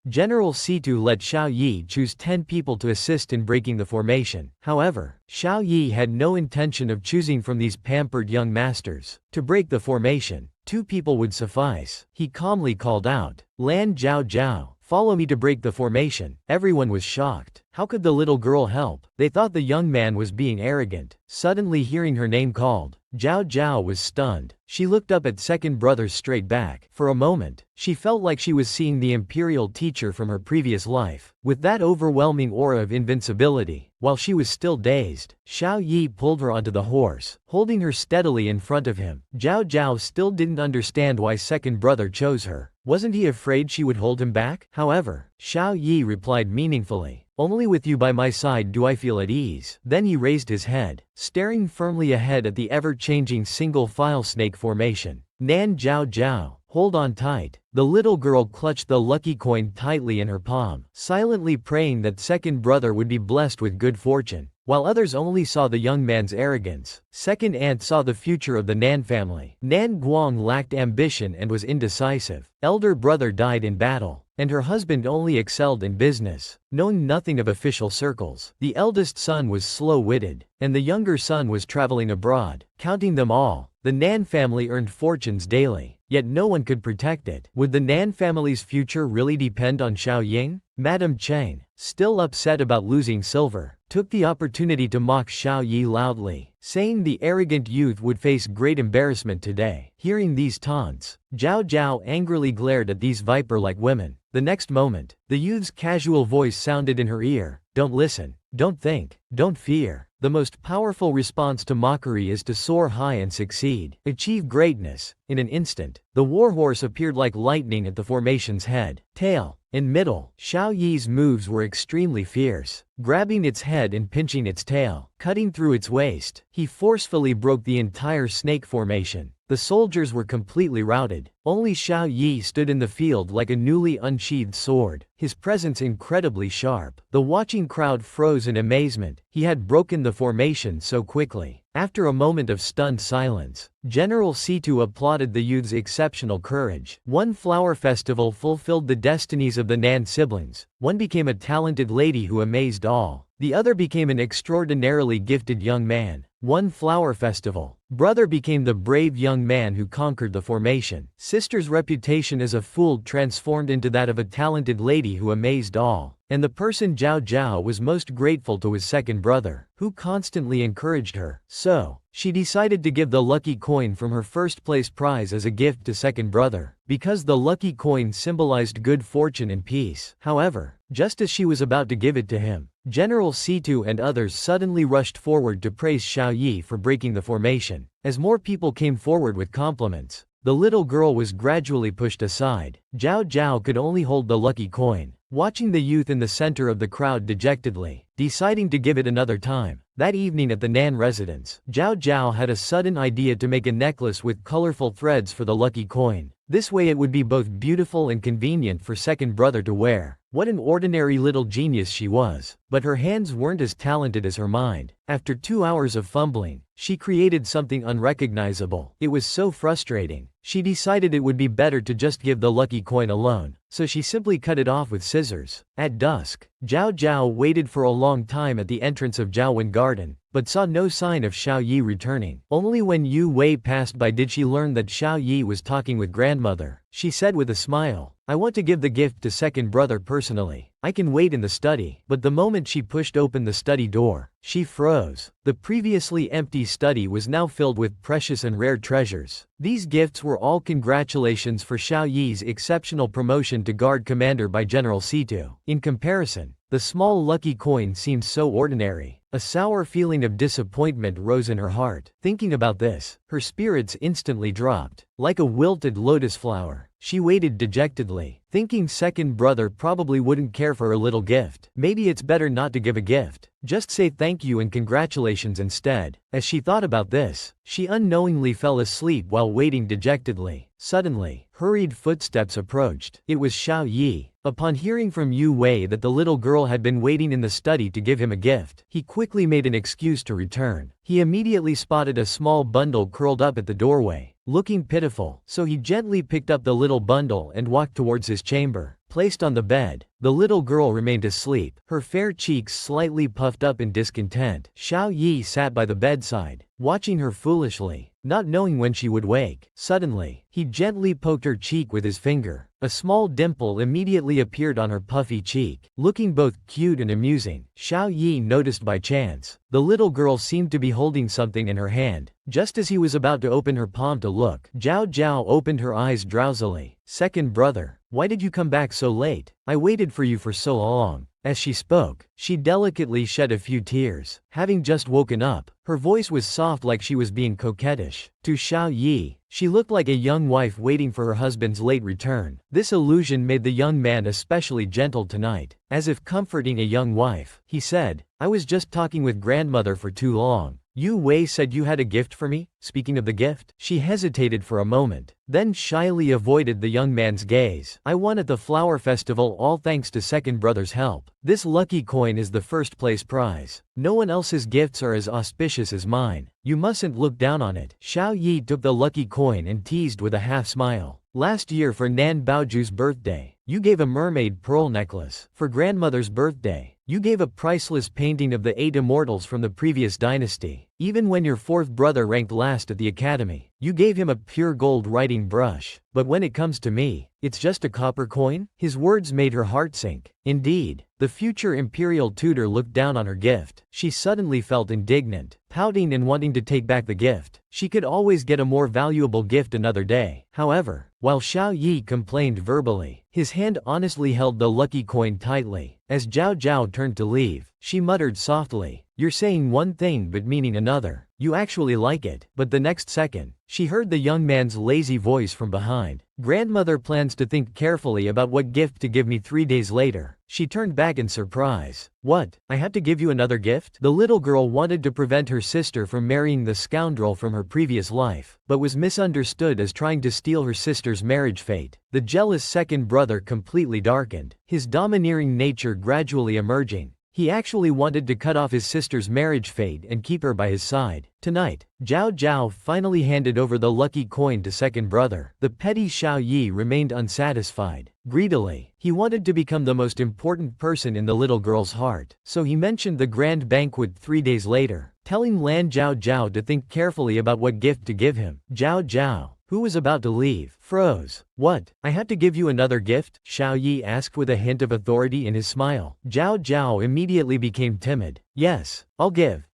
General Situ let Xiao Yi choose 10 people to assist in breaking the formation. However, Xiao Yi had no intention of choosing from these pampered young masters. To break the formation, 2 people would suffice. He calmly called out, "Lan Zhao Zhao, follow me to break the formation." Everyone was shocked. How could the little girl help? They thought the young man was being arrogant. Suddenly hearing her name called, Zhao Zhao was stunned. She looked up at second brother's straight back. For a moment, she felt like she was seeing the imperial teacher from her previous life. With that overwhelming aura of invincibility, while she was still dazed, Xiao Yi pulled her onto the horse, holding her steadily in front of him. Zhao Zhao still didn't understand why second brother chose her. Wasn't he afraid she would hold him back? However, Xiao Yi replied meaningfully, "Only with you by my side do I feel at ease." Then he raised his head, staring firmly ahead at the ever-changing single-file snake formation. "Nan Zhao Zhao, hold on tight." The little girl clutched the lucky coin tightly in her palm, silently praying that second brother would be blessed with good fortune. While others only saw the young man's arrogance, second aunt saw the future of the Nan family. Nan Guang lacked ambition and was indecisive. Elder brother died in battle, and her husband only excelled in business, knowing nothing of official circles. The eldest son was slow-witted, and the younger son was traveling abroad. Counting them all, the Nan family earned fortunes daily, yet no one could protect it. Would the Nan family's future really depend on Xiao Ying? Madame Cheng, still upset about losing silver, took the opportunity to mock Xiao Yi loudly, saying the arrogant youth would face great embarrassment today. Hearing these taunts, Zhao Zhao angrily glared at these viper-like women. The next moment, the youth's casual voice sounded in her ear, "Don't listen, don't think, don't fear. The most powerful response to mockery is to soar high and succeed. Achieve greatness." In an instant, the warhorse appeared like lightning at the formation's head, tail, and middle. Xiao Yi's moves were extremely fierce, grabbing its head and pinching its tail, cutting through its waist. He forcefully broke the entire snake formation. The soldiers were completely routed. Only Xiao Yi stood in the field like a newly unsheathed sword, his presence incredibly sharp. The watching crowd froze in amazement. He had broken the formation so quickly. After a moment of stunned silence, General Situ applauded the youth's exceptional courage. One flower festival fulfilled the destinies of the Nan siblings. One became a talented lady who amazed all. The other became an extraordinarily gifted young man. One flower festival. Brother became the brave young man who conquered the formation. Sister's reputation as a fool transformed into that of a talented lady who amazed all. And the person Zhao Zhao was most grateful to his second brother, who constantly encouraged her. So, she decided to give the lucky coin from her first place prize as a gift to second brother, because the lucky coin symbolized good fortune and peace. However, just as she was about to give it to him, General Situ and others suddenly rushed forward to praise Xiao Yi for breaking the formation. As more people came forward with compliments, the little girl was gradually pushed aside. Zhao Zhao could only hold the lucky coin, watching the youth in the center of the crowd dejectedly, deciding to give it another time. That evening at the Nan residence, Zhao Zhao had a sudden idea to make a necklace with colorful threads for the lucky coin. This way it would be both beautiful and convenient for second brother to wear. What an ordinary little genius she was. But her hands weren't as talented as her mind. After 2 hours of fumbling, she created something unrecognizable. It was so frustrating. She decided it would be better to just give the lucky coin alone, so she simply cut it off with scissors. At dusk, Zhao Zhao waited for a long time at the entrance of Zhaowen Garden, but saw no sign of Xiao Yi returning. Only when Yu Wei passed by did she learn that Xiao Yi was talking with grandmother. She said with a smile, "I want to give the gift to second brother personally. I can wait in the study." But the moment she pushed open the study door, she froze. The previously empty study was now filled with precious and rare treasures. These gifts were all congratulations for Xiao Yi's exceptional promotion to guard commander by General Situ. In comparison, the small lucky coin seemed so ordinary. A sour feeling of disappointment rose in her heart. Thinking about this, her spirits instantly dropped. Like a wilted lotus flower, she waited dejectedly, thinking second brother probably wouldn't care for her little gift. Maybe it's better not to give a gift. Just say thank you and congratulations instead. As she thought about this, she unknowingly fell asleep while waiting dejectedly. Suddenly, hurried footsteps approached. It was Xiao Yi. Upon hearing from Yu Wei that the little girl had been waiting in the study to give him a gift, he quickly made an excuse to return. He immediately spotted a small bundle curled up at the doorway, looking pitiful, so he gently picked up the little bundle and walked towards his chamber. Placed on the bed, the little girl remained asleep, her fair cheeks slightly puffed up in discontent. Xiao Yi sat by the bedside, watching her foolishly, not knowing when she would wake. Suddenly, he gently poked her cheek with his finger. A small dimple immediately appeared on her puffy cheek, looking both cute and amusing. Xiao Yi noticed by chance, the little girl seemed to be holding something in her hand. Just as he was about to open her palm to look, Zhao Zhao opened her eyes drowsily. "Second brother, why did you come back so late? I waited for you for so long." As she spoke, she delicately shed a few tears. Having just woken up, her voice was soft like she was being coquettish. To Xiao Yi, she looked like a young wife waiting for her husband's late return. This illusion made the young man especially gentle tonight. As if comforting a young wife, he said, "I was just talking with grandmother for too long. Yu Wei said you had a gift for me?" Speaking of the gift, she hesitated for a moment, then shyly avoided the young man's gaze. "I won at the flower festival all thanks to second brother's help. This lucky coin is the first place prize. No one else's gifts are as auspicious as mine. You mustn't look down on it." Xiao Yi took the lucky coin and teased with a half smile. "Last year for Nan Baoju's birthday, you gave a mermaid pearl necklace. For grandmother's birthday, you gave a priceless painting of the 8 immortals from the previous dynasty. Even when your fourth brother ranked last at the academy, you gave him a pure gold writing brush. But when it comes to me, it's just a copper coin?" His words made her heart sink. Indeed, the future imperial tutor looked down on her gift. She suddenly felt indignant, pouting and wanting to take back the gift. She could always get a more valuable gift another day. However, while Xiao Yi complained verbally, his hand honestly held the lucky coin tightly. As Zhao Zhao turned to leave, she muttered softly, "You're saying one thing but meaning another. You actually like it." But the next second, she heard the young man's lazy voice from behind. "Grandmother plans to think carefully about what gift to give me 3 days later." She turned back in surprise. "What? I have to give you another gift?" The little girl wanted to prevent her sister from marrying the scoundrel from her previous life, but was misunderstood as trying to steal her sister's marriage fate. The jealous second brother completely darkened, his domineering nature gradually emerging. He actually wanted to cut off his sister's marriage fate and keep her by his side. Tonight, Zhao Zhao finally handed over the lucky coin to second brother. The petty Xiao Yi remained unsatisfied. Greedily, he wanted to become the most important person in the little girl's heart. So he mentioned the grand banquet 3 days later, telling Lan Zhao Zhao to think carefully about what gift to give him. Zhao Zhao, who was about to leave, froze. What? I have to give you another gift? Xiao Yi asked with a hint of authority in his smile. Zhao Zhao immediately became timid. Yes, I'll give.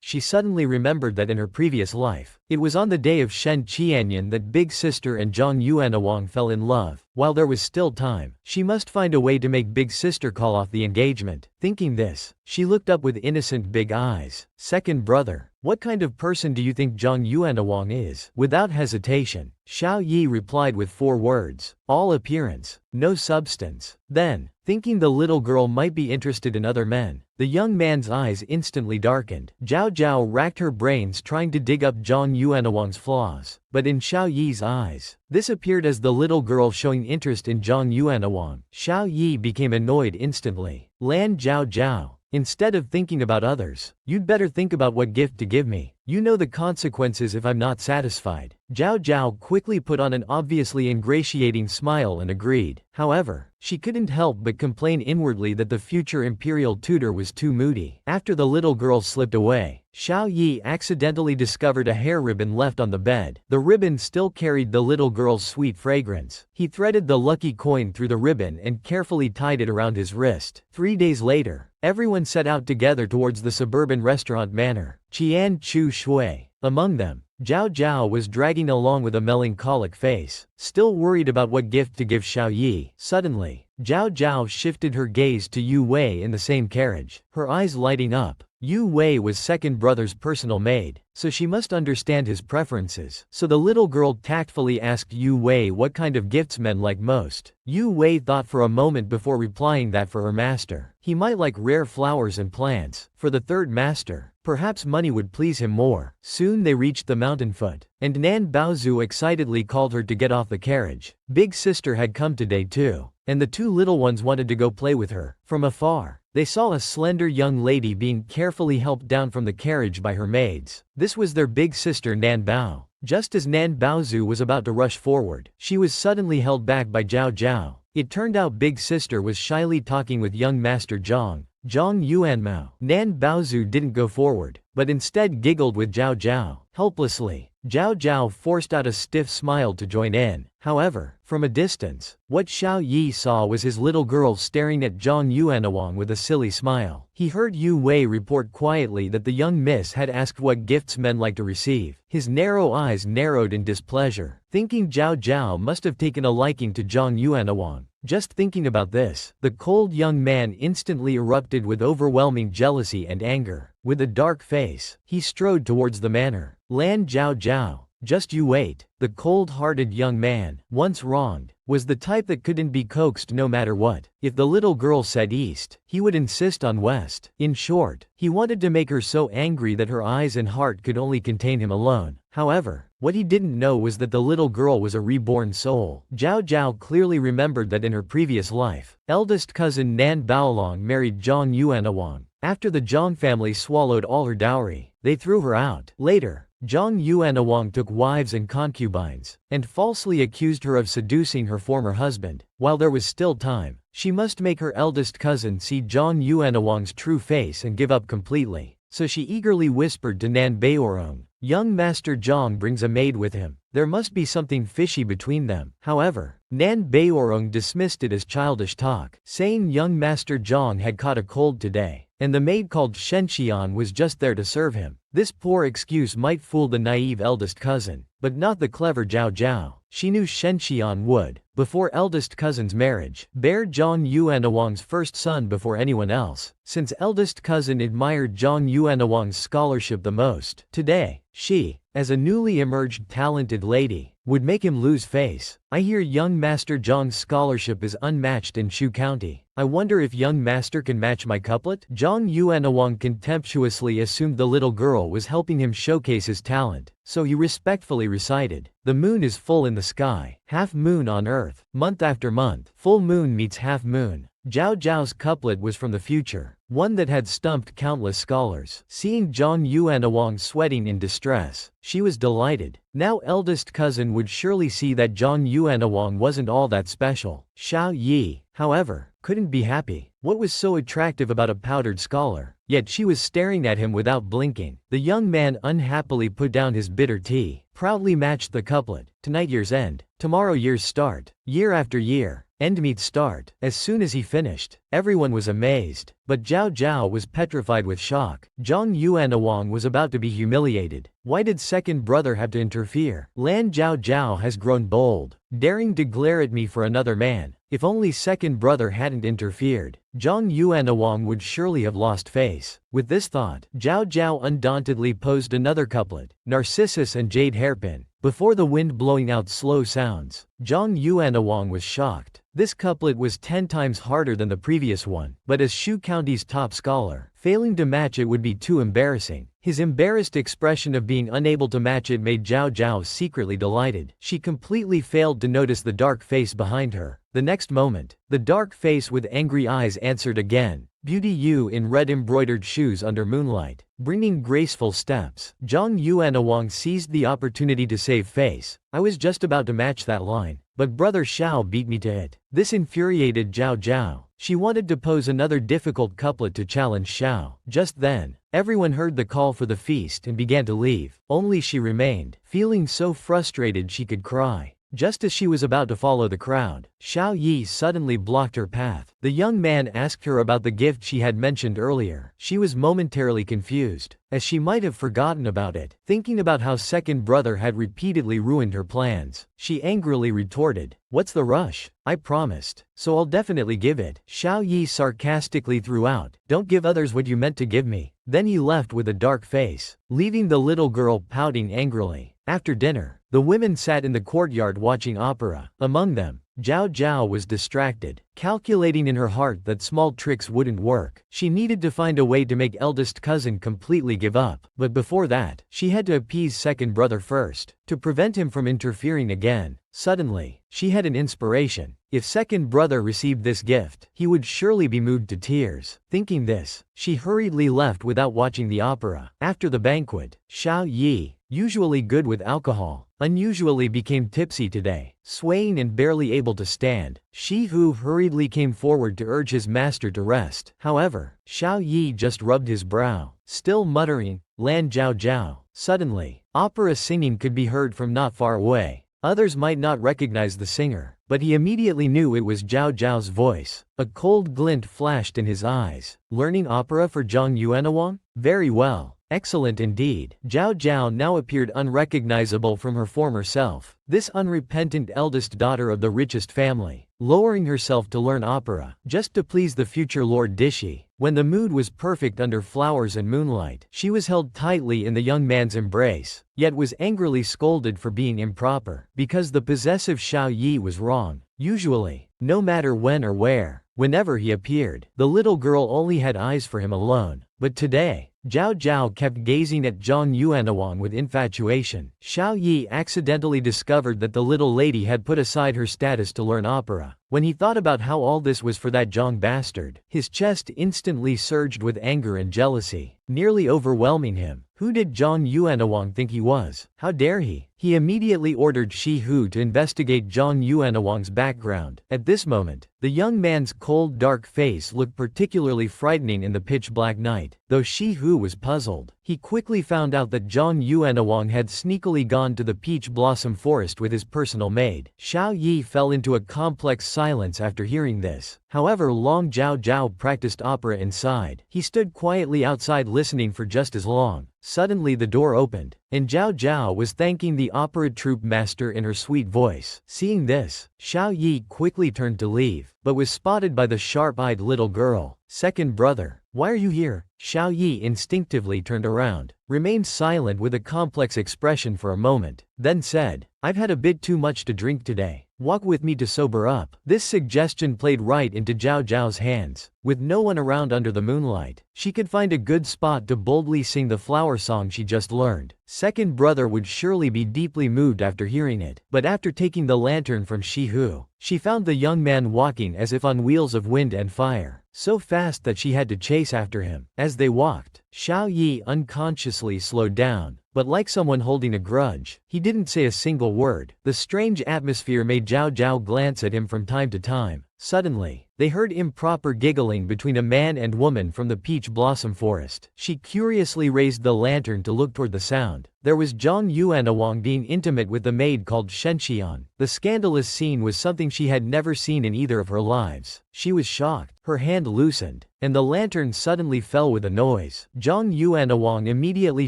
She suddenly remembered that in her previous life, it was on the day of Shen Qianyan that big sister and Zhang Yuanawang fell in love. While there was still time, she must find a way to make big sister call off the engagement. Thinking this, she looked up with innocent big eyes. Second brother, what kind of person do you think Zhang Yuanawang is? Without hesitation, Xiao Yi replied with 4 words. All appearance, no substance. Then, thinking the little girl might be interested in other men, the young man's eyes instantly darkened. Zhao Zhao racked her brains trying to dig up Zhang Yuanawang's flaws. But in Xiao Yi's eyes, this appeared as the little girl showing interest in Zhang Yuanawang. Xiao Yi became annoyed instantly. Lan Zhao Zhao, instead of thinking about others, you'd better think about what gift to give me. You know the consequences if I'm not satisfied. Zhao Zhao quickly put on an obviously ingratiating smile and agreed. However, she couldn't help but complain inwardly that the future imperial tutor was too moody. After the little girl slipped away, Xiao Yi accidentally discovered a hair ribbon left on the bed. The ribbon still carried the little girl's sweet fragrance. He threaded the lucky coin through the ribbon and carefully tied it around his wrist. 3 days later, everyone set out together towards the suburban restaurant manor. Qian Chu Shui. Among them, Zhao Zhao was dragging along with a melancholic face, still worried about what gift to give Xiao Yi. Suddenly, Zhao Zhao shifted her gaze to Yu Wei in the same carriage, her eyes lighting up. Yu Wei was second brother's personal maid, so she must understand his preferences. So the little girl tactfully asked Yu Wei what kind of gifts men like most. Yu Wei thought for a moment before replying that for her master, he might like rare flowers and plants. For the third master, perhaps money would please him more. Soon they reached the mountain foot, and Nan Baozu excitedly called her to get off the carriage. Big sister had come today too, and the 2 little ones wanted to go play with her. From afar, they saw a slender young lady being carefully helped down from the carriage by her maids. This was their big sister Nan Bao. Just as Nan Baozu was about to rush forward, she was suddenly held back by Zhao Zhao. It turned out big sister was shyly talking with young master Zhang Yuanmao. Nan Baozu didn't go forward, but instead giggled with Zhao Zhao. Helplessly, Zhao Zhao forced out a stiff smile to join in. However, from a distance, what Xiao Yi saw was his little girl staring at Zhang Yuanawang with a silly smile. He heard Yu Wei report quietly that the young miss had asked what gifts men like to receive. His narrow eyes narrowed in displeasure, thinking Zhao Zhao must have taken a liking to Zhang Yuanawang. Just thinking about this, the cold young man instantly erupted with overwhelming jealousy and anger. With a dark face, he strode towards the manor. Lan Zhao Zhao, just you wait. The cold-hearted young man, once wronged, was the type that couldn't be coaxed no matter what. If the little girl said east, he would insist on west. In short, he wanted to make her so angry that her eyes and heart could only contain him alone. However, what he didn't know was that the little girl was a reborn soul. Zhao Zhao clearly remembered that in her previous life, eldest cousin Nan Baolong married Zhang Yuanawang. After the Zhang family swallowed all her dowry, they threw her out. Later, Zhang Yuanawang took wives and concubines, and falsely accused her of seducing her former husband. While there was still time, she must make her eldest cousin see Zhang Yuanawang's true face and give up completely. So she eagerly whispered to Nan Baorong, "Young Master Zhang brings a maid with him. There must be something fishy between them." However, Nan Baorong dismissed it as childish talk, saying young Master Zhang had caught a cold today, and the maid called Shenxian was just there to serve him. This poor excuse might fool the naive eldest cousin, but not the clever Zhao Zhao. She knew Shenxian would, before eldest cousin's marriage, bear Zhang Yuanawang's first son before anyone else, since eldest cousin admired Zhang Yuanawang's scholarship the most. Today, she, as a newly emerged talented lady, would make him lose face. I hear young Master Zhang's scholarship is unmatched in Shu County. I wonder if young master can match my couplet? Zhang Yuanawang contemptuously assumed the little girl was helping him showcase his talent, so he respectfully recited, "The moon is full in the sky, half moon on earth, month after month, full moon meets half moon. Zhao Zhao's couplet was from the future, one that had stumped countless scholars. Seeing Zhang Yuanawang sweating in distress, she was delighted. Now eldest cousin would surely see that Zhang Yuanawang wasn't all that special. Xiao Yi, however, couldn't be happy. What was so attractive about a powdered scholar? Yet she was staring at him without blinking. The young man unhappily put down his bitter tea, proudly matched the couplet. Tonight year's end, tomorrow year's start, year after year, end meets start. As soon as he finished, everyone was amazed, but Zhao Zhao was petrified with shock. Zhang Yuanawang was about to be humiliated. Why did second brother have to interfere? Lan Zhao Zhao has grown bold, daring to glare at me for another man. If only second brother hadn't interfered, Zhang Yuanawang would surely have lost face. With this thought, Zhao Zhao undauntedly posed another couplet, Narcissus and Jade Hairpin. Before the wind blowing out slow sounds, Zhang Yuanawang was shocked. This couplet was 10 times harder than the previous one, but as Shu County's top scholar, failing to match it would be too embarrassing. His embarrassed expression of being unable to match it made Zhao Zhao secretly delighted. She completely failed to notice the dark face behind her. The next moment, the dark face with angry eyes answered again. Beauty you in red embroidered shoes under moonlight, bringing graceful steps. Zhang Yuanawang seized the opportunity to save face. I was just about to match that line, but brother Xiao beat me to it. This infuriated Zhao Zhao. She wanted to pose another difficult couplet to challenge Xiao. Just then, everyone heard the call for the feast and began to leave. Only she remained, feeling so frustrated she could cry. Just as she was about to follow the crowd, Xiao Yi suddenly blocked her path. The young man asked her about the gift she had mentioned earlier. She was momentarily confused, as she might have forgotten about it. Thinking about how second brother had repeatedly ruined her plans, she angrily retorted, "What's the rush? I promised, so I'll definitely give it." Xiao Yi sarcastically threw out, "Don't give others what you meant to give me." Then he left with a dark face, leaving the little girl pouting angrily. After dinner, the women sat in the courtyard watching opera. Among them, Zhao Zhao was distracted, calculating in her heart that small tricks wouldn't work. She needed to find a way to make eldest cousin completely give up. But before that, she had to appease second brother first, to prevent him from interfering again. Suddenly, she had an inspiration. If second brother received this gift, he would surely be moved to tears. Thinking this, she hurriedly left without watching the opera. After the banquet, Xiao Yi, usually good with alcohol, unusually became tipsy today. Swaying and barely able to stand, Shi Hu hurriedly came forward to urge his master to rest. However, Xiao Yi just rubbed his brow, still muttering, "Lan Zhao Zhao." Suddenly, opera singing could be heard from not far away. Others might not recognize the singer, but he immediately knew it was Zhao Zhao's voice. A cold glint flashed in his eyes. Learning opera for Zhang Yuanawang? Very well. Excellent indeed. Zhao Zhao now appeared unrecognizable from her former self. This unrepentant eldest daughter of the richest family, lowering herself to learn opera, just to please the future Lord Dishi. When the mood was perfect under flowers and moonlight, she was held tightly in the young man's embrace, yet was angrily scolded for being improper, because the possessive Xiao Yi was wrong. Usually, no matter when or where, whenever he appeared, the little girl only had eyes for him alone. But today, Zhao Zhao kept gazing at Zhang Yuanawang with infatuation. Xiao Yi accidentally discovered that the little lady had put aside her status to learn opera. When he thought about how all this was for that Zhang bastard, his chest instantly surged with anger and jealousy, nearly overwhelming him. Who did Zhang Yuanawang think he was? How dare he? He immediately ordered Shi Hu to investigate Zhang Yuanawang's background. At this moment, the young man's cold dark face looked particularly frightening in the pitch-black night. Though Shi Hu was puzzled, he quickly found out that Zhang Yuanawang had sneakily gone to the peach blossom forest with his personal maid. Xiao Yi fell into a complex silence after hearing this. However long Zhao Zhao practiced opera inside, he stood quietly outside listening for just as long. Suddenly the door opened, and Zhao Zhao was thanking the opera troupe master in her sweet voice. Seeing this, Xiao Yi quickly turned to leave, but was spotted by the sharp-eyed little girl. "Second brother, why are you here?" Xiao Yi instinctively turned around, remained silent with a complex expression for a moment, then said, "I've had a bit too much to drink today. Walk with me to sober up. This suggestion played right into Zhao Zhao's hands. With no one around under the moonlight, she could find a good spot to boldly sing the flower song she just learned. Second brother would surely be deeply moved after hearing it. But after taking the lantern from Shihu, she found the young man walking as if on wheels of wind and fire, so fast that she had to chase after him. As they walked, Xiao Yi unconsciously slowed down, but like someone holding a grudge, he didn't say a single word. The strange atmosphere made Zhao Zhao glance at him from time to time. Suddenly, they heard improper giggling between a man and woman from the peach blossom forest. She curiously raised the lantern to look toward the sound. There was Zhang Yuanawang being intimate with the maid called Shenxian. The scandalous scene was something she had never seen in either of her lives. She was shocked. Her hand loosened, and the lantern suddenly fell with a noise. Zhang Yuanawang immediately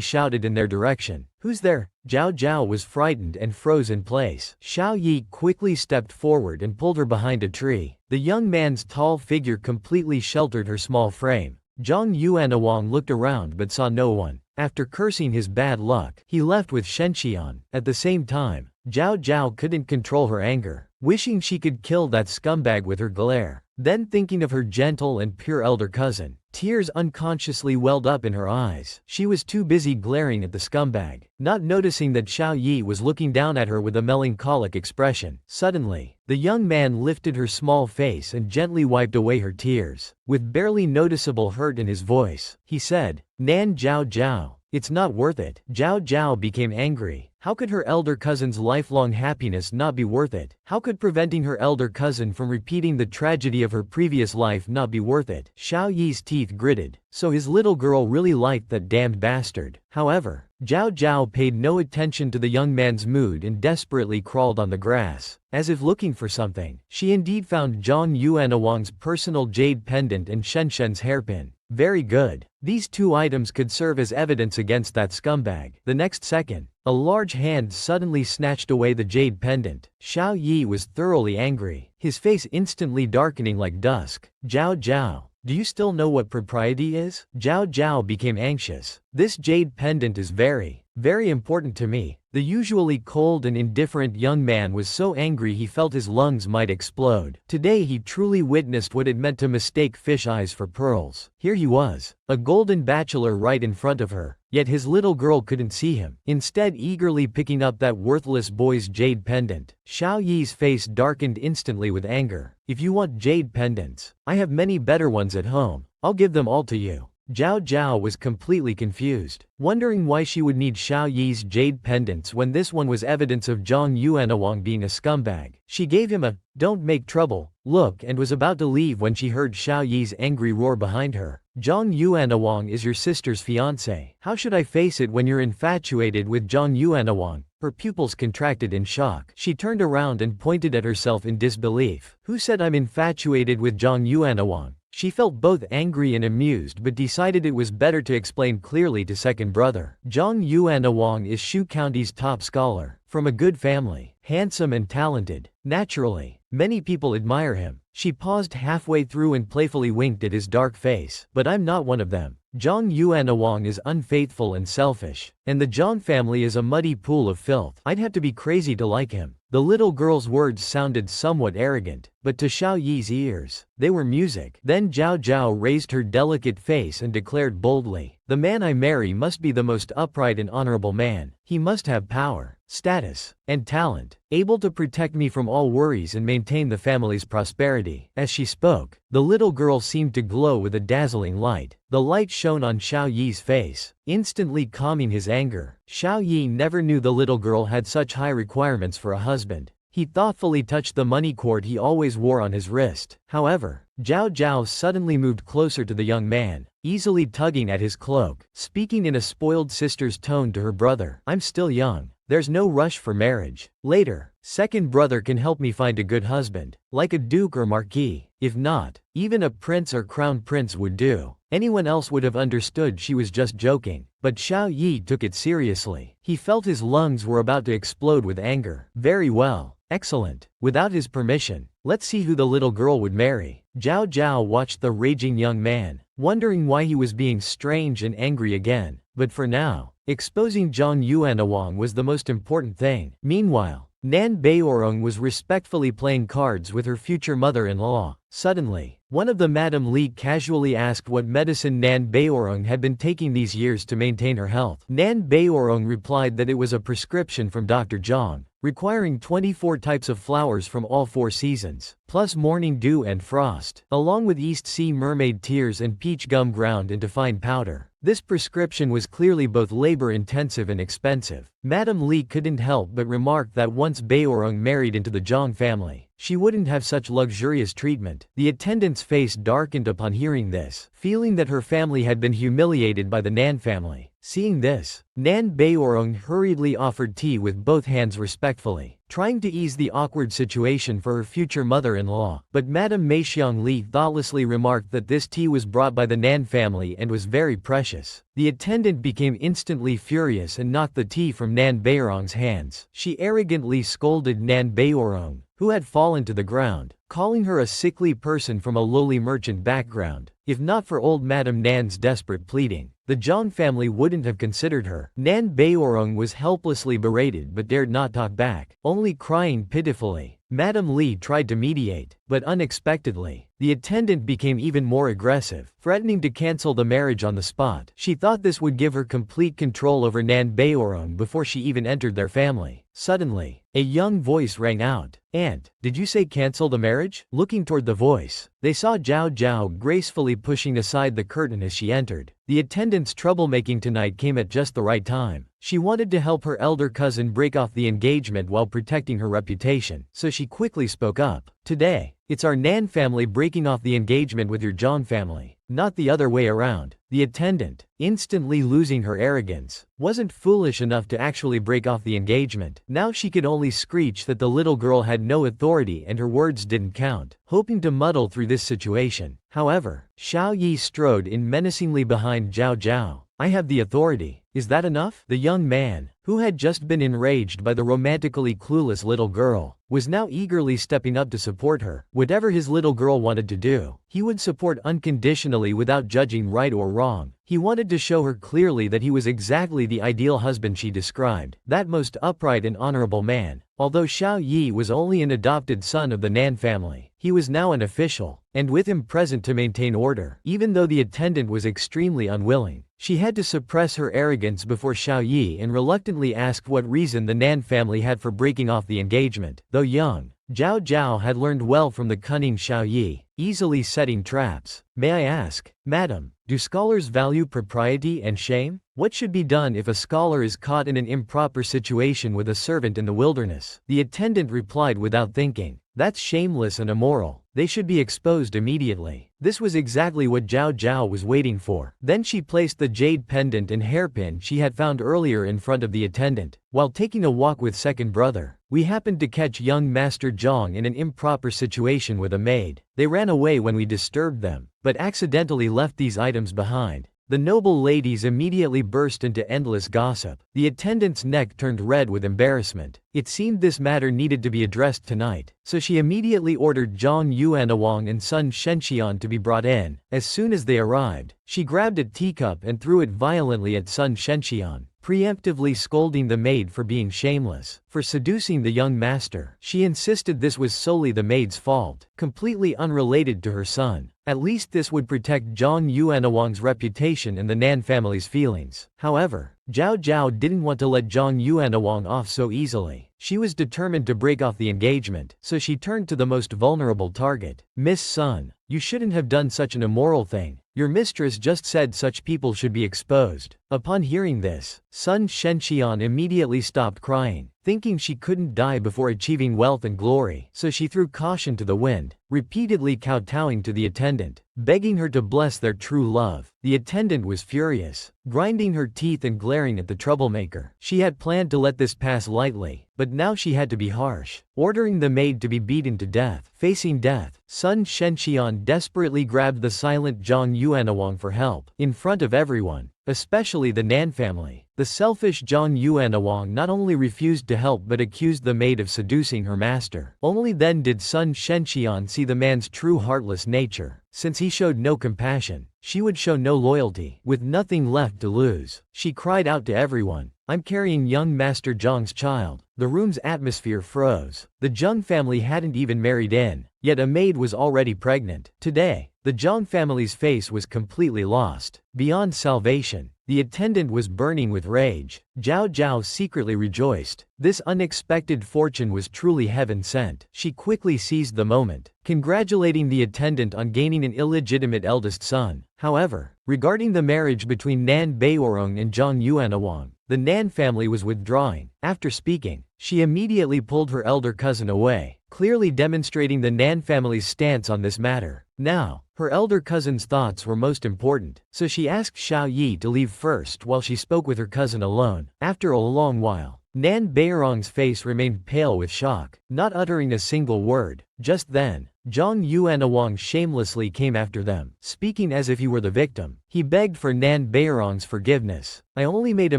shouted in their direction, "Who's there?" Zhao Zhao was frightened and froze in place. Xiao Yi quickly stepped forward and pulled her behind a tree. The young man's tall figure completely sheltered her small frame. Zhang Yuanawang looked around but saw no one. After cursing his bad luck, he left with Shenxian. At the same time, Zhao Zhao couldn't control her anger, wishing she could kill that scumbag with her glare. Then thinking of her gentle and pure elder cousin, tears unconsciously welled up in her eyes. She was too busy glaring at the scumbag, not noticing that Xiao Yi was looking down at her with a melancholic expression. Suddenly, the young man lifted her small face and gently wiped away her tears. With barely noticeable hurt in his voice, he said, "Nan Zhao Zhao, it's not worth it." Zhao Zhao became angry. How could her elder cousin's lifelong happiness not be worth it? How could preventing her elder cousin from repeating the tragedy of her previous life not be worth it? Xiao Yi's teeth gritted. So his little girl really liked that damned bastard. However, Zhao Zhao paid no attention to the young man's mood and desperately crawled on the grass, as if looking for something. She indeed found Zhang Yuanawang's personal jade pendant and Shenshen's hairpin. Very good. These two items could serve as evidence against that scumbag. The next second, a large hand suddenly snatched away the jade pendant. Xiao Yi was thoroughly angry, his face instantly darkening like dusk. "Zhao Zhao, do you still know what propriety is?" Zhao Zhao became anxious. "This jade pendant is very important to me." The usually cold and indifferent young man was so angry he felt his lungs might explode. Today he truly witnessed what it meant to mistake fish eyes for pearls. Here he was, a golden bachelor right in front of her, yet his little girl couldn't see him, instead eagerly picking up that worthless boy's jade pendant. Xiao Yi's face darkened instantly with anger. "If you want jade pendants, I have many better ones at home. I'll give them all to you." Zhao Zhao was completely confused, wondering why she would need Xiao Yi's jade pendants when this one was evidence of Zhang Yuanawang being a scumbag. She gave him a "don't make trouble" look and was about to leave when she heard Xiao Yi's angry roar behind her. "Zhang Yuanawang is your sister's fiancé. How should I face it when you're infatuated with Zhang Yuanawang?" Her pupils contracted in shock. She turned around and pointed at herself in disbelief. "Who said I'm infatuated with Zhang Yuanawang?" She felt both angry and amused but decided it was better to explain clearly to second brother. "Zhang Yuanawang is Shu County's top scholar, from a good family, handsome and talented. Naturally, many people admire him." She paused halfway through and playfully winked at his dark face. "But I'm not one of them. Zhang Yuanawang is unfaithful and selfish, and the Zhang family is a muddy pool of filth. I'd have to be crazy to like him." The little girl's words sounded somewhat arrogant, but to Xiao Yi's ears, they were music. Then Zhao Zhao raised her delicate face and declared boldly, "The man I marry must be the most upright and honorable man. He must have power, status, and talent, able to protect me from all worries and maintain the family's prosperity." As she spoke, the little girl seemed to glow with a dazzling light. The light shone on Xiao Yi's face, instantly calming his anger. Xiao Yi never knew the little girl had such high requirements for a husband. He thoughtfully touched the money cord he always wore on his wrist. However, Zhao Zhao suddenly moved closer to the young man, easily tugging at his cloak, speaking in a spoiled sister's tone to her brother. "I'm still young. There's no rush for marriage. Later, second brother can help me find a good husband, like a duke or marquis. If not, even a prince or crown prince would do." Anyone else would have understood she was just joking, but Xiao Yi took it seriously. He felt his lungs were about to explode with anger. "Very well. Excellent. Without his permission, let's see who the little girl would marry." Zhao Zhao watched the raging young man, wondering why he was being strange and angry again. But for now, exposing Zhang Yuanawang was the most important thing. Meanwhile, Nan Baeorong was respectfully playing cards with her future mother-in-law. Suddenly, one of the Madam Lee casually asked what medicine Nan Baeorong had been taking these years to maintain her health. Nan Baeorong replied that it was a prescription from Dr. Zhang, requiring 24 types of flowers from all 4 seasons, plus morning dew and frost, along with East Sea mermaid tears and peach gum ground into fine powder. This prescription was clearly both labor-intensive and expensive. Madam Lee couldn't help but remark that once Baeorong married into the Zhang family, she wouldn't have such luxurious treatment. The attendant's face darkened upon hearing this, feeling that her family had been humiliated by the Nan family. Seeing this, Nan Baeorong hurriedly offered tea with both hands respectfully, trying to ease the awkward situation for her future mother-in-law. But Madame Meixiang Li thoughtlessly remarked that this tea was brought by the Nan family and was very precious. The attendant became instantly furious and knocked the tea from Nan Baeorong's hands. She arrogantly scolded Nan Baeorong, who had fallen to the ground, calling her a sickly person from a lowly merchant background. If not for old Madame Nan's desperate pleading, the Zhang family wouldn't have considered her. Nan Baeorong was helplessly berated but dared not talk back, only crying pitifully. Madame Lee tried to mediate, but unexpectedly, the attendant became even more aggressive, threatening to cancel the marriage on the spot. She thought this would give her complete control over Nan Baeorong before she even entered their family. Suddenly, a young voice rang out. "Aunt, did you say cancel the marriage?" Looking toward the voice, they saw Zhao Zhao gracefully pushing aside the curtain as she entered. The attendant's troublemaking tonight came at just the right time. She wanted to help her elder cousin break off the engagement while protecting her reputation, so she quickly spoke up. "Today, it's our Nan family breaking off the engagement with your Zhang family, not the other way around." The attendant, instantly losing her arrogance, wasn't foolish enough to actually break off the engagement. Now she could only screech that the little girl had no authority and her words didn't count, hoping to muddle through this situation. However, Xiao Yi strode in menacingly behind Zhao Zhao. "I have the authority. Is that enough?" The young man, who had just been enraged by the romantically clueless little girl, was now eagerly stepping up to support her. Whatever his little girl wanted to do, he would support unconditionally without judging right or wrong. He wanted to show her clearly that he was exactly the ideal husband she described, that most upright and honorable man. Although Xiao Yi was only an adopted son of the Nan family, he was now an official, and with him present to maintain order. Even though the attendant was extremely unwilling, she had to suppress her arrogance before Xiao Yi and reluctantly asked what reason the Nan family had for breaking off the engagement. Though young, Zhao Zhao had learned well from the cunning Xiao Yi, easily setting traps. "May I ask, madam, do scholars value propriety and shame? What should be done if a scholar is caught in an improper situation with a servant in the wilderness?" The attendant replied without thinking, "That's shameless and immoral. They should be exposed immediately." This was exactly what Zhao Zhao was waiting for. Then she placed the jade pendant and hairpin she had found earlier in front of the attendant. "While taking a walk with second brother, we happened to catch young Master Zhang in an improper situation with a maid. They ran away when we disturbed them, but accidentally left these items behind." The noble ladies immediately burst into endless gossip. The attendant's neck turned red with embarrassment. It seemed this matter needed to be addressed tonight, so she immediately ordered Zhang Yuanawang and son Shenxian to be brought in. As soon as they arrived, she grabbed a teacup and threw it violently at son Shenxian, preemptively scolding the maid for being shameless, for seducing the young master. She insisted this was solely the maid's fault, completely unrelated to her son. At least this would protect Zhang Yuanawang's reputation and the Nan family's feelings. However, Zhao Zhao didn't want to let Zhang Yuanawang off so easily. She was determined to break off the engagement, so she turned to the most vulnerable target. "Miss Sun, you shouldn't have done such an immoral thing. Your mistress just said such people should be exposed." Upon hearing this, Sun Shenxian immediately stopped crying, thinking she couldn't die before achieving wealth and glory, so she threw caution to the wind, repeatedly kowtowing to the attendant, begging her to bless their true love. The attendant was furious, grinding her teeth and glaring at the troublemaker. She had planned to let this pass lightly, but now she had to be harsh, ordering the maid to be beaten to death. Facing death, Sun Shenxian desperately grabbed the silent Zhang Yuanawang for help. In front of everyone, especially the Nan family, the selfish Zhang Yuanawang not only refused to help but accused the maid of seducing her master. Only then did Sun Shenxian see the man's true heartless nature. Since he showed no compassion, she would show no loyalty. With nothing left to lose, she cried out to everyone, I'm carrying young Master Zhang's child. The room's atmosphere froze. The Zhang family hadn't even married in, yet a maid was already pregnant. Today, the Zhang family's face was completely lost. Beyond salvation, the attendant was burning with rage. Zhao Zhao secretly rejoiced. This unexpected fortune was truly heaven-sent. She quickly seized the moment, congratulating the attendant on gaining an illegitimate eldest son. However, regarding the marriage between Nan Bayorong and Zhang Yuanawang, the Nan family was withdrawing. After speaking, she immediately pulled her elder cousin away, clearly demonstrating the Nan family's stance on this matter. Now, her elder cousin's thoughts were most important, so she asked Xiao Yi to leave first while she spoke with her cousin alone. After a long while, Nan Bayorong's face remained pale with shock, not uttering a single word. Just then, Zhang Yuanawang shamelessly came after them, speaking as if he were the victim. He begged for Nan Bayorong's forgiveness. I only made a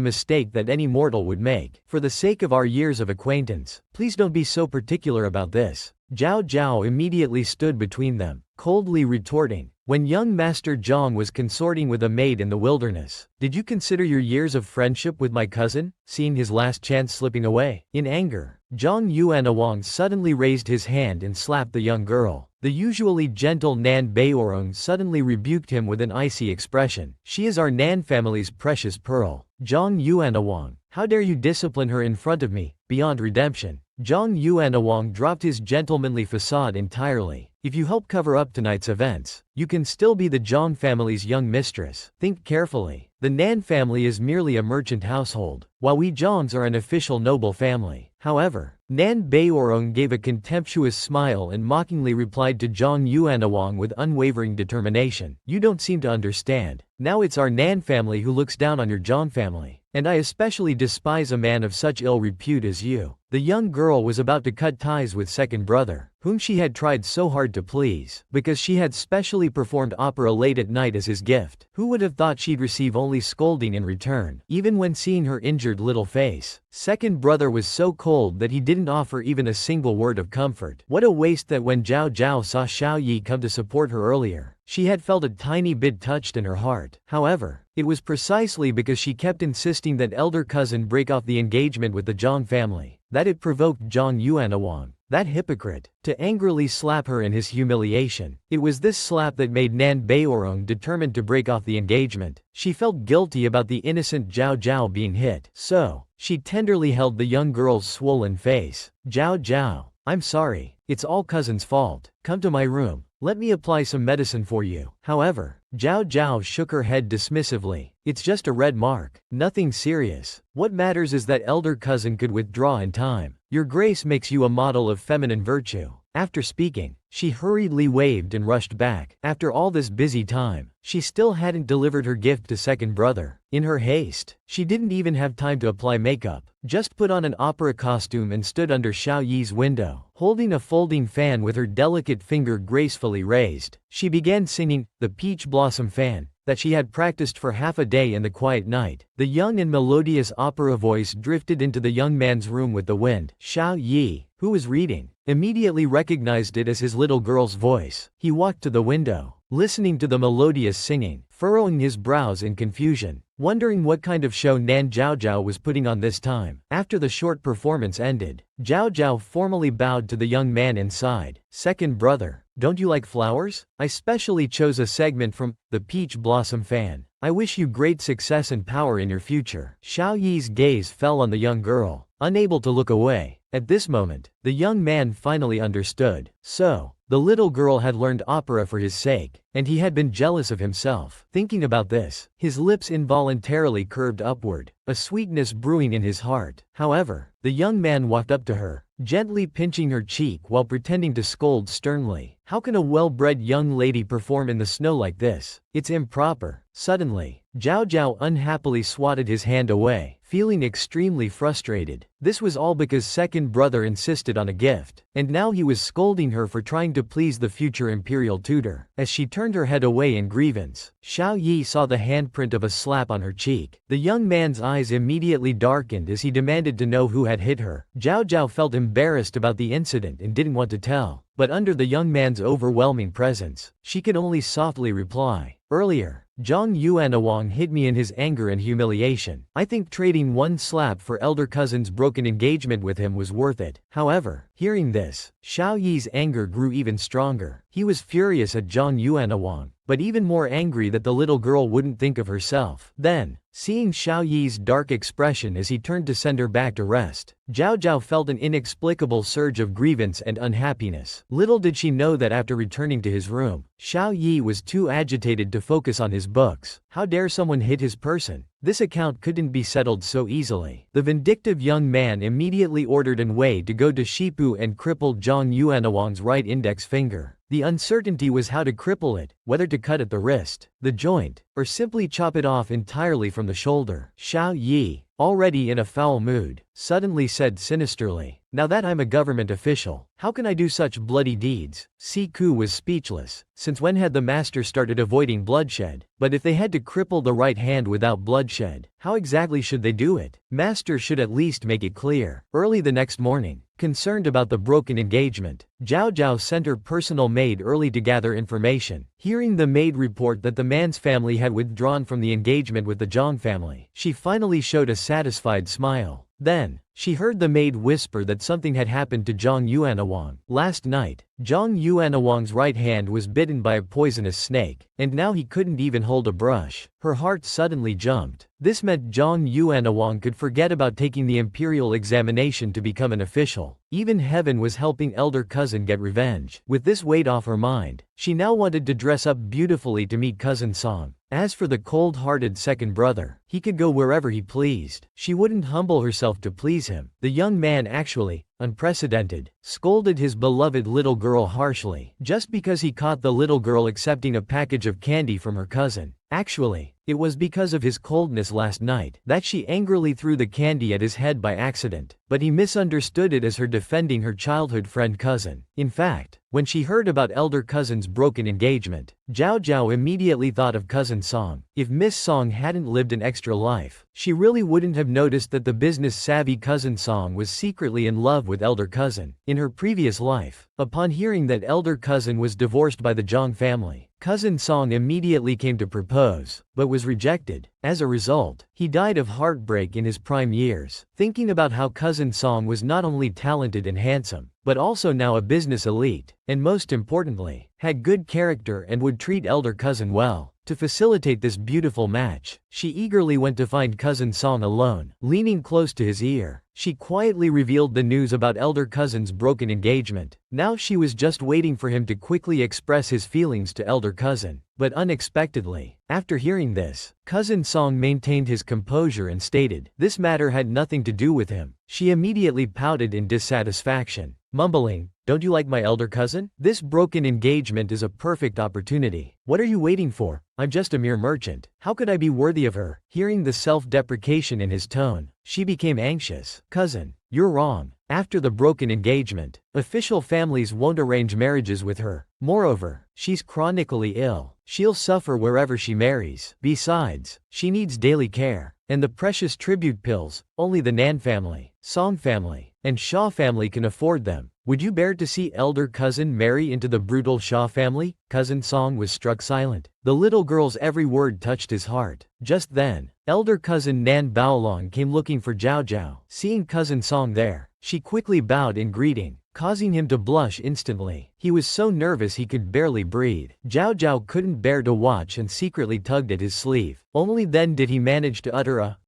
mistake that any mortal would make. For the sake of our years of acquaintance, please don't be so particular about this. Zhao Zhao immediately stood between them, coldly retorting, when young Master Zhang was consorting with a maid in the wilderness, did you consider your years of friendship with my cousin, seeing his last chance slipping away? In anger, Zhang Yuanawang suddenly raised his hand and slapped the young girl. The usually gentle Nan Bayorong suddenly rebuked him with an icy expression. She is our Nan family's precious pearl. Zhang Yuanawang, how dare you discipline her in front of me? Beyond redemption, Zhang Yuanawang dropped his gentlemanly facade entirely. If you help cover up tonight's events, you can still be the Zhang family's young mistress. Think carefully. The Nan family is merely a merchant household, while we Zhangs are an official noble family. However, Nan Bayorong gave a contemptuous smile and mockingly replied to Zhang Yuanawang with unwavering determination. You don't seem to understand. Now it's our Nan family who looks down on your Zhang family. And I especially despise a man of such ill repute as you. The young girl was about to cut ties with second brother, whom she had tried so hard to please, because she had specially performed opera late at night as his gift. Who would have thought she'd receive only scolding in return? Even when seeing her injured little face, second brother was so cold that he didn't offer even a single word of comfort. What a waste that when Zhao Zhao saw Xiao Yi come to support her earlier, she had felt a tiny bit touched in her heart. However, it was precisely because she kept insisting that elder cousin break off the engagement with the Zhang family, that it provoked Zhang Yuanawang, that hypocrite, to angrily slap her in his humiliation. It was this slap that made Nan Bayorong determined to break off the engagement. She felt guilty about the innocent Zhao Zhao being hit, so she tenderly held the young girl's swollen face. Zhao Zhao, I'm sorry. It's all cousin's fault. Come to my room. Let me apply some medicine for you. However, Zhao Zhao shook her head dismissively. It's just a red mark. Nothing serious. What matters is that elder cousin could withdraw in time. Your grace makes you a model of feminine virtue. After speaking, she hurriedly waved and rushed back. After all this busy time, she still hadn't delivered her gift to second brother. In her haste, she didn't even have time to apply makeup, just put on an opera costume and stood under Xiao Yi's window, holding a folding fan with her delicate finger gracefully raised. She began singing, "The Peach Blossom Fan," that she had practiced for half a day in the quiet night. The young and melodious opera voice drifted into the young man's room with the wind. Xiao Yi, who was reading, immediately recognized it as his little girl's voice. He walked to the window, listening to the melodious singing, furrowing his brows in confusion, wondering what kind of show Nan Zhaozhao was putting on this time. After the short performance ended, Zhaozhao formally bowed to the young man inside. "Second brother, don't you like flowers? I specially chose a segment from The Peach Blossom Fan. I wish you great success and power in your future." Xiao Yi's gaze fell on the young girl, unable to look away. At this moment, the young man finally understood. So, the little girl had learned opera for his sake, and he had been jealous of himself. Thinking about this, his lips involuntarily curved upward, a sweetness brewing in his heart. However, the young man walked up to her, gently pinching her cheek while pretending to scold sternly. "How can a well-bred young lady perform in the snow like this? It's improper." Suddenly, Zhao Zhao unhappily swatted his hand away, feeling extremely frustrated. This was all because second brother insisted on a gift, and now he was scolding her for trying to please the future imperial tutor. As she turned her head away in grievance, Xiao Yi saw the handprint of a slap on her cheek. The young man's eyes immediately darkened as he demanded to know who had hit her. Zhao Zhao felt embarrassed about the incident and didn't want to tell, but under the young man's overwhelming presence, she could only softly reply, "Earlier, Zhang Yuanawang hit me in his anger and humiliation. I think trading one slap for elder cousin's broken engagement with him was worth it. However, hearing this, Xiao Yi's anger grew even stronger. He was furious at Zhang Yuanawang, but even more angry that the little girl wouldn't think of herself. Then, seeing Xiao Yi's dark expression as he turned to send her back to rest, Zhao Zhao felt an inexplicable surge of grievance and unhappiness. Little did she know that after returning to his room, Xiao Yi was too agitated to focus on his books. How dare someone hit his person? This account couldn't be settled so easily. The vindictive young man immediately ordered An Wei to go to Shipu and cripple Zhang Yuanawang's right index finger. The uncertainty was how to cripple it, whether to cut at the wrist, the joint, or simply chop it off entirely from the shoulder. Xiao Yi, already in a foul mood, suddenly said sinisterly, "Now that I'm a government official, how can I do such bloody deeds?" Siku was speechless. Since when had the master started avoiding bloodshed? But if they had to cripple the right hand without bloodshed, how exactly should they do it? Master should at least make it clear. Early the next morning, concerned about the broken engagement, Zhao Zhao sent her personal maid early to gather information. Hearing the maid report that the man's family had withdrawn from the engagement with the Zhang family, she finally showed a satisfied smile. Then, she heard the maid whisper that something had happened to Zhang Yuanawang. Last night, Zhang Yuanawang's right hand was bitten by a poisonous snake, and now he couldn't even hold a brush. Her heart suddenly jumped. This meant Zhang Yuanawang could forget about taking the imperial examination to become an official. Even heaven was helping elder cousin get revenge. With this weight off her mind, she now wanted to dress up beautifully to meet cousin Song. As for the cold-hearted second brother, he could go wherever he pleased. She wouldn't humble herself to please him. The young man actually, unprecedented, scolded his beloved little girl harshly, just because he caught the little girl accepting a package of candy from her cousin. Actually, it was because of his coldness last night that she angrily threw the candy at his head by accident, but he misunderstood it as her defending her childhood friend cousin. In fact, when she heard about elder cousin's broken engagement, Zhao Zhao immediately thought of cousin Song. If Miss Song hadn't lived an extra life, she really wouldn't have noticed that the business-savvy cousin Song was secretly in love with elder cousin. In her previous life, upon hearing that elder cousin was divorced by the Zhang family, cousin Song immediately came to propose, but was rejected. As a result, he died of heartbreak in his prime years. Thinking about how cousin Song was not only talented and handsome, but also now a business elite, and most importantly, had good character and would treat elder cousin well. To facilitate this beautiful match, she eagerly went to find cousin Song alone. Leaning close to his ear, she quietly revealed the news about elder cousin's broken engagement. Now she was just waiting for him to quickly express his feelings to elder cousin. But unexpectedly, after hearing this, cousin Song maintained his composure and stated, this matter had nothing to do with him. She immediately pouted in dissatisfaction, mumbling, "Don't you like my elder cousin? This broken engagement is a perfect opportunity. What are you waiting for? I'm just a mere merchant. How could I be worthy of her?" Hearing the self-deprecation in his tone, she became anxious. "Cousin, you're wrong. After the broken engagement, official families won't arrange marriages with her. Moreover, she's chronically ill. She'll suffer wherever she marries. Besides, she needs daily care. And the precious tribute pills, only the Nan family, Song family, and Shaw family can afford them. Would you bear to see elder cousin marry into the brutal Shaw family?" Cousin Song was struck silent. The little girl's every word touched his heart. Just then, elder cousin Nan Baolong came looking for Zhao Zhao. Seeing cousin Song there, she quickly bowed in greeting, causing him to blush instantly. He was so nervous he could barely breathe. Zhao Zhao couldn't bear to watch and secretly tugged at his sleeve. Only then did he manage to utter a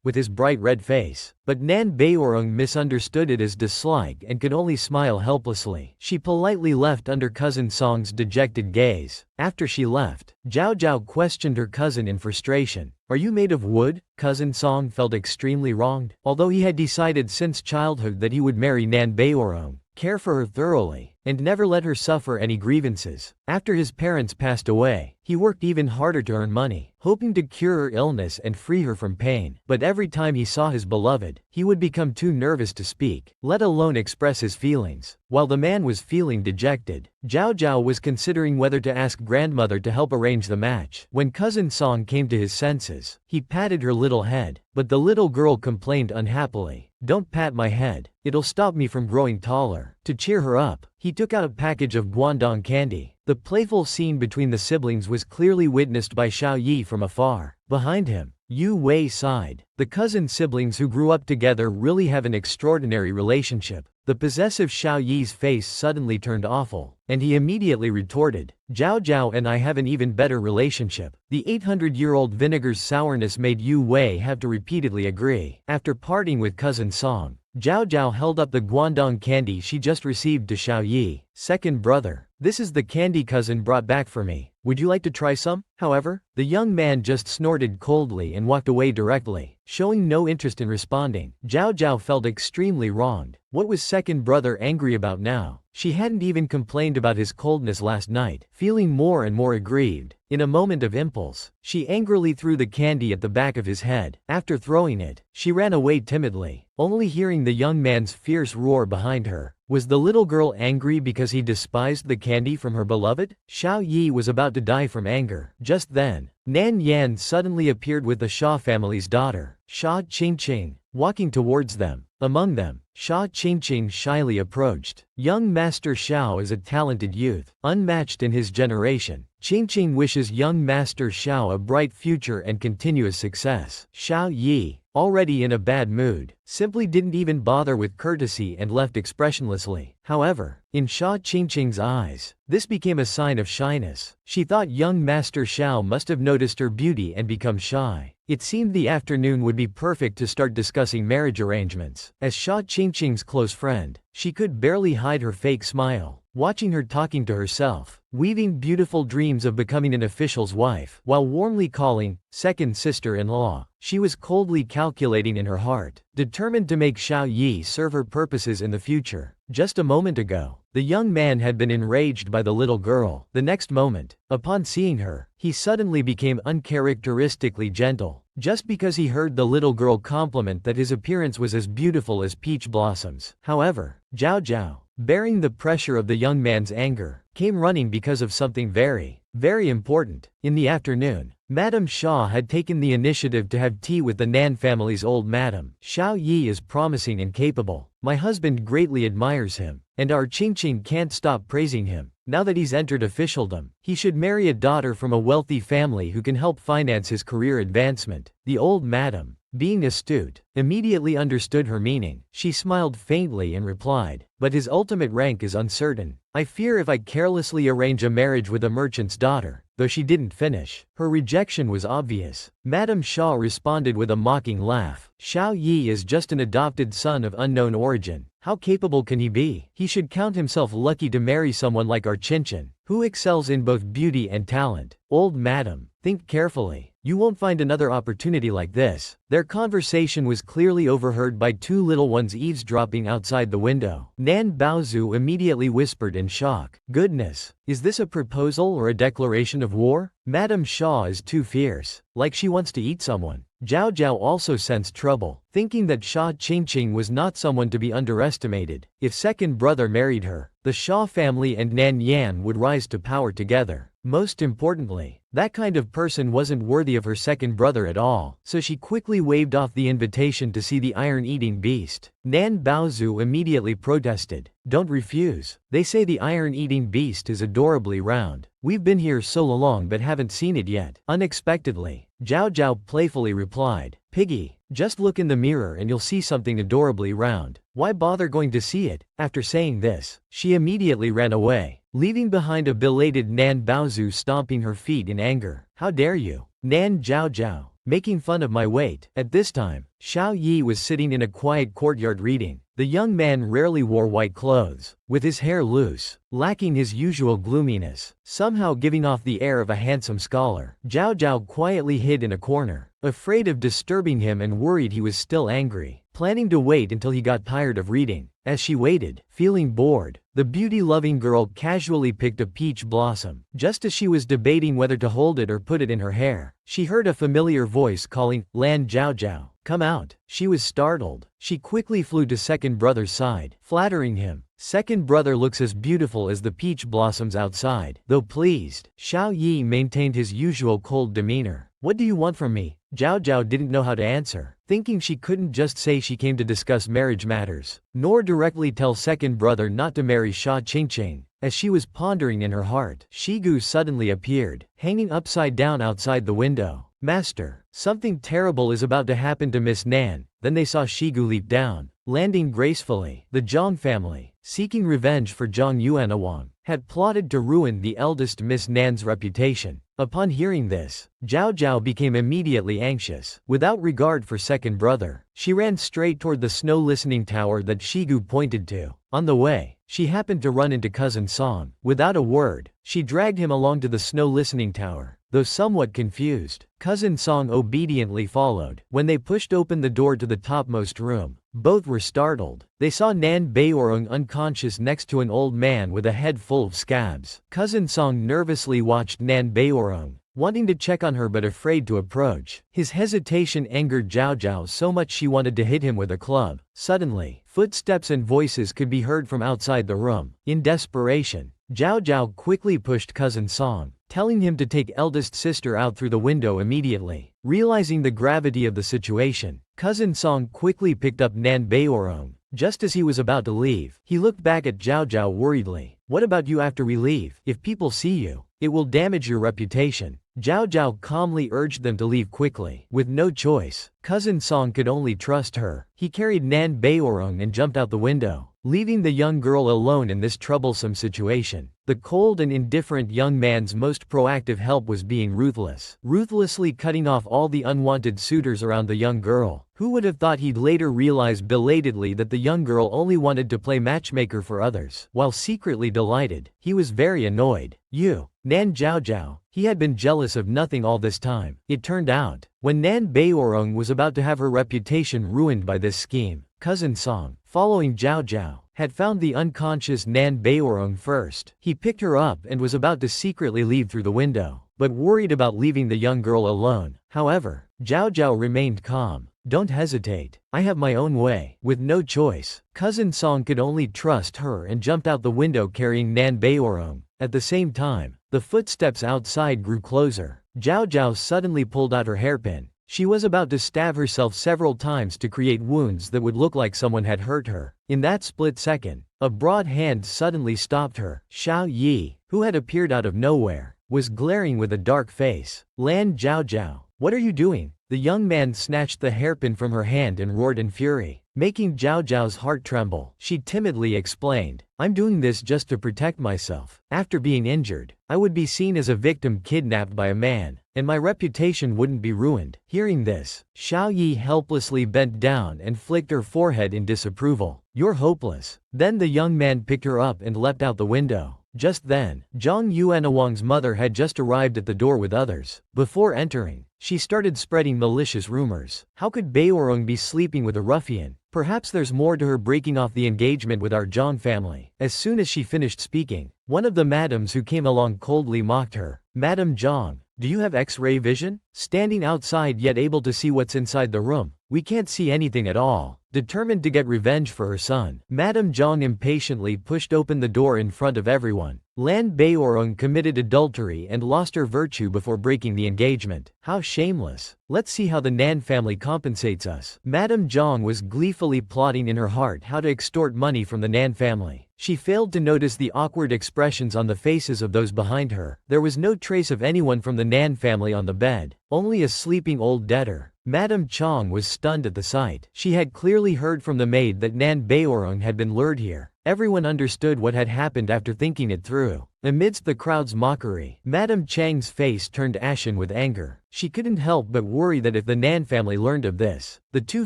with his bright red face. But Nan Baorong misunderstood it as dislike and could only smile helplessly. She politely left under cousin Song's dejected gaze. After she left, Zhao Zhao questioned her cousin in frustration. "Are you made of wood?" Cousin Song felt extremely wronged. Although he had decided since childhood that he would marry Nan Baorong, care for her thoroughly, and never let her suffer any grievances. After his parents passed away, he worked even harder to earn money, hoping to cure her illness and free her from pain. But every time he saw his beloved, he would become too nervous to speak, let alone express his feelings. While the man was feeling dejected, Zhao Zhao was considering whether to ask grandmother to help arrange the match. When cousin Song came to his senses, he patted her little head, but the little girl complained unhappily. Don't pat my head. It'll stop me from growing taller. To cheer her up, he took out a package of guandong candy. The playful scene between the siblings was clearly witnessed by Xiao Yi from afar. Behind him, Yu Wei sighed. The cousin siblings who grew up together really have an extraordinary relationship. The possessive Xiao Yi's face suddenly turned awful, and he immediately retorted, Zhao Zhao and I have an even better relationship. The 800-year-old vinegar's sourness made Yu Wei have to repeatedly agree. After parting with cousin Song, Zhao Zhao held up the guandong candy she just received to Xiao Yi. Second brother, this is the candy cousin brought back for me. Would you like to try some? However, the young man just snorted coldly and walked away directly, showing no interest in responding. Zhao Zhao felt extremely wronged. What was second brother angry about now? She hadn't even complained about his coldness last night. Feeling more and more aggrieved, in a moment of impulse, she angrily threw the candy at the back of his head. After throwing it, she ran away timidly, only hearing the young man's fierce roar behind her. Was the little girl angry because he despised the candy from her beloved? Xiao Yi was about to die from anger. Just then, Nan Yan suddenly appeared with the Sha family's daughter, Sha Qingqing, walking towards them. Among them, Sha Qingqing shyly approached. Young Master Xiao is a talented youth, unmatched in his generation. Qingqing wishes young Master Xiao a bright future and continuous success. Xiao Yi, already in a bad mood, simply didn't even bother with courtesy and left expressionlessly. However, in Sha Qingqing's eyes, this became a sign of shyness. She thought young Master Xiao must have noticed her beauty and become shy. It seemed the afternoon would be perfect to start discussing marriage arrangements. As Sha Qingqing's close friend, she could barely hide her fake smile, watching her talking to herself, weaving beautiful dreams of becoming an official's wife, while warmly calling second sister-in-law. She was coldly calculating in her heart, determined to make Xiao Yi serve her purposes in the future. Just a moment ago, the young man had been enraged by the little girl. The next moment, upon seeing her, he suddenly became uncharacteristically gentle, just because he heard the little girl compliment that his appearance was as beautiful as peach blossoms. However, Zhao Zhao, bearing the pressure of the young man's anger, came running because of something very important. In the afternoon, Madame Shaw had taken the initiative to have tea with the Nan family's old madam. Xiao Yi is promising and capable. My husband greatly admires him, and our Qingqing can't stop praising him. Now that he's entered officialdom, he should marry a daughter from a wealthy family who can help finance his career advancement. The old madam, being astute, immediately understood her meaning. She smiled faintly and replied, but his ultimate rank is uncertain. I fear if I carelessly arrange a marriage with a merchant's daughter. Though she didn't finish, her rejection was obvious. Madame Shaw responded with a mocking laugh. Xiao Yi is just an adopted son of unknown origin. How capable can he be? He should count himself lucky to marry someone like our Qingqing, who excels in both beauty and talent. Old madam, think carefully. You won't find another opportunity like this. Their conversation was clearly overheard by two little ones eavesdropping outside the window. Nan Baozu immediately whispered in shock. Goodness, is this a proposal or a declaration of war? Madame Shaw is too fierce, like she wants to eat someone. Zhao Zhao also sensed trouble, thinking that Sha Qingqing was not someone to be underestimated. If second brother married her, the Shaw family and Nan Yan would rise to power together. Most importantly, that kind of person wasn't worthy of her second brother at all, so she quickly waved off the invitation to see the iron-eating beast. Nan Baozu immediately protested. Don't refuse. They say the iron-eating beast is adorably round. We've been here so long but haven't seen it yet. Unexpectedly, Zhao Zhao playfully replied, Piggy, just look in the mirror and you'll see something adorably round. Why bother going to see it? After saying this, she immediately ran away, leaving behind a belated Nan Baozu stomping her feet in anger. How dare you, Nan Zhao Zhao, making fun of my weight. At this time, Xiao Yi was sitting in a quiet courtyard reading. The young man rarely wore white clothes, with his hair loose, lacking his usual gloominess, somehow giving off the air of a handsome scholar. Zhao Zhao quietly hid in a corner, afraid of disturbing him and worried he was still angry, planning to wait until he got tired of reading. As she waited, feeling bored, the beauty-loving girl casually picked a peach blossom. Just as she was debating whether to hold it or put it in her hair, she heard a familiar voice calling, Lan Zhao Zhao, come out. She was startled. She quickly flew to second brother's side, flattering him. Second brother looks as beautiful as the peach blossoms outside. Though pleased, Xiao Yi maintained his usual cold demeanor. What do you want from me? Zhao Zhao didn't know how to answer, thinking she couldn't just say she came to discuss marriage matters, nor directly tell second brother not to marry Sha Qingqing. As she was pondering in her heart, Shigu suddenly appeared, hanging upside down outside the window. Master, something terrible is about to happen to Miss Nan. Then they saw Shigu leap down, landing gracefully. The Zhang family, seeking revenge for Zhang Yuanawang, had plotted to ruin the eldest Miss Nan's reputation. Upon hearing this, Zhao Zhao became immediately anxious. Without regard for second brother, she ran straight toward the snow listening tower that Shigu pointed to. On the way, she happened to run into cousin Song. Without a word, she dragged him along to the snow listening tower. Though somewhat confused, cousin Song obediently followed. When they pushed open the door to the topmost room, both were startled. They saw Nan Bayorong unconscious next to an old man with a head full of scabs. Cousin Song nervously watched Nan Bayorong, wanting to check on her but afraid to approach. His hesitation angered Zhao Zhao so much she wanted to hit him with a club. Suddenly, footsteps and voices could be heard from outside the room. In desperation, Zhao Zhao quickly pushed cousin Song, telling him to take eldest sister out through the window immediately. Realizing the gravity of the situation, cousin Song quickly picked up Nan Bayorong. Just as he was about to leave, he looked back at Zhao Zhao worriedly. What about you after we leave? If people see you, it will damage your reputation. Zhao Zhao calmly urged them to leave quickly. With no choice, cousin Song could only trust her. He carried Nan Bayorong and jumped out the window, leaving the young girl alone in this troublesome situation. The cold and indifferent young man's most proactive help was being ruthless, ruthlessly cutting off all the unwanted suitors around the young girl. Who would have thought he'd later realize belatedly that the young girl only wanted to play matchmaker for others? While secretly delighted, he was very annoyed. Nan Zhao Zhao. He had been jealous of nothing all this time. It turned out, when Nan Bayorong was about to have her reputation ruined by this scheme, cousin Song, following Zhao Zhao, had found the unconscious Nan Bayorong first. He picked her up and was about to secretly leave through the window, but worried about leaving the young girl alone. However, Zhao Zhao remained calm. Don't hesitate. I have my own way. With no choice, cousin Song could only trust her and jumped out the window carrying Nan Bayorong. At the same time, the footsteps outside grew closer. Zhao Zhao suddenly pulled out her hairpin. She was about to stab herself several times to create wounds that would look like someone had hurt her. In that split second, a broad hand suddenly stopped her. Xiao Yi, who had appeared out of nowhere, was glaring with a dark face. Lan Zhao Zhao, what are you doing? The young man snatched the hairpin from her hand and roared in fury, making Zhao Zhao's heart tremble. She timidly explained, I'm doing this just to protect myself. After being injured, I would be seen as a victim kidnapped by a man, and my reputation wouldn't be ruined. Hearing this, Xiao Yi helplessly bent down and flicked her forehead in disapproval. You're hopeless. Then the young man picked her up and leapt out the window. Just then, Zhang Yuanawang's mother had just arrived at the door with others. Before entering, she started spreading malicious rumors. How could Bayorong be sleeping with a ruffian? Perhaps there's more to her breaking off the engagement with our Zhang family. As soon as she finished speaking, one of the madams who came along coldly mocked her. Madam Zhang, do you have X-ray vision? Standing outside yet able to see what's inside the room, we can't see anything at all. Determined to get revenge for her son, Madame Zhang impatiently pushed open the door in front of everyone. Lan Bayorong committed adultery and lost her virtue before breaking the engagement. How shameless. Let's see how the Nan family compensates us. Madame Zhang was gleefully plotting in her heart how to extort money from the Nan family. She failed to notice the awkward expressions on the faces of those behind her. There was no trace of anyone from the Nan family on the bed, only a sleeping old debtor. Madame Chong was stunned at the sight. She had clearly heard from the maid that Nan Bayorong had been lured here. Everyone understood what had happened after thinking it through. Amidst the crowd's mockery, Madame Chang's face turned ashen with anger. She couldn't help but worry that if the Nan family learned of this, the two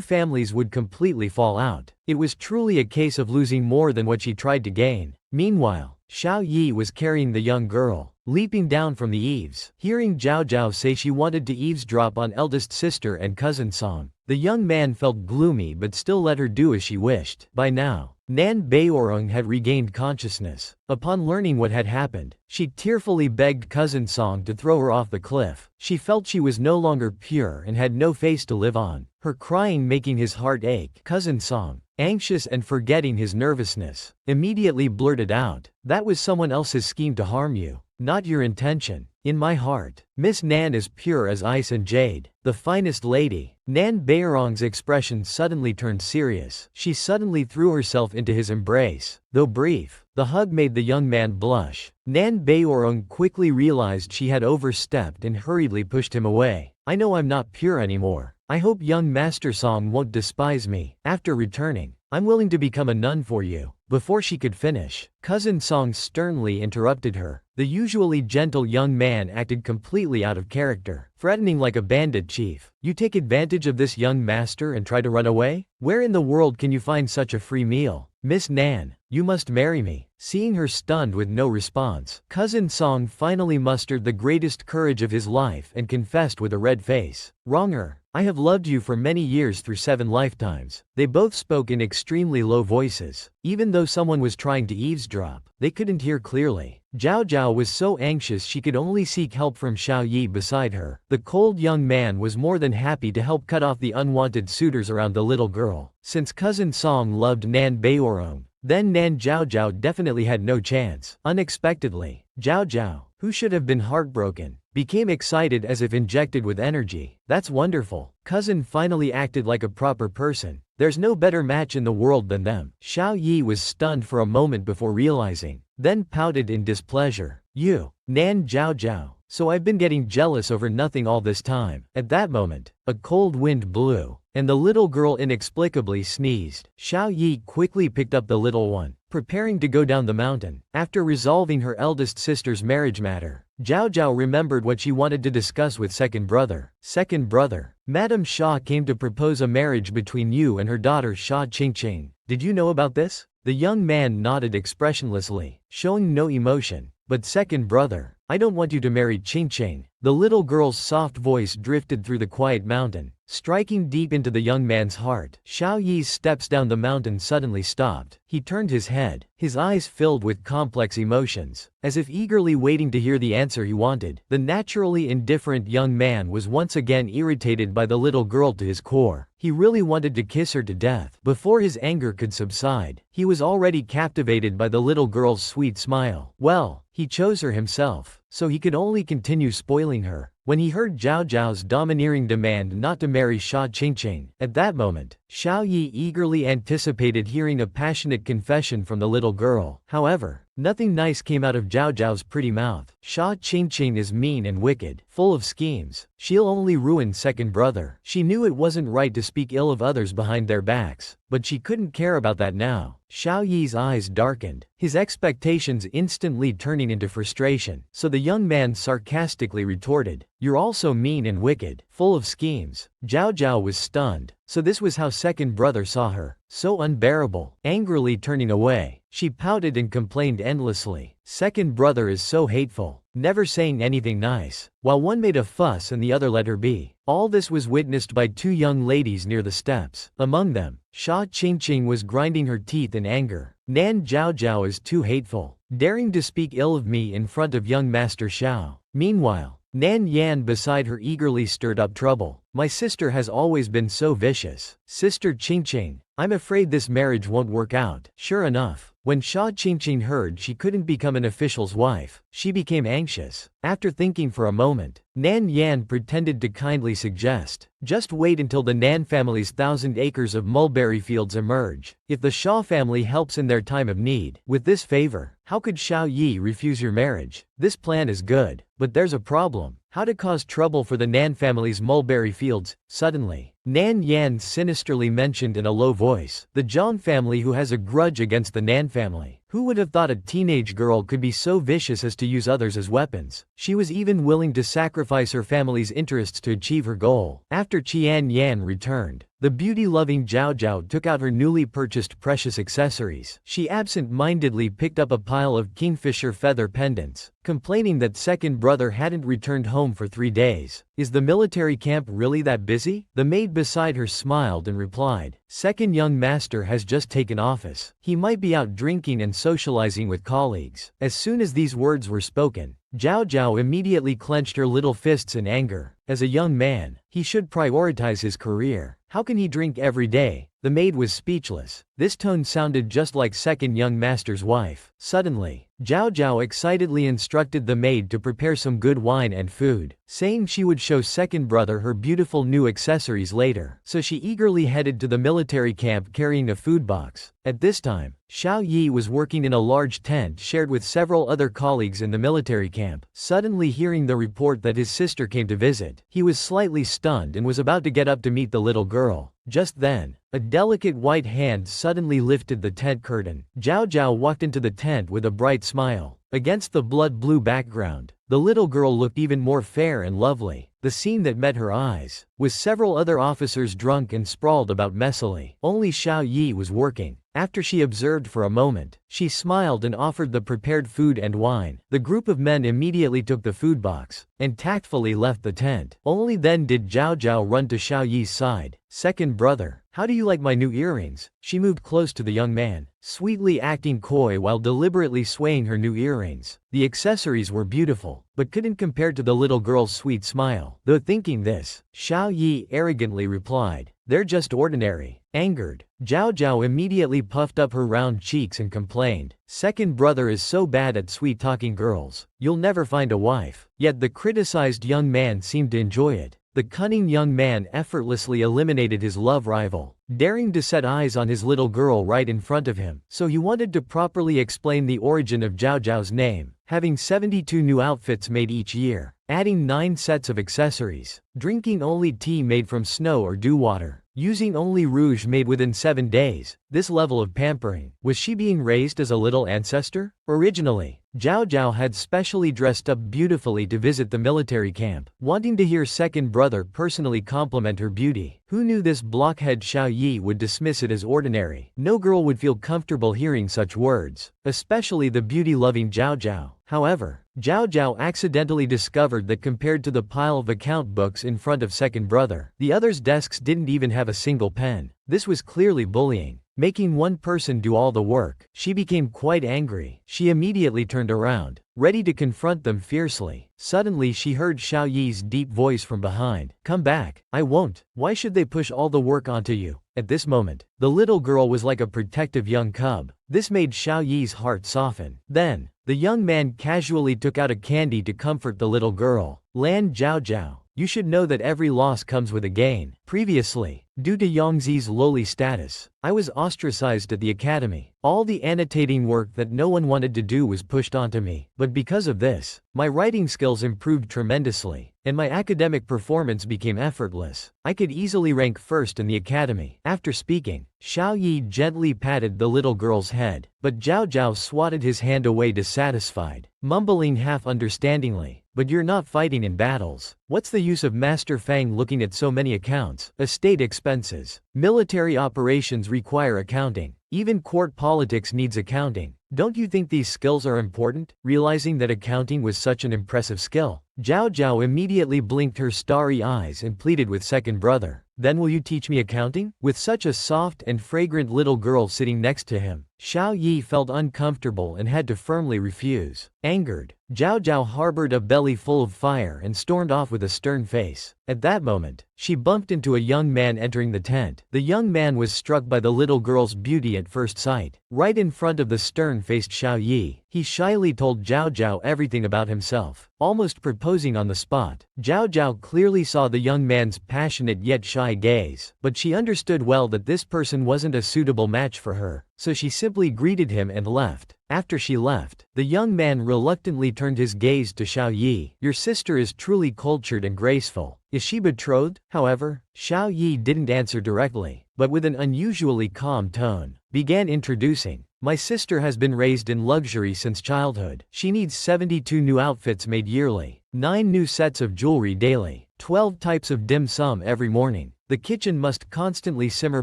families would completely fall out. It was truly a case of losing more than what she tried to gain. Meanwhile, Xiao Yi was carrying the young girl, leaping down from the eaves. Hearing Zhao Zhao say she wanted to eavesdrop on eldest sister and cousin Song, the young man felt gloomy but still let her do as she wished. By now, Nan Bayorong had regained consciousness. Upon learning what had happened, she tearfully begged cousin Song to throw her off the cliff. She felt she was no longer pure and had no face to live on, her crying making his heart ache. Cousin Song, anxious and forgetting his nervousness, immediately blurted out, "That was someone else's scheme to harm you, not your intention." In my heart, Miss Nan is pure as ice and jade, the finest lady. Nan Baorong's expression suddenly turned serious. She suddenly threw herself into his embrace. Though brief, the hug made the young man blush. Nan Baorong quickly realized she had overstepped and hurriedly pushed him away. I know I'm not pure anymore. I hope young Master Song won't despise me. After returning, I'm willing to become a nun for you. Before she could finish, Cousin Song sternly interrupted her. The usually gentle young man acted completely out of character, threatening like a bandit chief. You take advantage of this young master and try to run away? Where in the world can you find such a free meal? Miss Nan, you must marry me. Seeing her stunned with no response, Cousin Song finally mustered the greatest courage of his life and confessed with a red face. Wronger, I have loved you for many years through 7 lifetimes. They both spoke in extremely low voices. Even though someone was trying to eavesdrop, they couldn't hear clearly. Zhao Zhao was so anxious she could only seek help from Xiao Yi beside her. The cold young man was more than happy to help cut off the unwanted suitors around the little girl. Since Cousin Song loved Nan Baorong, then Nan Zhao Zhao definitely had no chance. Unexpectedly, Zhao Zhao, who should have been heartbroken, became excited as if injected with energy. That's wonderful. Cousin finally acted like a proper person. There's no better match in the world than them. Xiao Yi was stunned for a moment before realizing, then pouted in displeasure. You, Nan Zhao Zhao, so I've been getting jealous over nothing all this time. At that moment, a cold wind blew, and the little girl inexplicably sneezed. Xiao Yi quickly picked up the little one, preparing to go down the mountain. After resolving her eldest sister's marriage matter, Zhao Zhao remembered what she wanted to discuss with second brother. Second brother, Madame Xia came to propose a marriage between you and her daughter Xia Qingqing. Did you know about this? The young man nodded expressionlessly, showing no emotion. But second brother, I don't want you to marry Qingqing. The little girl's soft voice drifted through the quiet mountain, striking deep into the young man's heart. Xiao Yi's steps down the mountain suddenly stopped. He turned his head, his eyes filled with complex emotions, as if eagerly waiting to hear the answer he wanted. The naturally indifferent young man was once again irritated by the little girl to his core. He really wanted to kiss her to death. Before his anger could subside, he was already captivated by the little girl's sweet smile. Well, he chose her himself, so he could only continue spoiling her. When he heard Zhao Zhao's domineering demand not to marry Xia Qingqing, at that moment, Xiao Yi eagerly anticipated hearing a passionate confession from the little girl. However, nothing nice came out of Zhao Zhao's pretty mouth. Xia Qingqing is mean and wicked, full of schemes. She'll only ruin second brother. She knew it wasn't right to speak ill of others behind their backs, but she couldn't care about that now. Xiao Yi's eyes darkened, his expectations instantly turning into frustration. So the young man sarcastically retorted, "You're also mean and wicked, full of schemes." Zhao Zhao was stunned. So this was how second brother saw her. So unbearable. Angrily turning away, she pouted and complained endlessly. Second brother is so hateful, never saying anything nice, while one made a fuss and the other let her be. All this was witnessed by 2 young ladies near the steps. Among them, Xia Qingqing was grinding her teeth in anger. Nan Zhao Zhao is too hateful, daring to speak ill of me in front of young Master Xiao. Meanwhile, Nan Yan beside her eagerly stirred up trouble. My sister has always been so vicious. Sister Qingqing, I'm afraid this marriage won't work out. Sure enough, when Xia Qingqing heard she couldn't become an official's wife, she became anxious. After thinking for a moment, Nan Yan pretended to kindly suggest, just wait until the Nan family's 1,000 acres of mulberry fields emerge. If the Xia family helps in their time of need, with this favor, how could Xiao Yi refuse your marriage? This plan is good, but there's a problem. How to cause trouble for the Nan family's mulberry fields. Suddenly, Nan Yan sinisterly mentioned in a low voice, the Zhang family who has a grudge against the Nan family. Who would have thought a teenage girl could be so vicious as to use others as weapons? She was even willing to sacrifice her family's interests to achieve her goal. After Qian Yan returned, the beauty-loving Zhao Zhao took out her newly purchased precious accessories. She absent-mindedly picked up a pile of kingfisher feather pendants, complaining that second brother hadn't returned home for 3 days. Is the military camp really that busy? The maid beside her smiled and replied, second young master has just taken office. He might be out drinking and socializing with colleagues. As soon as these words were spoken, Zhao Zhao immediately clenched her little fists in anger. As a young man, he should prioritize his career. How can he drink every day? The maid was speechless. This tone sounded just like second young master's wife. Suddenly, Zhao Zhao excitedly instructed the maid to prepare some good wine and food, saying she would show second brother her beautiful new accessories later. So she eagerly headed to the military camp carrying a food box. At this time, Xiao Yi was working in a large tent shared with several other colleagues in the military camp. Suddenly hearing the report that his sister came to visit, he was slightly stunned and was about to get up to meet the little girl. Just then, a delicate white hand suddenly lifted the tent curtain. Zhao Zhao walked into the tent with a bright smile. Against the blood-blue background, the little girl looked even more fair and lovely. The scene that met her eyes was several other officers drunk and sprawled about messily. Only Xiao Yi was working. After she observed for a moment, she smiled and offered the prepared food and wine. The group of men immediately took the food box and tactfully left the tent. Only then did Zhao Zhao run to Xiao Yi's side. "Second brother, how do you like my new earrings?" She moved close to the young man, sweetly acting coy while deliberately swaying her new earrings. The accessories were beautiful, but couldn't compare to the little girl's sweet smile. Though thinking this, Xiao Yi arrogantly replied, "They're just ordinary." Angered, Zhao Zhao immediately puffed up her round cheeks and complained, "Second brother is so bad at sweet-talking girls. You'll never find a wife." Yet the criticized young man seemed to enjoy it. The cunning young man effortlessly eliminated his love rival, daring to set eyes on his little girl right in front of him. So he wanted to properly explain the origin of Zhao Zhao's name, having 72 new outfits made each year, adding 9 sets of accessories, drinking only tea made from snow or dew water, using only rouge made within 7 days. This level of pampering, was she being raised as a little ancestor? Originally, Zhao Zhao had specially dressed up beautifully to visit the military camp, wanting to hear second brother personally compliment her beauty. Who knew this blockhead Xiao Yi would dismiss it as ordinary? No girl would feel comfortable hearing such words, especially the beauty-loving Zhao Zhao. However, Zhao Zhao accidentally discovered that compared to the pile of account books in front of second brother, the others' desks didn't even have a single pen. This was clearly bullying, making one person do all the work. She became quite angry. She immediately turned around, ready to confront them fiercely. Suddenly she heard Xiao Yi's deep voice from behind, "Come back." "I won't. Why should they push all the work onto you?" At this moment, the little girl was like a protective young cub. This made Xiao Yi's heart soften. Then, the young man casually took out a candy to comfort the little girl. "Lan Zhao Zhao, you should know that every loss comes with a gain. Previously, due to Yangzi's lowly status, I was ostracized at the academy. All the annotating work that no one wanted to do was pushed onto me. But because of this, my writing skills improved tremendously, and my academic performance became effortless. I could easily rank first in the academy." After speaking, Xiao Yi gently patted the little girl's head, but Zhao Zhao swatted his hand away dissatisfied, mumbling half-understandingly, "But you're not fighting in battles. What's the use of Master Fang looking at so many accounts? Estate expenses. Military operations require accounting. Even court politics needs accounting. Don't you think these skills are important?" Realizing that accounting was such an impressive skill, Zhao Zhao immediately blinked her starry eyes and pleaded with second brother, "Then will you teach me accounting?" With such a soft and fragrant little girl sitting next to him, Xiao Yi felt uncomfortable and had to firmly refuse. Angered, Zhao Zhao harbored a belly full of fire and stormed off with a stern face. At that moment, she bumped into a young man entering the tent. The young man was struck by the little girl's beauty at first sight. Right in front of the stern-faced Xiao Yi, he shyly told Zhao Zhao everything about himself, almost proposing on the spot. Zhao Zhao clearly saw the young man's passionate yet shy gaze, but she understood well that this person wasn't a suitable match for her, so she simply greeted him and left. After she left, the young man reluctantly turned his gaze to Xiao Yi. "Your sister is truly cultured and graceful. Is she betrothed?" However, Xiao Yi didn't answer directly, but with an unusually calm tone, began introducing, "My sister has been raised in luxury since childhood. She needs 72 new outfits made yearly, 9 new sets of jewelry daily, 12 types of dim sum every morning. The kitchen must constantly simmer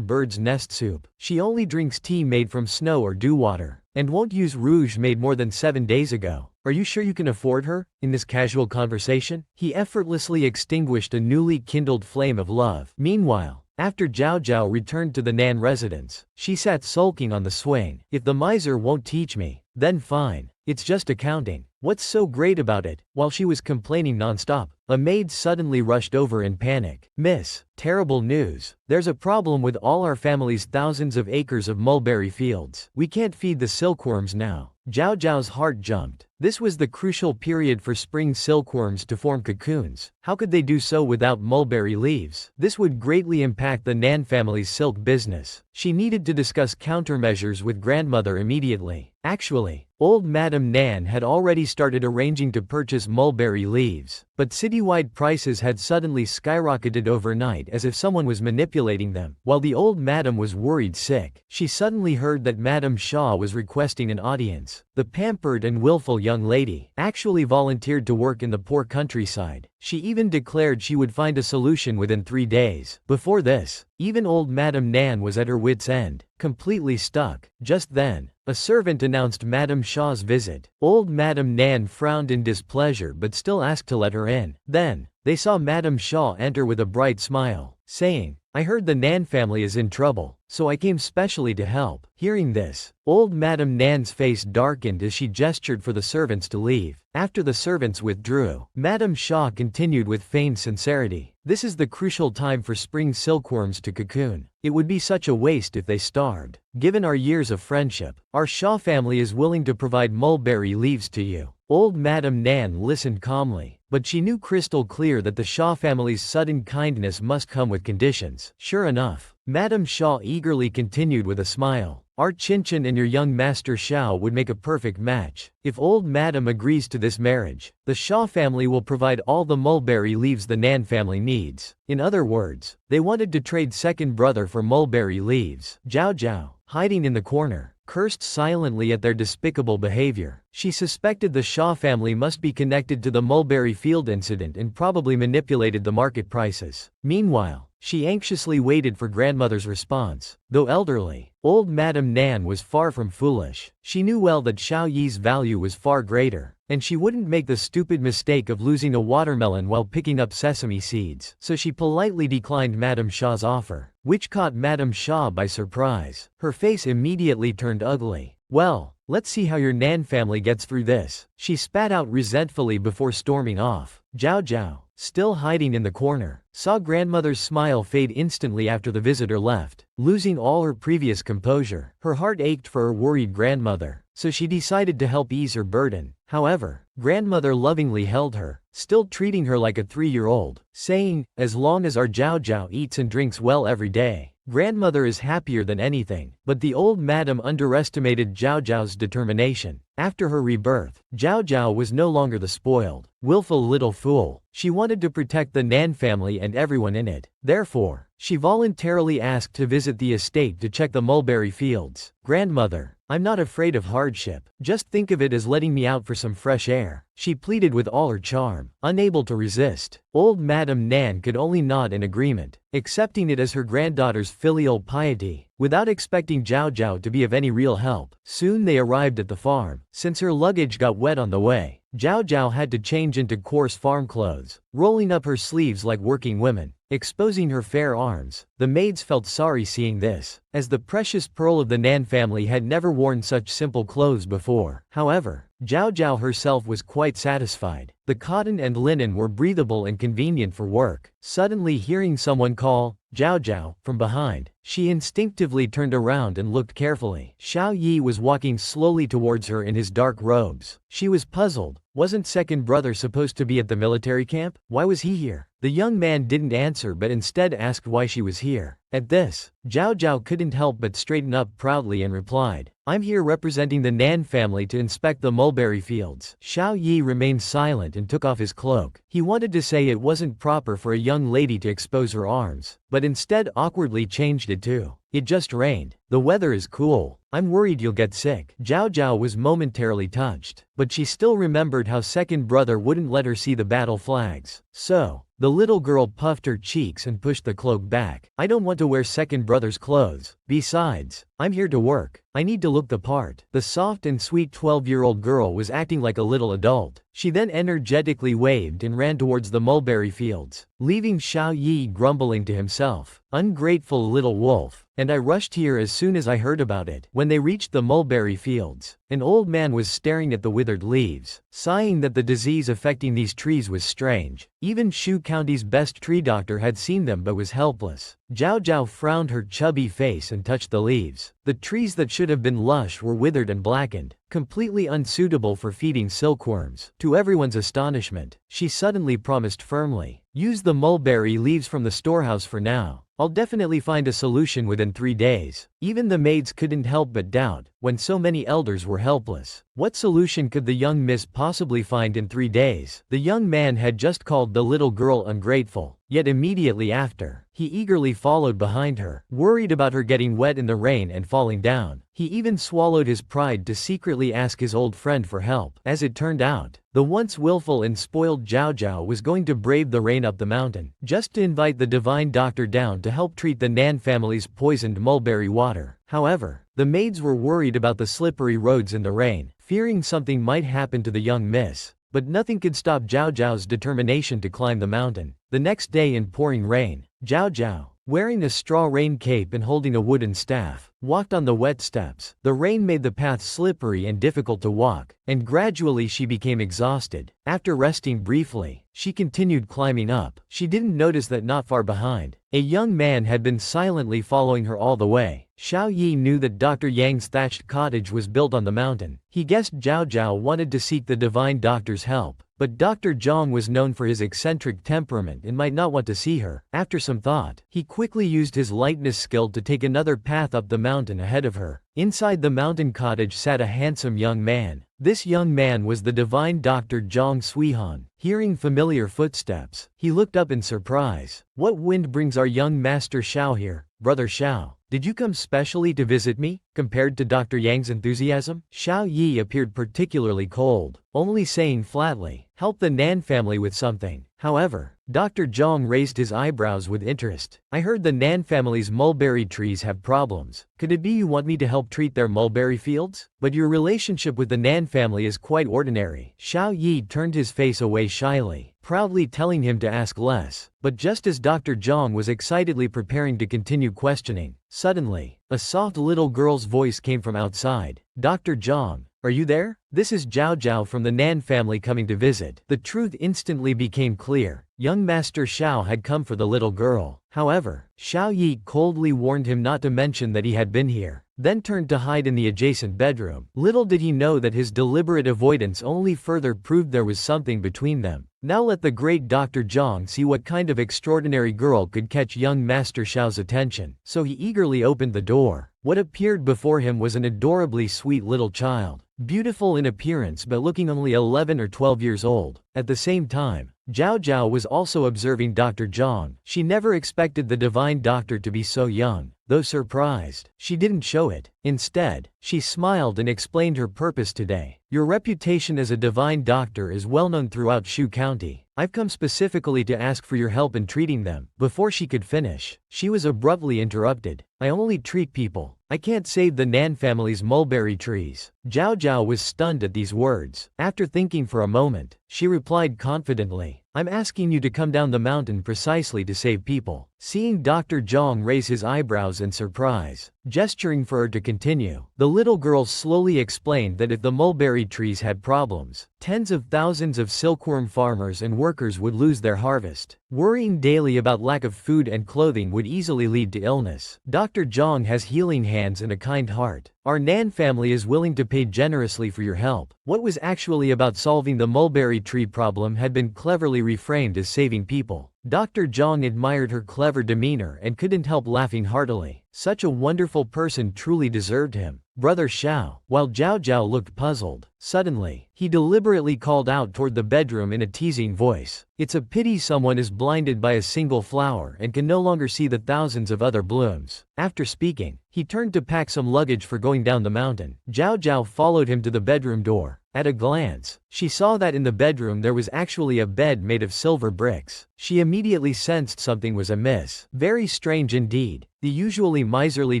bird's nest soup. She only drinks tea made from snow or dew water, and won't use rouge made more than 7 days ago. Are you sure you can afford her?" In this casual conversation, he effortlessly extinguished a newly kindled flame of love. Meanwhile, after Zhao Zhao returned to the Nan residence, she sat sulking on the swing. "If the miser won't teach me, then fine. It's just accounting." What's so great about it? While she was complaining nonstop, a maid suddenly rushed over in panic. Miss, terrible news. There's a problem with all our family's thousands of acres of mulberry fields. We can't feed the silkworms now. Zhao Zhao's heart jumped. This was the crucial period for spring silkworms to form cocoons. How could they do so without mulberry leaves? This would greatly impact the Nan family's silk business. She needed to discuss countermeasures with grandmother immediately. Actually, old Madame Nan had already started arranging to purchase mulberry leaves, but citywide prices had suddenly skyrocketed overnight as if someone was manipulating them. While the old madam was worried sick, she suddenly heard that Madame Shaw was requesting an audience. The pampered and willful young lady actually volunteered to work in the poor countryside. She even declared she would find a solution within 3 days. Before this, even old Madame Nan was at her wits' end, completely stuck. Just then, a servant announced Madame Shaw's visit. Old Madame Nan frowned in displeasure but still asked to let her in. Then, they saw Madame Shaw enter with a bright smile, saying, "I heard the Nan family is in trouble, so I came specially to help." Hearing this, old Madame Nan's face darkened as she gestured for the servants to leave. After the servants withdrew, Madame Shaw continued with feigned sincerity. "This is the crucial time for spring silkworms to cocoon. It would be such a waste if they starved. Given our years of friendship, our Shaw family is willing to provide mulberry leaves to you." Old Madame Nan listened calmly, but she knew crystal clear that the Shaw family's sudden kindness must come with conditions. Sure enough, Madame Shaw eagerly continued with a smile. "Our Chinchin and your young master Xiao would make a perfect match. If old Madame agrees to this marriage, the Shaw family will provide all the mulberry leaves the Nan family needs." In other words, they wanted to trade second brother for mulberry leaves. Zhao Zhao, hiding in the corner, cursed silently at their despicable behavior. She suspected the Shaw family must be connected to the mulberry field incident and probably manipulated the market prices. Meanwhile, she anxiously waited for grandmother's response. Though elderly, old Madame Nan was far from foolish. She knew well that Xiao Yi's value was far greater, and she wouldn't make the stupid mistake of losing a watermelon while picking up sesame seeds. So she politely declined Madame Shaw's offer, which caught Madame Shaw by surprise. Her face immediately turned ugly. "Well, let's see how your Nan family gets through this," she spat out resentfully before storming off. Zhao Zhao, still hiding in the corner, saw grandmother's smile fade instantly after the visitor left. Losing all her previous composure, her heart ached for her worried grandmother, so she decided to help ease her burden. However, grandmother lovingly held her, still treating her like a 3-year-old, saying, "As long as our Zhao Zhao eats and drinks well every day, grandmother is happier than anything." But the old madam underestimated Zhao Zhao's determination. After her rebirth, Zhao Zhao was no longer the spoiled, willful little fool. She wanted to protect the Nan family and everyone in it. Therefore, she voluntarily asked to visit the estate to check the mulberry fields. "Grandmother, I'm not afraid of hardship. Just think of it as letting me out for some fresh air," she pleaded with all her charm. Unable to resist, old Madame Nan could only nod in agreement, accepting it as her granddaughter's filial piety, without expecting Zhao Zhao to be of any real help. Soon they arrived at the farm. Since her luggage got wet on the way, Zhao Zhao had to change into coarse farm clothes, rolling up her sleeves like working women, exposing her fair arms. The maids felt sorry seeing this, as the precious pearl of the Nan family had never worn such simple clothes before. However, Zhao Zhao herself was quite satisfied. The cotton and linen were breathable and convenient for work. Suddenly hearing someone call, "Zhao Zhao," from behind, she instinctively turned around and looked carefully. Xiao Yi was walking slowly towards her in his dark robes. She was puzzled. Wasn't second brother supposed to be at the military camp? Why was he here? The young man didn't answer but instead asked why she was here. At this, Zhao Zhao couldn't help but straighten up proudly and replied, "I'm here representing the Nan family to inspect the mulberry fields." Xiao Yi remained silent and took off his cloak. He wanted to say it wasn't proper for a young lady to expose her arms, but instead awkwardly changed it to, "It just rained. The weather is cool. I'm worried you'll get sick." Zhao Zhao was momentarily touched, but she still remembered how second brother wouldn't let her see the battle flags. So, the little girl puffed her cheeks and pushed the cloak back. "I don't want to wear second brother's clothes. Besides, I'm here to work. I need to look the part." The soft and sweet 12-year-old girl was acting like a little adult. She then energetically waved and ran towards the mulberry fields, leaving Xiao Yi grumbling to himself. "Ungrateful little wolf." and I rushed here as soon as I heard about it." When they reached the mulberry fields, an old man was staring at the withered leaves, sighing that the disease affecting these trees was strange. Even Shu County's best tree doctor had seen them but was helpless. Zhao Zhao frowned her chubby face and touched the leaves. The trees that should have been lush were withered and blackened, completely unsuitable for feeding silkworms. To everyone's astonishment, she suddenly promised firmly, "Use the mulberry leaves from the storehouse for now. I'll definitely find a solution within 3 days." Even the maids couldn't help but doubt, when so many elders were helpless. What solution could the young miss possibly find in 3 days? The young man had just called the little girl ungrateful, yet immediately after, he eagerly followed behind her, worried about her getting wet in the rain and falling down. He even swallowed his pride to secretly ask his old friend for help. As it turned out, the once willful and spoiled Zhao Zhao was going to brave the rain up the mountain, just to invite the divine doctor down to help treat the Nan family's poisoned mulberry water. However, the maids were worried about the slippery roads in the rain, fearing something might happen to the young miss. But nothing could stop Zhao Zhao's determination to climb the mountain. The next day in pouring rain, Zhao Zhao, wearing a straw rain cape and holding a wooden staff, walked on the wet steps. The rain made the path slippery and difficult to walk, and gradually she became exhausted. After resting briefly, she continued climbing up. She didn't notice that not far behind, a young man had been silently following her all the way. Xiao Yi knew that Dr. Yang's thatched cottage was built on the mountain. He guessed Zhao Zhao wanted to seek the divine doctor's help, but Dr. Zhang was known for his eccentric temperament and might not want to see her. After some thought, he quickly used his lightness skill to take another path up the mountain ahead of her. Inside the mountain cottage sat a handsome young man. This young man was the divine Dr. Zhang Suihan. Hearing familiar footsteps, he looked up in surprise. "What wind brings our young master Xiao here, Brother Xiao? Did you come specially to visit me?" Compared to Dr. Yang's enthusiasm, Xiao Yi appeared particularly cold, only saying flatly, "Help the Nan family with something." However, Dr. Zhang raised his eyebrows with interest. "I heard the Nan family's mulberry trees have problems. Could it be you want me to help treat their mulberry fields? But your relationship with the Nan family is quite ordinary." Xiao Yi turned his face away shyly, proudly telling him to ask less. But just as Dr. Zhang was excitedly preparing to continue questioning, suddenly, a soft little girl's voice came from outside. "Dr. Zhang, are you there? This is Zhao Zhao from the Nan family coming to visit." The truth instantly became clear. Young Master Xiao had come for the little girl. However, Xiao Yi coldly warned him not to mention that he had been here, then turned to hide in the adjacent bedroom. Little did he know that his deliberate avoidance only further proved there was something between them. Now let the great Dr. Zhang see what kind of extraordinary girl could catch young Master Xiao's attention. So he eagerly opened the door. What appeared before him was an adorably sweet little child, beautiful in appearance but looking only 11 or 12 years old. At the same time, Zhao Zhao was also observing Dr. Zhang. She never expected the divine doctor to be so young. Though surprised, she didn't show it. Instead, she smiled and explained her purpose today. "Your reputation as a divine doctor is well known throughout Shu County. I've come specifically to ask for your help in treating them." Before she could finish, she was abruptly interrupted. "I only treat people. I can't save the Nan family's mulberry trees." Zhao Zhao was stunned at these words. After thinking for a moment, she replied confidently, "I'm asking you to come down the mountain precisely to save people." Seeing Dr. Zhang raise his eyebrows in surprise, gesturing for her to continue, the little girl slowly explained that if the mulberry trees had problems, tens of thousands of silkworm farmers and workers would lose their harvest. Worrying daily about lack of food and clothing would easily lead to illness. Dr. Zhang has healing hands and a kind heart. Our Nan family is willing to pay generously for your help. What was actually about solving the mulberry tree problem had been cleverly reframed as saving people. Dr. Zhang admired her clever demeanor and couldn't help laughing heartily. Such a wonderful person truly deserved him. Brother Xiao. While Zhao Zhao looked puzzled, suddenly, he deliberately called out toward the bedroom in a teasing voice. It's a pity someone is blinded by a single flower and can no longer see the thousands of other blooms. After speaking, he turned to pack some luggage for going down the mountain. Zhao Zhao followed him to the bedroom door. At a glance, she saw that in the bedroom there was actually a bed made of silver bricks. She immediately sensed something was amiss. Very strange indeed. The usually miserly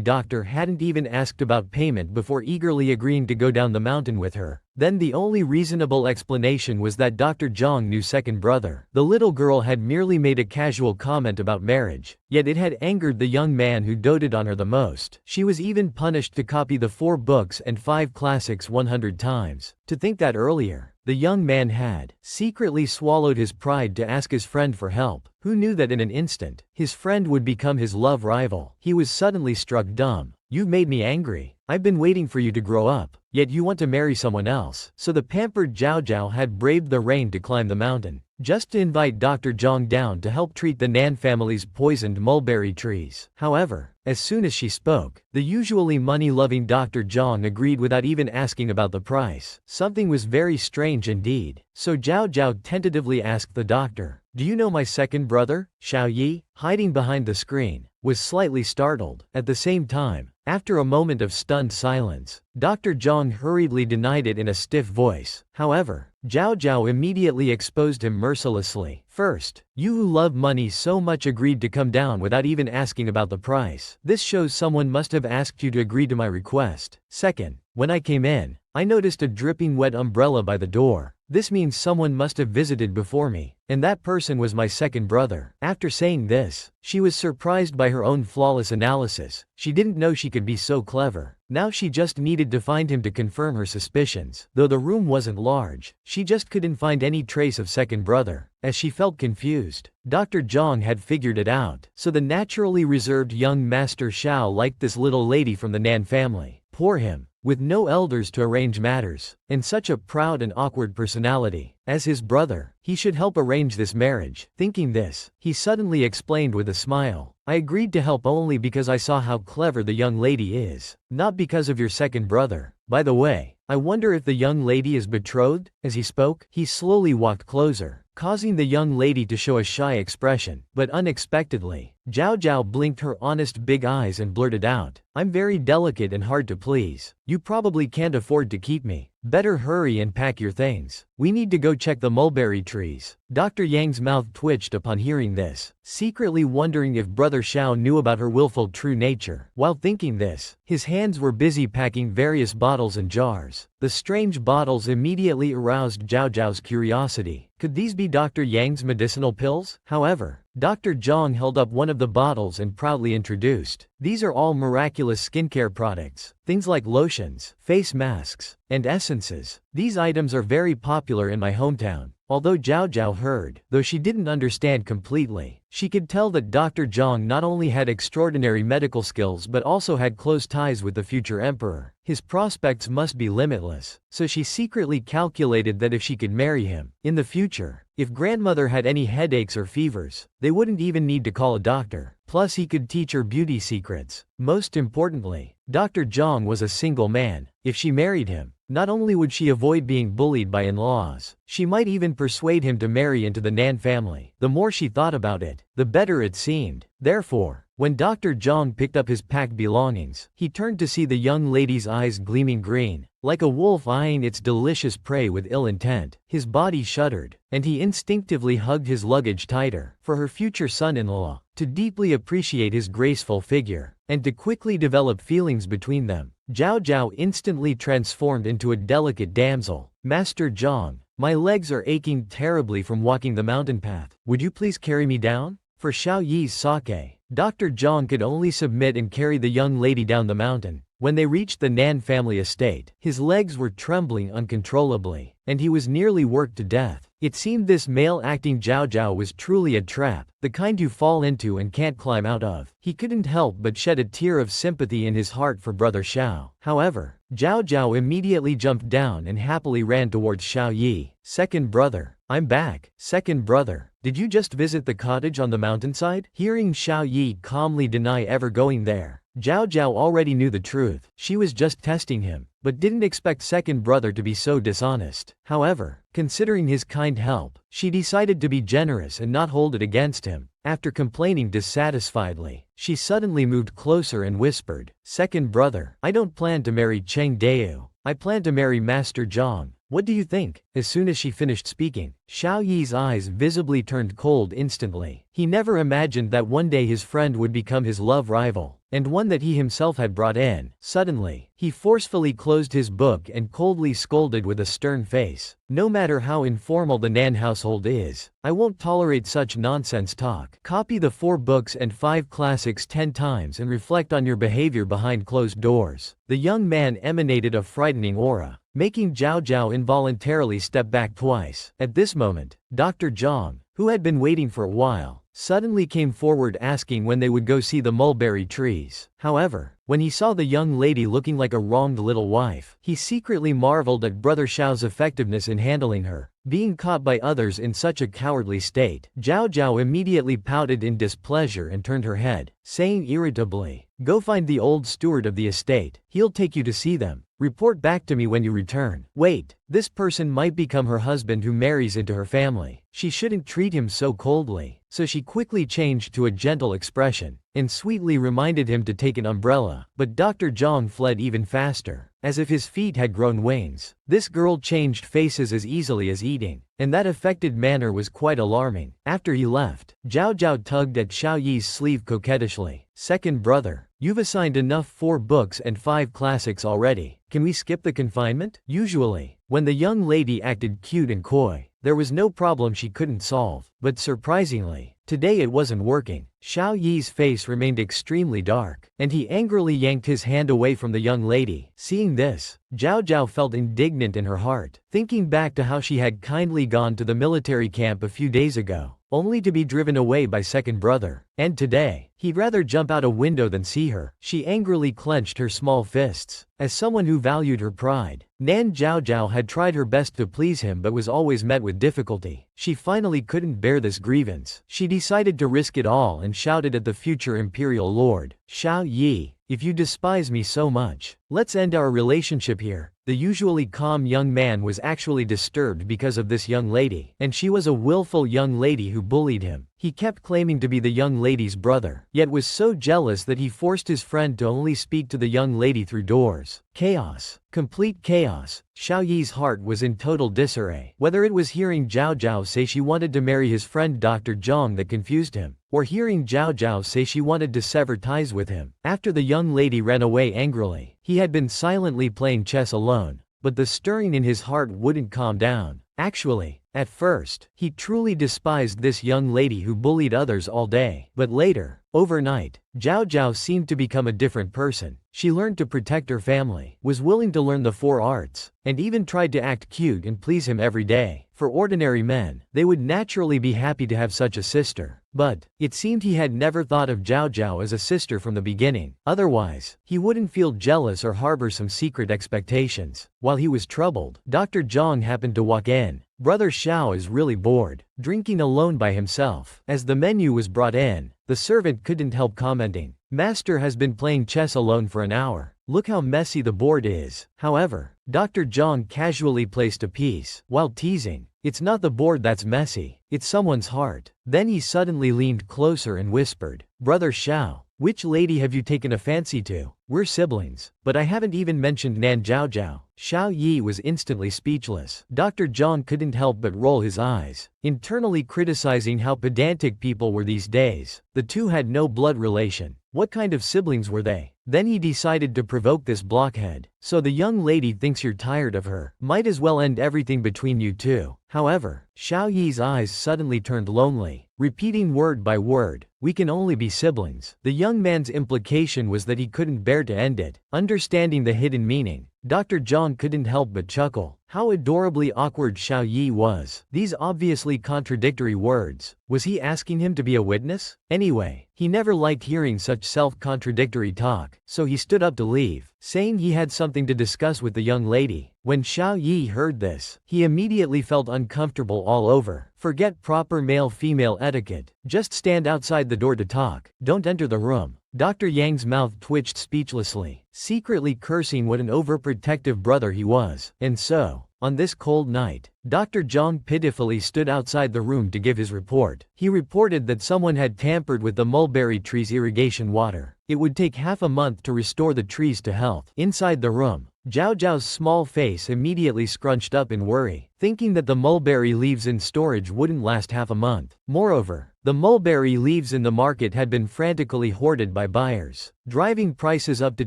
doctor hadn't even asked about payment before eagerly agreeing to go down the mountain with her. Then the only reasonable explanation was that Dr. Zhang knew second brother. The little girl had merely made a casual comment about marriage, yet it had angered the young man who doted on her the most. She was even punished to copy the 4 books and 5 classics 100 times. To think that earlier, the young man had secretly swallowed his pride to ask his friend for help. Who knew that in an instant, his friend would become his love rival? He was suddenly struck dumb. You've made me angry. I've been waiting for you to grow up, yet you want to marry someone else. So the pampered Zhao Zhao had braved the rain to climb the mountain, just to invite Dr. Zhang down to help treat the Nan family's poisoned mulberry trees. However, as soon as she spoke, the usually money-loving Dr. Zhang agreed without even asking about the price. Something was very strange indeed. So Zhao Zhao tentatively asked the doctor, "Do you know my second brother?" Xiao Yi, hiding behind the screen, was slightly startled. At the same time, after a moment of stunned silence, Dr. Zhang hurriedly denied it in a stiff voice. However, Zhao Zhao immediately exposed him mercilessly. First, you who love money so much agreed to come down without even asking about the price. This shows someone must have asked you to agree to my request. Second, when I came in, I noticed a dripping wet umbrella by the door. This means someone must have visited before me, and that person was my second brother. After saying this, she was surprised by her own flawless analysis. She didn't know she could be so clever. Now she just needed to find him to confirm her suspicions. Though the room wasn't large, she just couldn't find any trace of second brother. As she felt confused, Dr. Zhang had figured it out. So the naturally reserved young Master Xiao liked this little lady from the Nan family. Poor him. With no elders to arrange matters, and such a proud and awkward personality. As his brother, he should help arrange this marriage. Thinking this, he suddenly explained with a smile, I agreed to help only because I saw how clever the young lady is, not because of your second brother. By the way, I wonder if the young lady is betrothed? As he spoke, he slowly walked closer, causing the young lady to show a shy expression. But unexpectedly, Zhao Zhao blinked her honest big eyes and blurted out, I'm very delicate and hard to please. You probably can't afford to keep me. Better hurry and pack your things. We need to go check the mulberry trees. Dr. Yang's mouth twitched upon hearing this, secretly wondering if Brother Xiao knew about her willful true nature. While thinking this, his hands were busy packing various bottles and jars. The strange bottles immediately aroused Zhao Zhao's curiosity. Could these be Dr. Yang's medicinal pills? However, Dr. Zhang held up one of the bottles and proudly introduced, these are all miraculous skincare products. Things like lotions, face masks, and essences. These items are very popular in my hometown. Although Zhao Zhao heard, though she didn't understand completely, she could tell that Dr. Zhang not only had extraordinary medical skills but also had close ties with the future emperor. His prospects must be limitless, so she secretly calculated that if she could marry him in the future, if grandmother had any headaches or fevers, they wouldn't even need to call a doctor. Plus he could teach her beauty secrets. Most importantly, Dr. Zhang was a single man. If she married him, not only would she avoid being bullied by in-laws, she might even persuade him to marry into the Nan family. The more she thought about it, the better it seemed. Therefore, when Dr. Zhang picked up his packed belongings, he turned to see the young lady's eyes gleaming green, like a wolf eyeing its delicious prey with ill intent. His body shuddered, and he instinctively hugged his luggage tighter. For her future son-in-law, to deeply appreciate his graceful figure, and to quickly develop feelings between them, Zhao Zhao instantly transformed into a delicate damsel. Master Zhang, my legs are aching terribly from walking the mountain path. Would you please carry me down? For Xiao Yi's sake, Dr. Zhang could only submit and carry the young lady down the mountain. When they reached the Nan family estate, his legs were trembling uncontrollably, and he was nearly worked to death. It seemed this male-acting Zhao Zhao was truly a trap, the kind you fall into and can't climb out of. He couldn't help but shed a tear of sympathy in his heart for Brother Xiao. However, Zhao Zhao immediately jumped down and happily ran towards Xiao Yi. Second brother, I'm back. Second brother, did you just visit the cottage on the mountainside? Hearing Xiao Yi calmly deny ever going there, Zhao Zhao already knew the truth. She was just testing him, but didn't expect second brother to be so dishonest. However, considering his kind help, she decided to be generous and not hold it against him. After complaining dissatisfiedly, she suddenly moved closer and whispered, Second brother, I don't plan to marry Cheng Deu. I plan to marry Master Zhang. What do you think? As soon as she finished speaking, Xiao Yi's eyes visibly turned cold instantly. He never imagined that one day his friend would become his love rival, and one that he himself had brought in. Suddenly, he forcefully closed his book and coldly scolded with a stern face. No matter how informal the Nan household is, I won't tolerate such nonsense talk. Copy the 4 books and 5 classics 10 times and reflect on your behavior behind closed doors. The young man emanated a frightening aura, making Zhao Zhao involuntarily step back twice. At this moment, Dr. Zhang, who had been waiting for a while, suddenly came forward asking when they would go see the mulberry trees. However, when he saw the young lady looking like a wronged little wife, he secretly marveled at Brother Xiao's effectiveness in handling her. Being caught by others in such a cowardly state, Zhao Zhao immediately pouted in displeasure and turned her head, saying irritably, "Go find the old steward of the estate, he'll take you to see them. Report back to me when you return." Wait, this person might become her husband who marries into her family. She shouldn't treat him so coldly. So she quickly changed to a gentle expression, and sweetly reminded him to take an umbrella. But Dr. Zhang fled even faster, as if his feet had grown wings. This girl changed faces as easily as eating, and that affected manner was quite alarming. After he left, Zhao Zhao tugged at Xiao Yi's sleeve coquettishly. "Second brother, you've assigned enough 4 books and 5 classics already. Can we skip the confinement?" Usually, when the young lady acted cute and coy, there was no problem she couldn't solve. But surprisingly, today it wasn't working. Xiao Yi's face remained extremely dark, and he angrily yanked his hand away from the young lady. Seeing this, Zhao Zhao felt indignant in her heart, thinking back to how she had kindly gone to the military camp a few days ago, only to be driven away by second brother. And today, he'd rather jump out a window than see her. She angrily clenched her small fists. As someone who valued her pride, Nan Zhao Zhao had tried her best to please him but was always met with difficulty. She finally couldn't bear this grievance. She decided to risk it all and shouted at the future imperial lord, "Xiao Yi, if you despise me so much, let's end our relationship here." The usually calm young man was actually disturbed because of this young lady, and she was a willful young lady who bullied him. He kept claiming to be the young lady's brother, yet was so jealous that he forced his friend to only speak to the young lady through doors. Chaos. Complete chaos. Xiao Yi's heart was in total disarray. Whether it was hearing Zhao Zhao say she wanted to marry his friend Dr. Zhang that confused him, or hearing Zhao Zhao say she wanted to sever ties with him. After the young lady ran away angrily, he had been silently playing chess alone, but the stirring in his heart wouldn't calm down. Actually, at first, he truly despised this young lady who bullied others all day. But later, overnight, Zhao Zhao seemed to become a different person. She learned to protect her family, was willing to learn the 4 arts, and even tried to act cute and please him every day. For ordinary men, they would naturally be happy to have such a sister. But it seemed he had never thought of Zhao Zhao as a sister from the beginning. Otherwise, he wouldn't feel jealous or harbor some secret expectations. While he was troubled, Dr. Zhang happened to walk in. Brother Xiao is really bored, drinking alone by himself. As the menu was brought in, the servant couldn't help commenting, "Master has been playing chess alone for an hour. Look how messy the board is." However, Dr. Zhang casually placed a piece, while teasing, "It's not the board that's messy, it's someone's heart." Then he suddenly leaned closer and whispered, "Brother Xiao, which lady have you taken a fancy to? We're siblings, but I haven't even mentioned Nan Zhao Zhao." Xiao Yi was instantly speechless. Dr. Zhang couldn't help but roll his eyes, internally criticizing how pedantic people were these days. The two had no blood relation. What kind of siblings were they? Then he decided to provoke this blockhead. "So the young lady thinks you're tired of her. Might as well end everything between you two." However, Xiao Yi's eyes suddenly turned lonely, repeating word by word, "We can only be siblings." The young man's implication was that he couldn't bear to end it. Understanding the hidden meaning, Dr. Zhang couldn't help but chuckle. How adorably awkward Xiao Yi was. These obviously contradictory words. Was he asking him to be a witness? Anyway, he never liked hearing such self-contradictory talk, so he stood up to leave, saying he had something to discuss with the young lady. When Xiao Yi heard this, he immediately felt uncomfortable all over. Forget proper male-female etiquette. Just stand outside the door to talk. Don't enter the room. Dr. Yang's mouth twitched speechlessly, secretly cursing what an overprotective brother he was. And so, on this cold night, Dr. Zhang pitifully stood outside the room to give his report. He reported that someone had tampered with the mulberry tree's irrigation water. It would take half a month to restore the trees to health. Inside the room, Zhao Zhao's small face immediately scrunched up in worry, thinking that the mulberry leaves in storage wouldn't last half a month. Moreover, the mulberry leaves in the market had been frantically hoarded by buyers, driving prices up to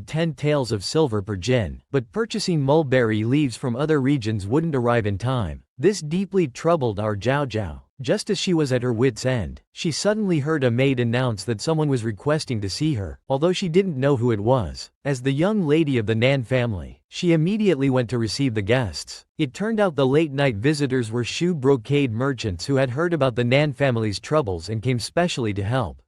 10 taels of silver per jin. But purchasing mulberry leaves from other regions wouldn't arrive in time. This deeply troubled our Zhao Zhao. Just as she was at her wit's end, she suddenly heard a maid announce that someone was requesting to see her, although she didn't know who it was. As the young lady of the Nan family, she immediately went to receive the guests. It turned out the late-night visitors were shoe brocade merchants who had heard about the Nan family's troubles and came specially to help.